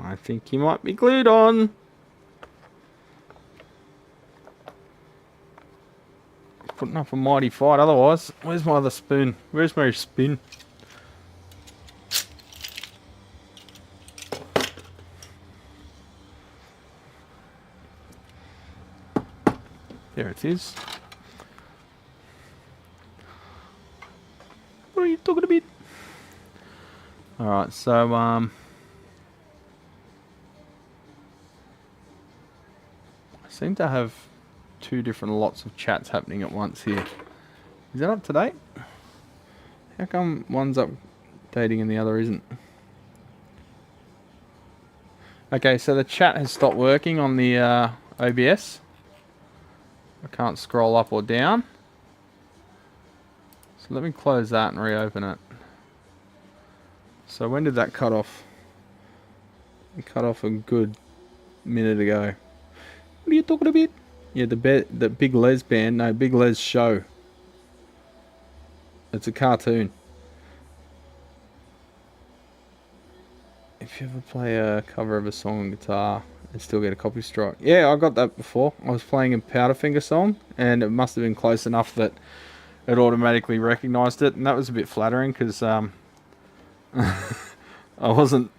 I think he might be glued on. Putting up a mighty fight otherwise. Where's my other spoon? Where's my spoon? There it is. What are you talking about? Alright, so I seem to have 2 different lots of chats happening at once here. Is that up to date? How come one's updating and the other isn't? Okay, so the chat has stopped working on the OBS. I can't scroll up or down. So let me close that and reopen it. So when did that cut off? It cut off a good minute ago. What are you talking about? Yeah, the Big Les band. No, Big Les show. It's a cartoon. If you ever play a cover of a song on guitar and still get a copy strike. Yeah, I got that before. I was playing a Powderfinger song, and it must have been close enough that it automatically recognized it, and that was a bit flattering because I wasn't.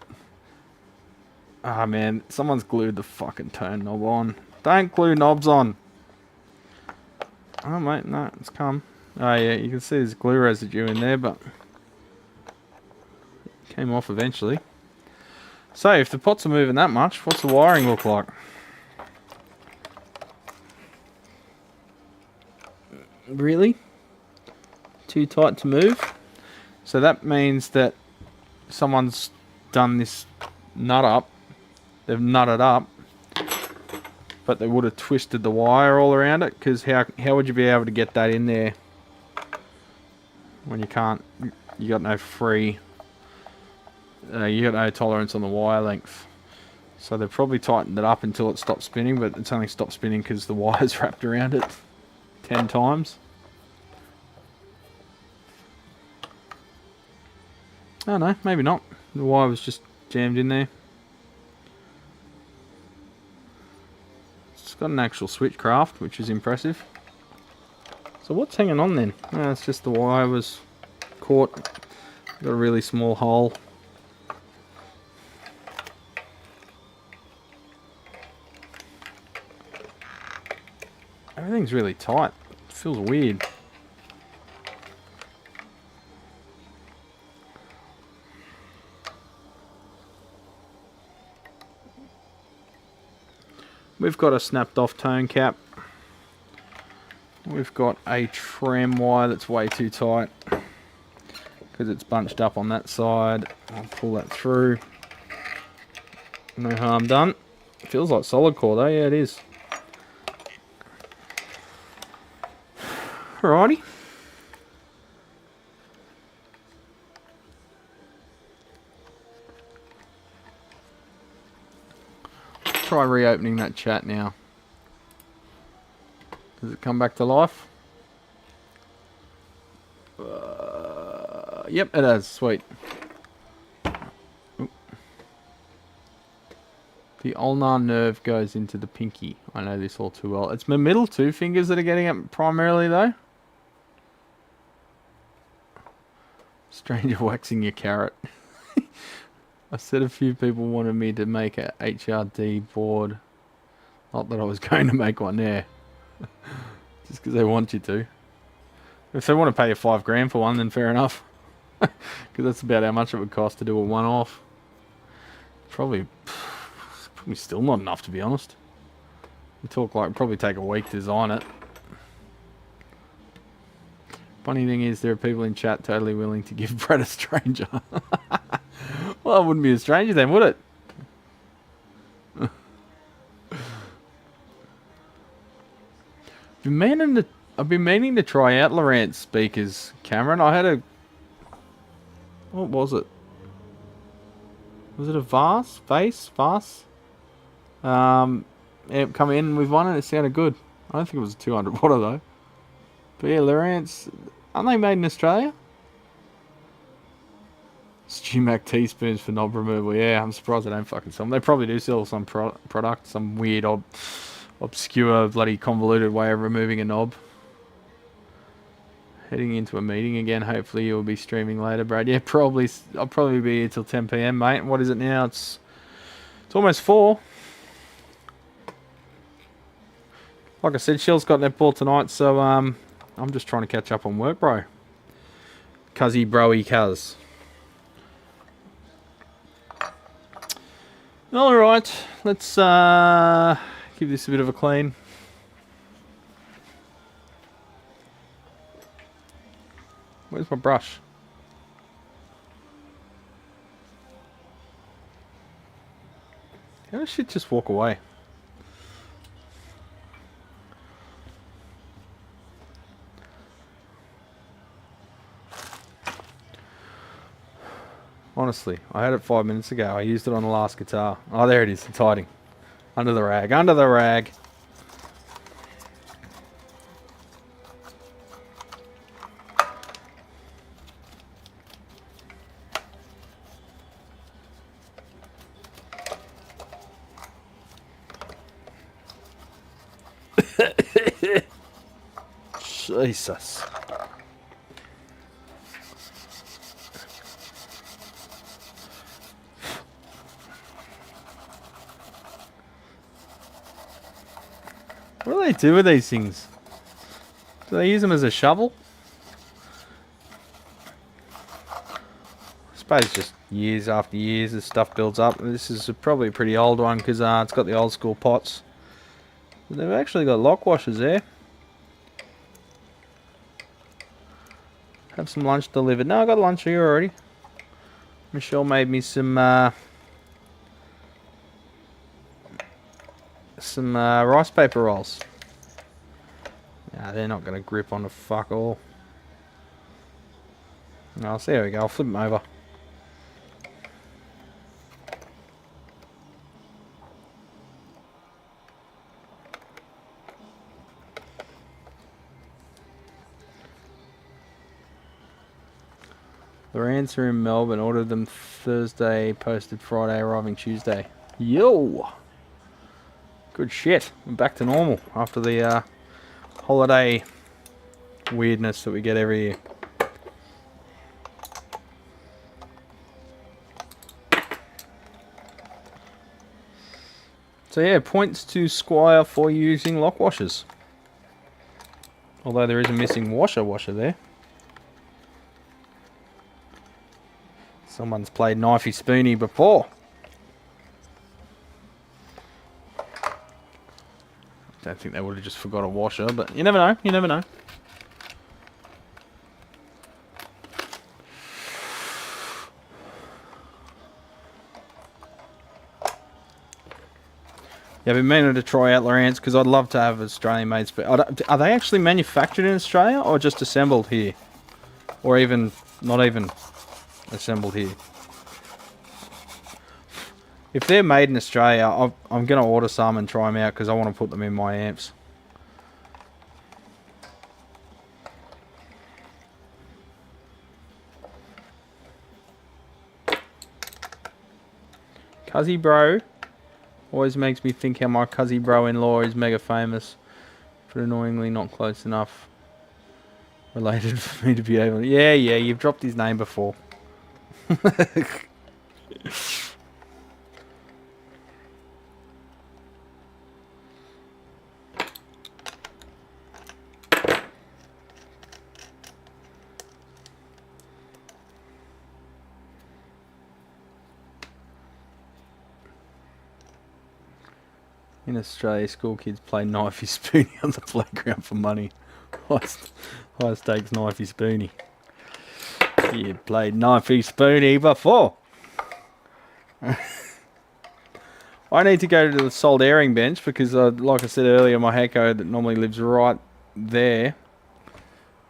Ah man, someone's glued the fucking tone knob on. Don't glue knobs on. Oh mate, no, it's come. Oh yeah, you can see there's glue residue in there, but it came off eventually. So if the pots are moving that much, what's the wiring look like? Really? Too tight to move? So that means that someone's done this nut up. They've nutted up, but they would have twisted the wire all around it, because how would you be able to get that in there when you can't, you got no you got no tolerance on the wire length. So they've probably tightened it up until it stopped spinning, but it's only stopped spinning because the wire's wrapped around it 10 times. Oh no, maybe not. The wire was just jammed in there. It's got an actual switchcraft, which is impressive. So what's hanging on then? Oh, it's just the wire was caught. Got a really small hole. Everything's really tight. It feels weird. We've got a snapped off tone cap. We've got a tram wire that's way too tight because it's bunched up on that side. I'll pull that through. No harm done. Feels like solid core though, yeah it is. Alrighty. Try reopening that chat now. Does it come back to life? Yep, it has. Sweet. Oop. The ulnar nerve goes into the pinky. I know this all too well. It's my middle two fingers that are getting it primarily though. Stranger waxing your carrot. I said a few people wanted me to make a HRD board. Not that I was going to make one there. Just because they want you to. If they want to pay you $5 for one, then fair enough. Because that's about how much it would cost to do a one-off. Probably still not enough, to be honest. We talk like probably take a week to design it. Funny thing is, there are people in chat totally willing to give Brad a stranger. Well, it wouldn't be a stranger then, would it? I've been meaning to try out Lowrance speakers, Cameron. I had a... What was it? Was it a Vase? Amp come in with one and it sounded good. I don't think it was a 200 watt though. But yeah, Lowrance, aren't they made in Australia? StewMac teaspoons for knob removal. Yeah, I'm surprised they don't fucking sell them. They probably do sell some product, some weird, obscure, bloody convoluted way of removing a knob. Heading into a meeting again. Hopefully you'll be streaming later, Brad. Yeah, probably. I'll probably be here till 10 PM, mate. What is it now? It's almost 4. Like I said, Shell's got netball tonight, so I'm just trying to catch up on work, bro. Cuzzy broy cuz. Alright, let's give this a bit of a clean. Where's my brush? How does shit just walk away? Honestly, I had it 5 minutes ago. I used it on the last guitar. Oh, there it is. It's hiding. Under the rag. Under the rag. Jesus. What do they do with these things? Do they use them as a shovel? I suppose just years after years as stuff builds up. This is probably a pretty old one because it's got the old school pots. But they've actually got lock washers there. Have some lunch delivered. No, I got lunch here already. Michelle made me some some rice paper rolls. Nah, they're not going to grip on the fuck all. Oh, so there we go. I'll flip them over. Lawrence are in Melbourne. Ordered them Thursday. Posted Friday. Arriving Tuesday. Yo! Good shit. I'm back to normal after the holiday weirdness that we get every year. So yeah, points to Squire for using lock washers. Although there is a missing washer there. Someone's played knifey spoony before. Don't think they would have just forgot a washer, but you never know, you never know. Yeah, I've been meaning to try out Lowrance because I'd love to have Australian made. Are they actually manufactured in Australia or just assembled here? Or even, not even assembled here? If they're made in Australia, I'm going to order some and try them out because I want to put them in my amps. Cuzzy bro always makes me think how my cuzzy bro-in-law is mega famous, but annoyingly not close enough related for me to be able to... Yeah, you've dropped his name before. In Australia, school kids play knifey spoony on the playground for money. High stakes knifey spoony. You played knifey spoony before. I need to go to the soldering bench because, like I said earlier, my Hakko that normally lives right there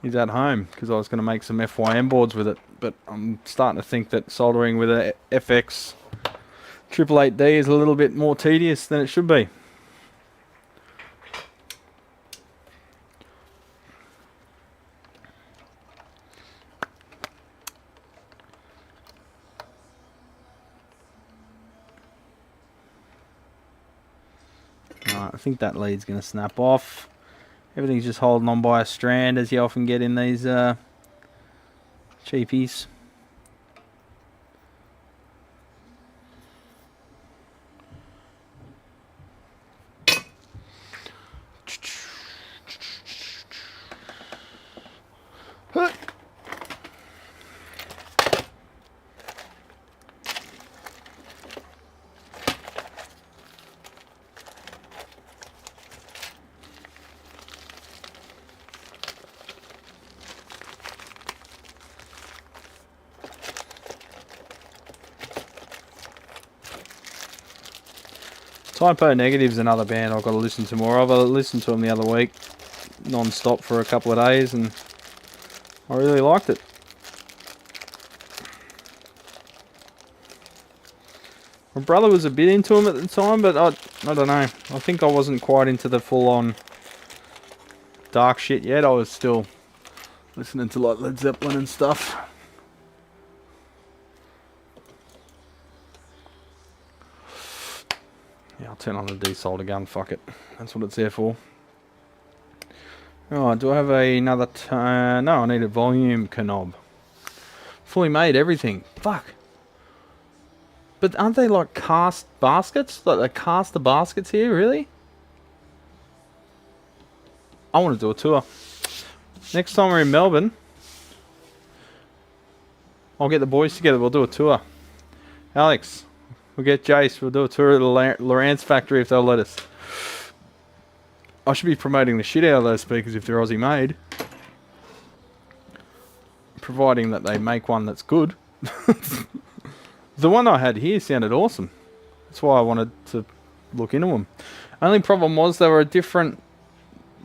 is at home because I was going to make some FYM boards with it. But I'm starting to think that soldering with a FX-888D is a little bit more tedious than it should be. I think that lead's going to snap off. Everything's just holding on by a strand, as you often get in these cheapies. Typo Negative's another band I've got to listen to more of. I listened to them the other week, non-stop for a couple of days, and I really liked it. My brother was a bit into them at the time, but I don't know. I think I wasn't quite into the full-on dark shit yet. I was still listening to like Led Zeppelin and stuff. Yeah, I'll turn on the desolder gun, fuck it. That's what it's there for. Oh, do I have another... no, I need a volume knob. Fully made everything. Fuck. But aren't they like cast baskets? Like they cast the baskets here, really? I want to do a tour. Next time we're in Melbourne, I'll get the boys together, we'll do a tour. Alex... We'll get Jace, we'll do a tour of the Lowrance factory if they'll let us. I should be promoting the shit out of those speakers if they're Aussie made. Providing that they make one that's good. The one I had here sounded awesome. That's why I wanted to look into them. Only problem was they were a different.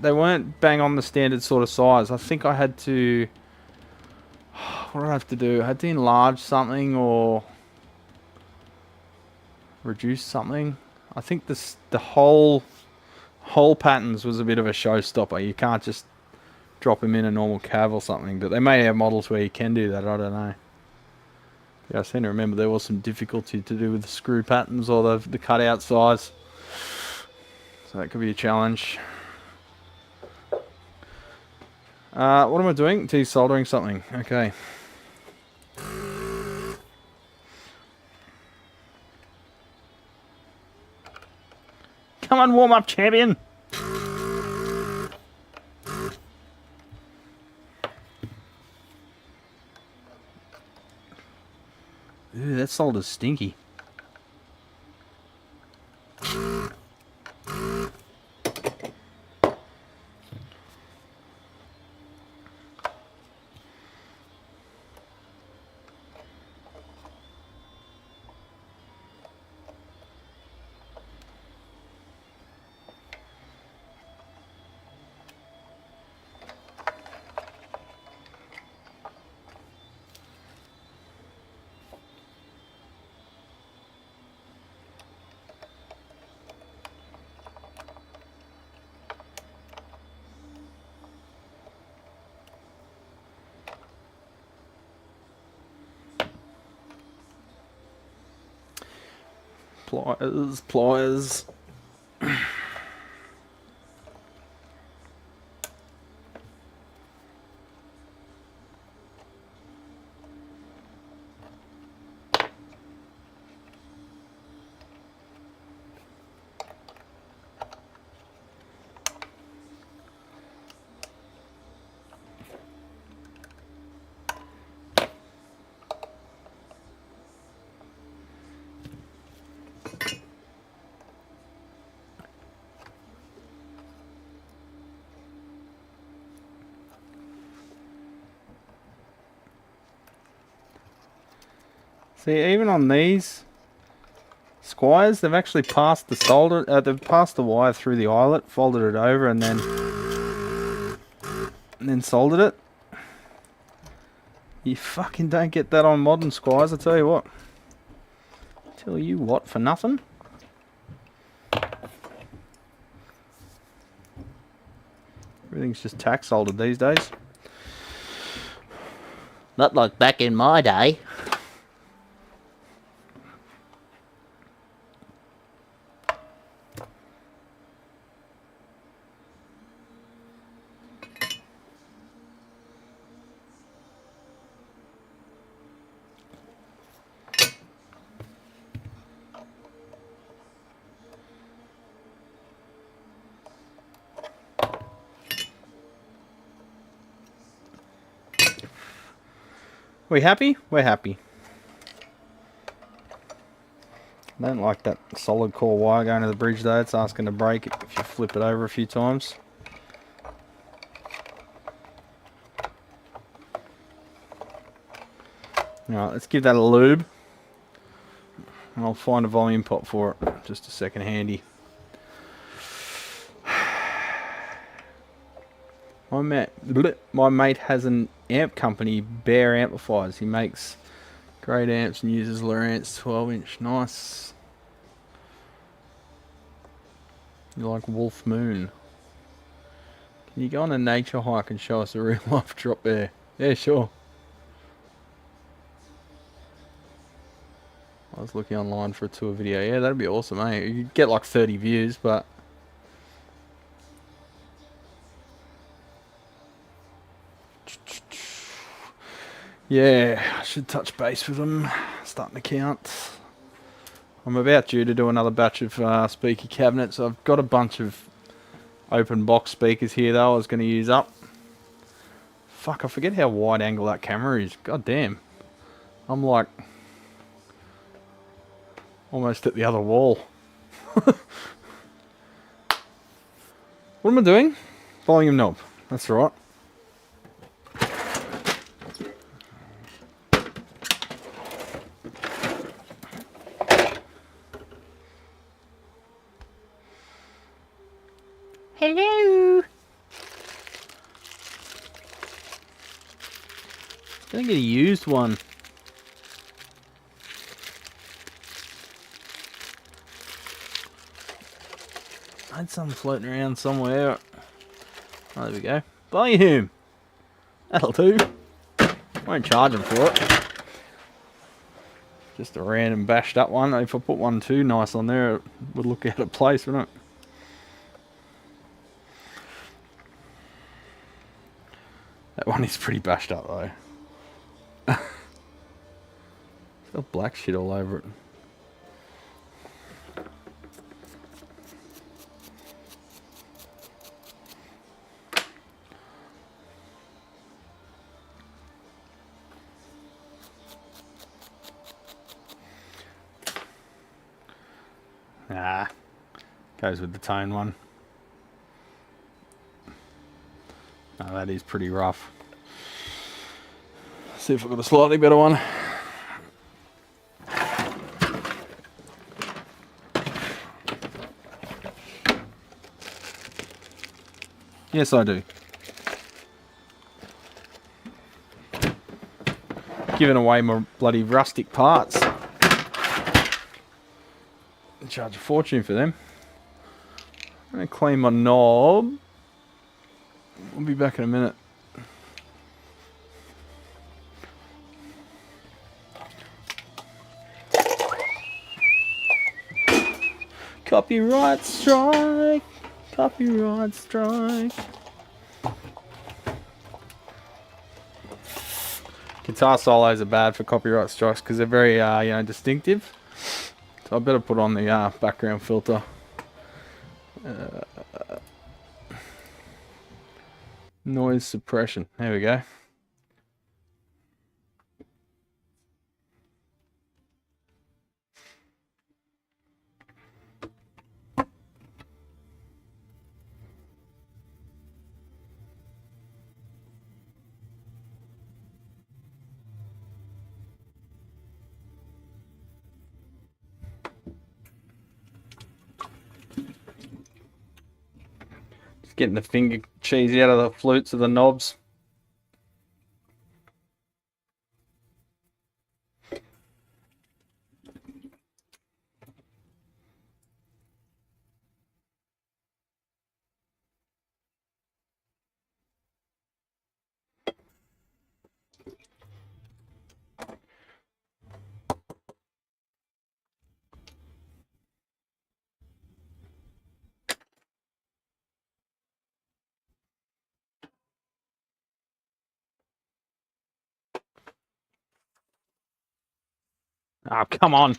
They weren't bang on the standard sort of size. I think I had to. What did I have to do? I had to enlarge something or reduce something. I think the whole patterns was a bit of a showstopper. You can't just drop them in a normal cav or something. But they may have models where you can do that. I don't know. Yeah, I seem to remember there was some difficulty to do with the screw patterns or the cutout size. So that could be a challenge. What am I doing? Soldering something. Okay. Come on, warm up, champion! Ooh, that solder's stinky. Pliers. See, even on these squires, they've actually passed the solder. They've passed the wire through the eyelet, folded it over, and then soldered it. You fucking don't get that on modern squires. I tell you what. Tell you what, for nothing. Everything's just tack soldered these days. Not like back in my day. We happy? We're happy. I don't like that solid core wire going to the bridge though. It's asking to break if you flip it over a few times. Alright, let's give that a lube. And I'll find a volume pot for it. Just a second handy. My mate has an amp company, Bear Amplifiers. He makes great amps and uses Lowrance 12-inch. Nice. You like Wolf Moon. Can you go on a nature hike and show us a real life drop there? Yeah, sure. I was looking online for a tour video. Yeah, that'd be awesome, eh? You'd get like 30 views, but... Yeah, I should touch base with them. Starting to count. I'm about due to do another batch of speaker cabinets. I've got a bunch of open box speakers here though I was going to use up. Fuck, I forget how wide angle that camera is. God damn. I'm like almost at the other wall. What am I doing? Volume knob. That's right. Hello. Gonna get a used one. I had some floating around somewhere. Oh, there we go. Volume. That'll do. Won't charge them for it. Just a random bashed up one. If I put one too nice on there, it would look out of place, wouldn't it? That one is pretty bashed up though. It's got black shit all over it. Ah, goes with the tone one. Oh, that is pretty rough. Let's see if I've got a slightly better one. Yes, I do. Giving away my bloody rustic parts. Charge a fortune for them. I'm going to clean my knob. We'll be back in a minute. Copyright strike. Copyright strike. Guitar solos are bad for copyright strikes because they're very, distinctive. So I better put on the background filter. Noise suppression. There we go. Getting the finger cheesy out of the flutes of the knobs. Oh, come on.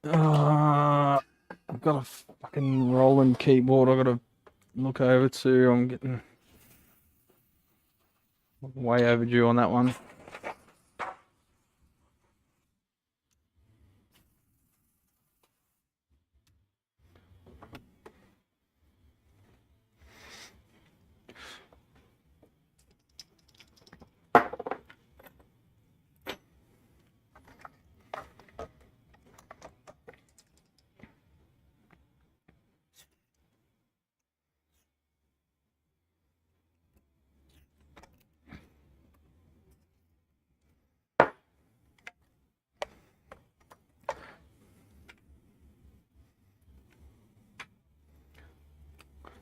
I've got a fucking rolling keyboard I've got to look over to. I'm getting way overdue on that one.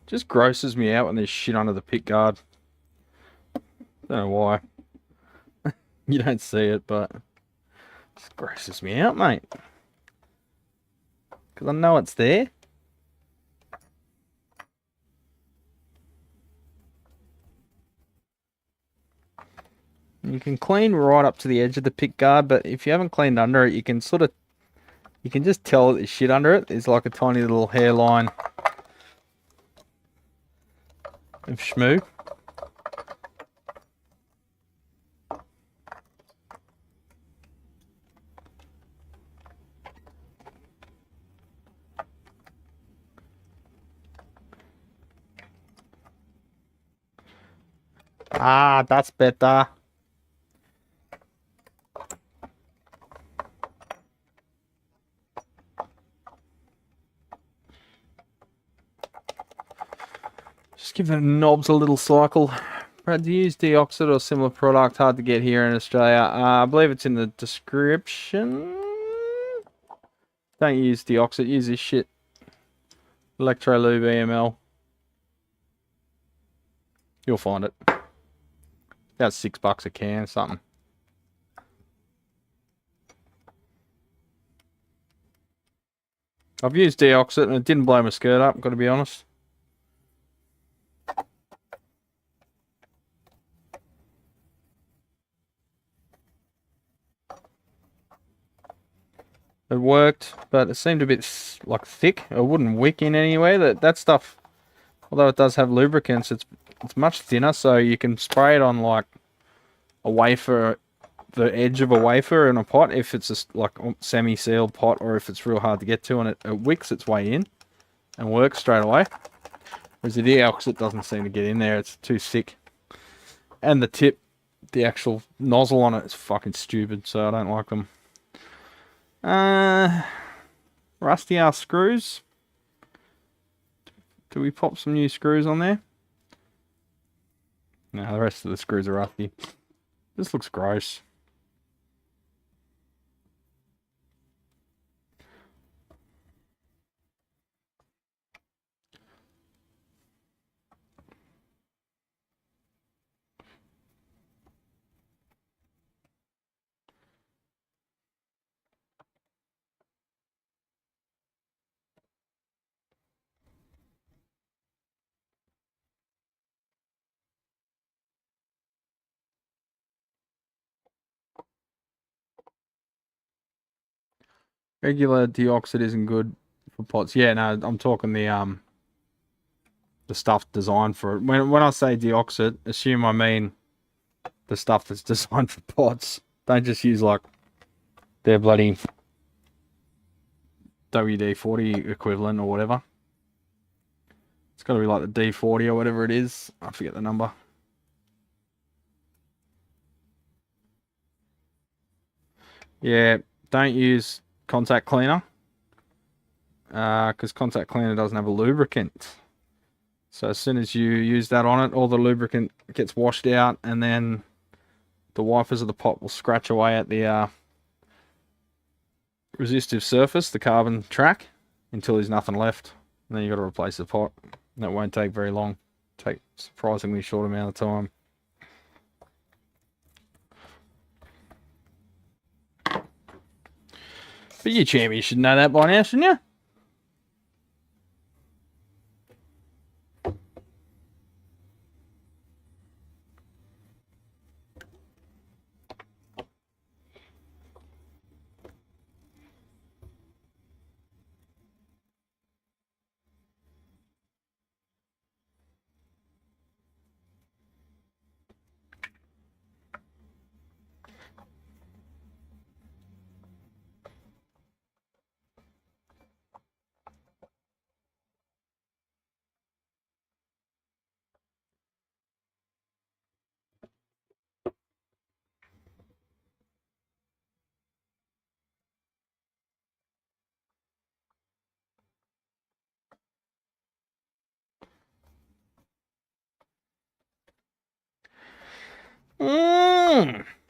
Just grosses me out when there's shit under the pick guard. Don't know why. You don't see it, but it just grosses me out, mate. Because I know it's there. You can clean right up to the edge of the pick guard, but if you haven't cleaned under it, you can just tell that there's shit under it. There's like a tiny little hairline of shmoo. Ah, that's better. Give the knobs a little cycle. Brad, do you use Deoxit or similar product? Hard to get here in Australia. I believe it's in the description. Don't use Deoxit. Use this shit. Electrolube EML. You'll find it. About $6 a can or something. I've used Deoxit and it didn't blow my skirt up, got to be honest. It worked, but it seemed a bit like thick. It wouldn't wick in anywhere. That stuff, although it does have lubricants, it's much thinner, so you can spray it on like a wafer, the edge of a wafer in a pot if it's just like a semi-sealed pot, or if it's real hard to get to, and it wicks its way in and works straight away. Whereas the Deoxit doesn't seem to get in there. It's too thick, and the tip, the actual nozzle on it is fucking stupid, so I don't like them. Rusty ass screws. Do we pop some new screws on there? No, the rest of the screws are rusty. This looks gross. Regular Deoxit isn't good for pots. Yeah, no, I'm talking the stuff designed for it. When I say Deoxit, assume I mean the stuff that's designed for pots. Don't just use like their bloody WD-40 equivalent or whatever. It's got to be like the D40 or whatever it is. I forget the number. Yeah, don't use contact cleaner, because contact cleaner doesn't have a lubricant. So as soon as you use that on it, all the lubricant gets washed out, and then the wipers of the pot will scratch away at the resistive surface, the carbon track, until there's nothing left. And then you've got to replace the pot. That won't take very long. Take a surprisingly short amount of time. But you champions should know that by now, shouldn't you?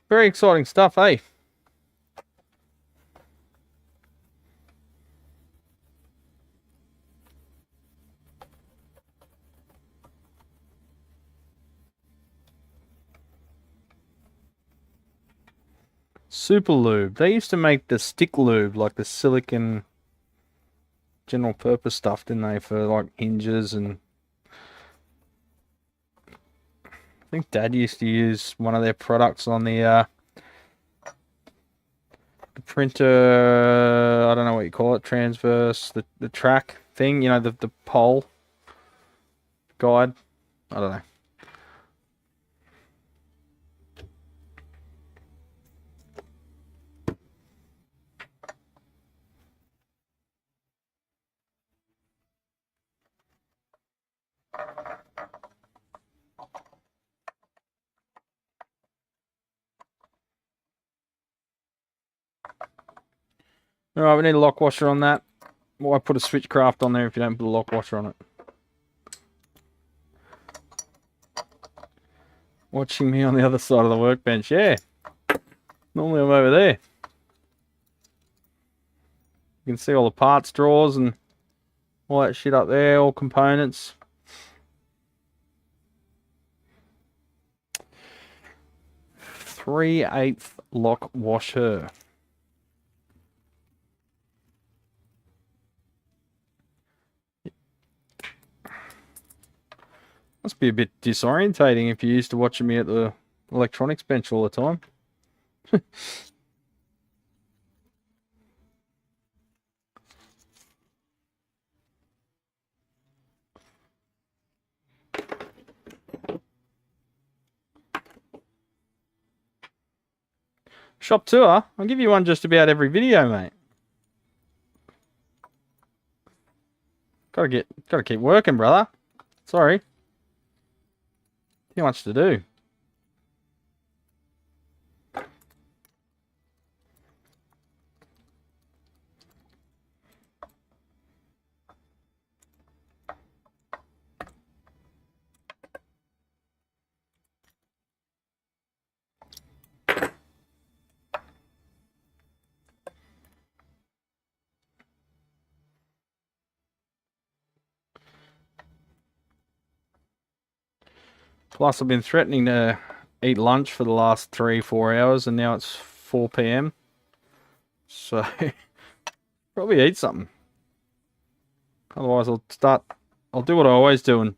Very exciting stuff, eh? Super lube. They used to make the stick lube, like the silicon general purpose stuff, didn't they? For like hinges, and I think Dad used to use one of their products on the printer. I don't know what you call it, transverse, the track thing, you know, the pole guide. I don't know. Alright, we need a lock washer on that. Why put a switchcraft on there if you don't put a lock washer on it? Watching me on the other side of the workbench. Yeah. Normally I'm over there. You can see all the parts drawers and all that shit up there, all components. Three-eighth lock washer. Must be a bit disorientating if you're used to watching me at the electronics bench all the time. Shop tour? I'll give you one just about every video, mate. Gotta keep working, brother. Sorry. Too much to do. Plus, I've been threatening to eat lunch for the last 3-4 hours, and now it's 4 PM. So, probably eat something. Otherwise, I'll do what I always do and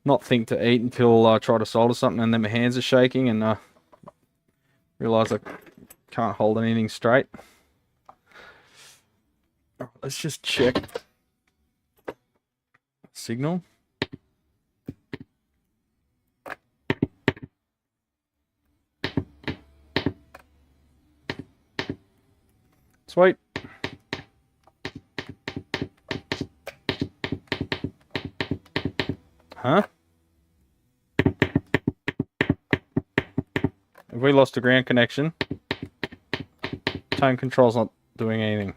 not think to eat until I try to solder something, and then my hands are shaking, and realise I can't hold anything straight. Let's just check signal. Sweet. Huh? Have we lost a ground connection? Tone control's not doing anything.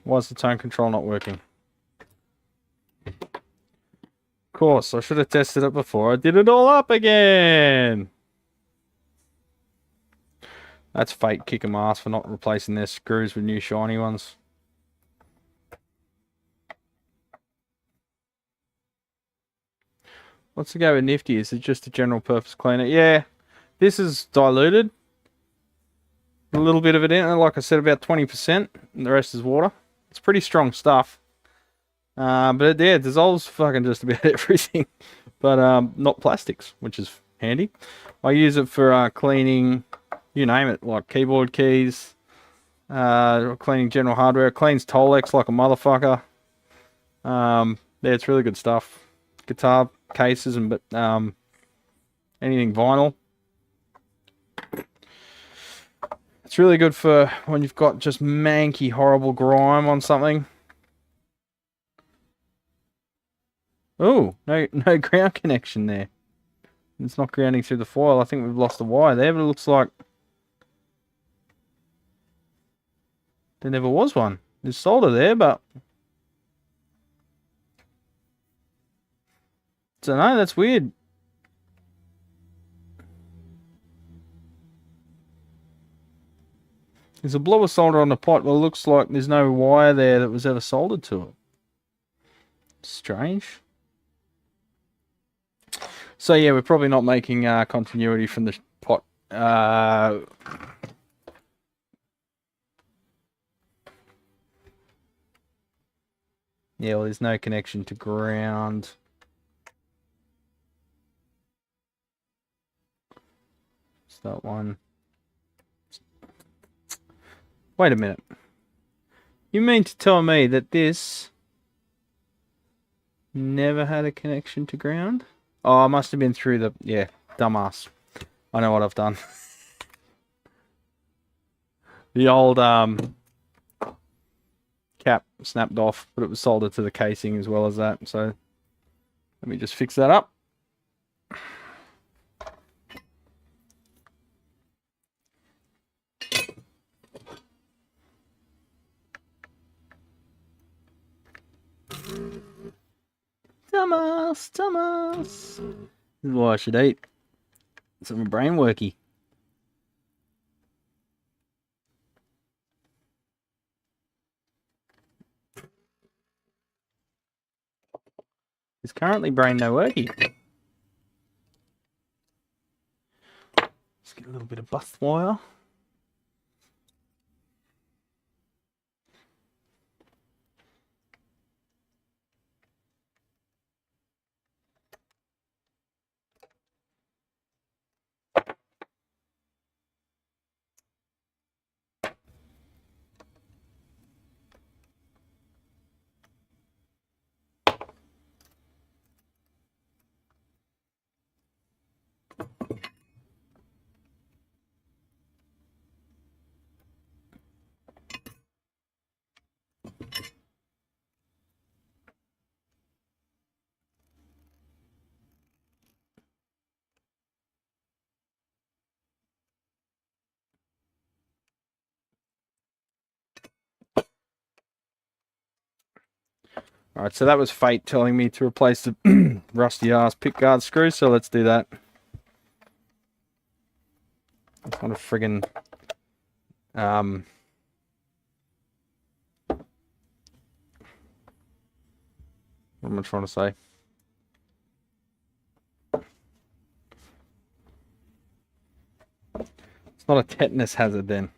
Why is the tone control not working? Of course, I should have tested it before I did it all up again. That's fate kicking my ass for not replacing their screws with new shiny ones. What's the go with Nifty? Is it just a general purpose cleaner? Yeah, this is diluted. A little bit of it in it, like I said, about 20%, and the rest is water. It's pretty strong stuff. But yeah, it dissolves fucking just about everything. But not plastics, which is handy. I use it for cleaning, you name it, like keyboard keys, cleaning general hardware. It cleans Tolex like a motherfucker. Yeah, it's really good stuff. Guitar cases and anything vinyl. It's really good for when you've got just manky, horrible grime on something. Oh, no ground connection there. It's not grounding through the foil. I think we've lost a wire there, but it looks like there never was one. There's solder there, but I don't know, that's weird. There's a blob of solder on the pot, but it looks like there's no wire there that was ever soldered to it. Strange. So yeah, we're probably not making continuity from the pot. Yeah, well, there's no connection to ground. It's that one. Wait a minute. You mean to tell me that this never had a connection to ground? Oh, I must have been through the... Yeah, dumbass. I know what I've done. The old cap snapped off, but it was soldered to the casing as well as that. So let me just fix that up. Thomas. This is what I should eat. Some brain worky. It's currently brain no worky. Let's get a little bit of bust wire. Alright, so that was fate telling me to replace the rusty ass pickguard screw, so let's do that. It's not a friggin' what am I trying to say? It's not a tetanus hazard then.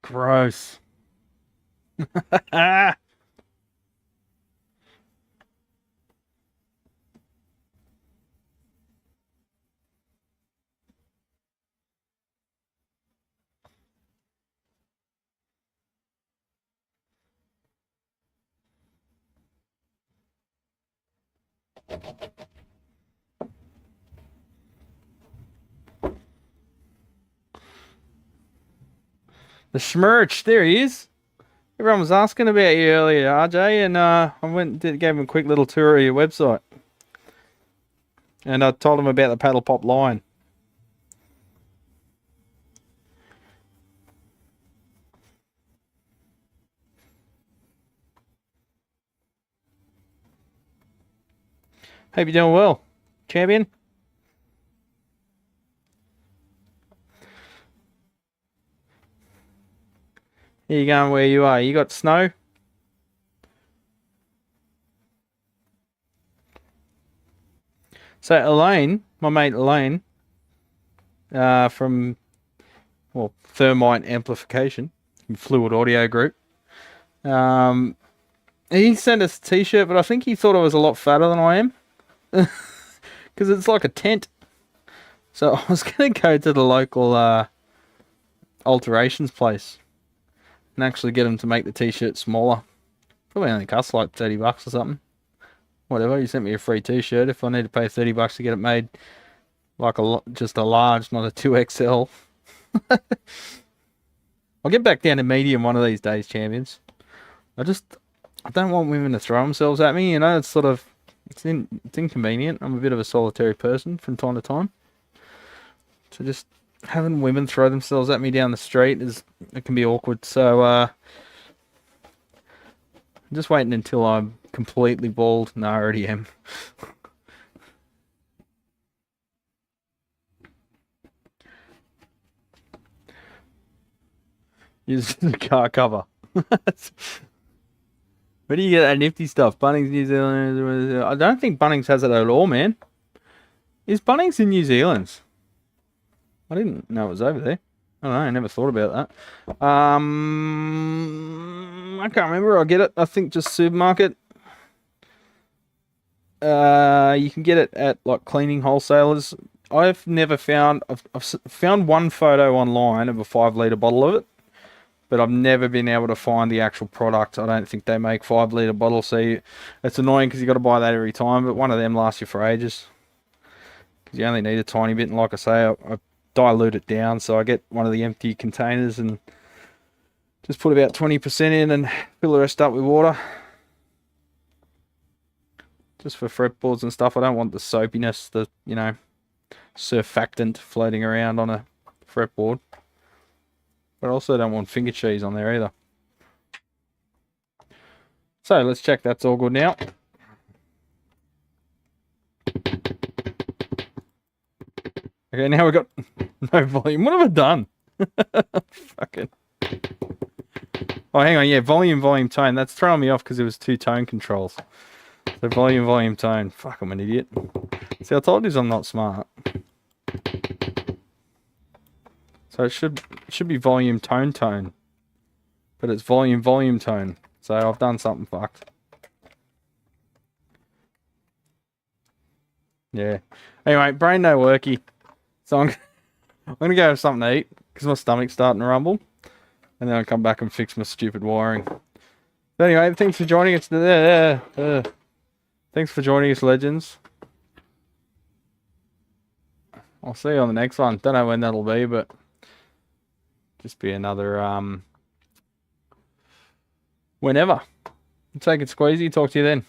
Gross. The Schmerch, there he is. Everyone was asking about you earlier, RJ, and I went and gave him a quick little tour of your website. And I told him about the paddle pop line. Hope you're doing well, champion. Here you going where you are. You got snow? So Elaine, my mate Elaine, from Thermite Amplification, Fluid Audio Group, he sent us a t-shirt, but I think he thought I was a lot fatter than I am. Because it's like a tent. So I was going to go to the local alterations place and actually get him to make the t-shirt smaller. Probably only costs like $30 or something. Whatever, he sent me a free t-shirt. If I need to pay $30 to get it made like just a large, not a 2XL. I'll get back down to medium one of these days, champions. I don't want women to throw themselves at me, you know. It's sort of it's inconvenient. I'm a bit of a solitary person from time to time. So just having women throw themselves at me down the street it can be awkward. So I'm just waiting until I'm completely bald. No, I already am. Use the car cover. Where do you get that nifty stuff? Bunnings, New Zealand? I don't think Bunnings has it at all, man. Is Bunnings in New Zealand? I didn't know it was over there. I don't know, I never thought about that. I can't remember. I'll get it. I think just supermarket. You can get it at like cleaning wholesalers. I've never found. I've found one photo online of a 5-litre bottle of it, but I've never been able to find the actual product. I don't think they make 5-litre bottles, so it's annoying because you got to buy that every time. But one of them lasts you for ages because you only need a tiny bit. And like I say, I dilute it down, so I get one of the empty containers and just put about 20% in and fill the rest up with water. Just for fretboards and stuff. I don't want the soapiness, the, you know, surfactant floating around on a fretboard. But I also don't want finger cheese on there either. So let's check that's all good now. Okay, now we've got no volume. What have I done? Fucking. Oh, hang on. Yeah, volume, tone. That's throwing me off because it was 2 tone controls. So volume, tone. Fuck, I'm an idiot. See, I told you I'm not smart. So it should be volume, tone. But it's volume, tone. So I've done something fucked. Yeah. Anyway, brain no worky. So I'm going to go have something to eat because my stomach's starting to rumble. And then I'll come back and fix my stupid wiring. But anyway, thanks for joining us. Thanks for joining us, legends. I'll see you on the next one. Don't know when that'll be, but just be another whenever. Take it squeezy. Talk to you then.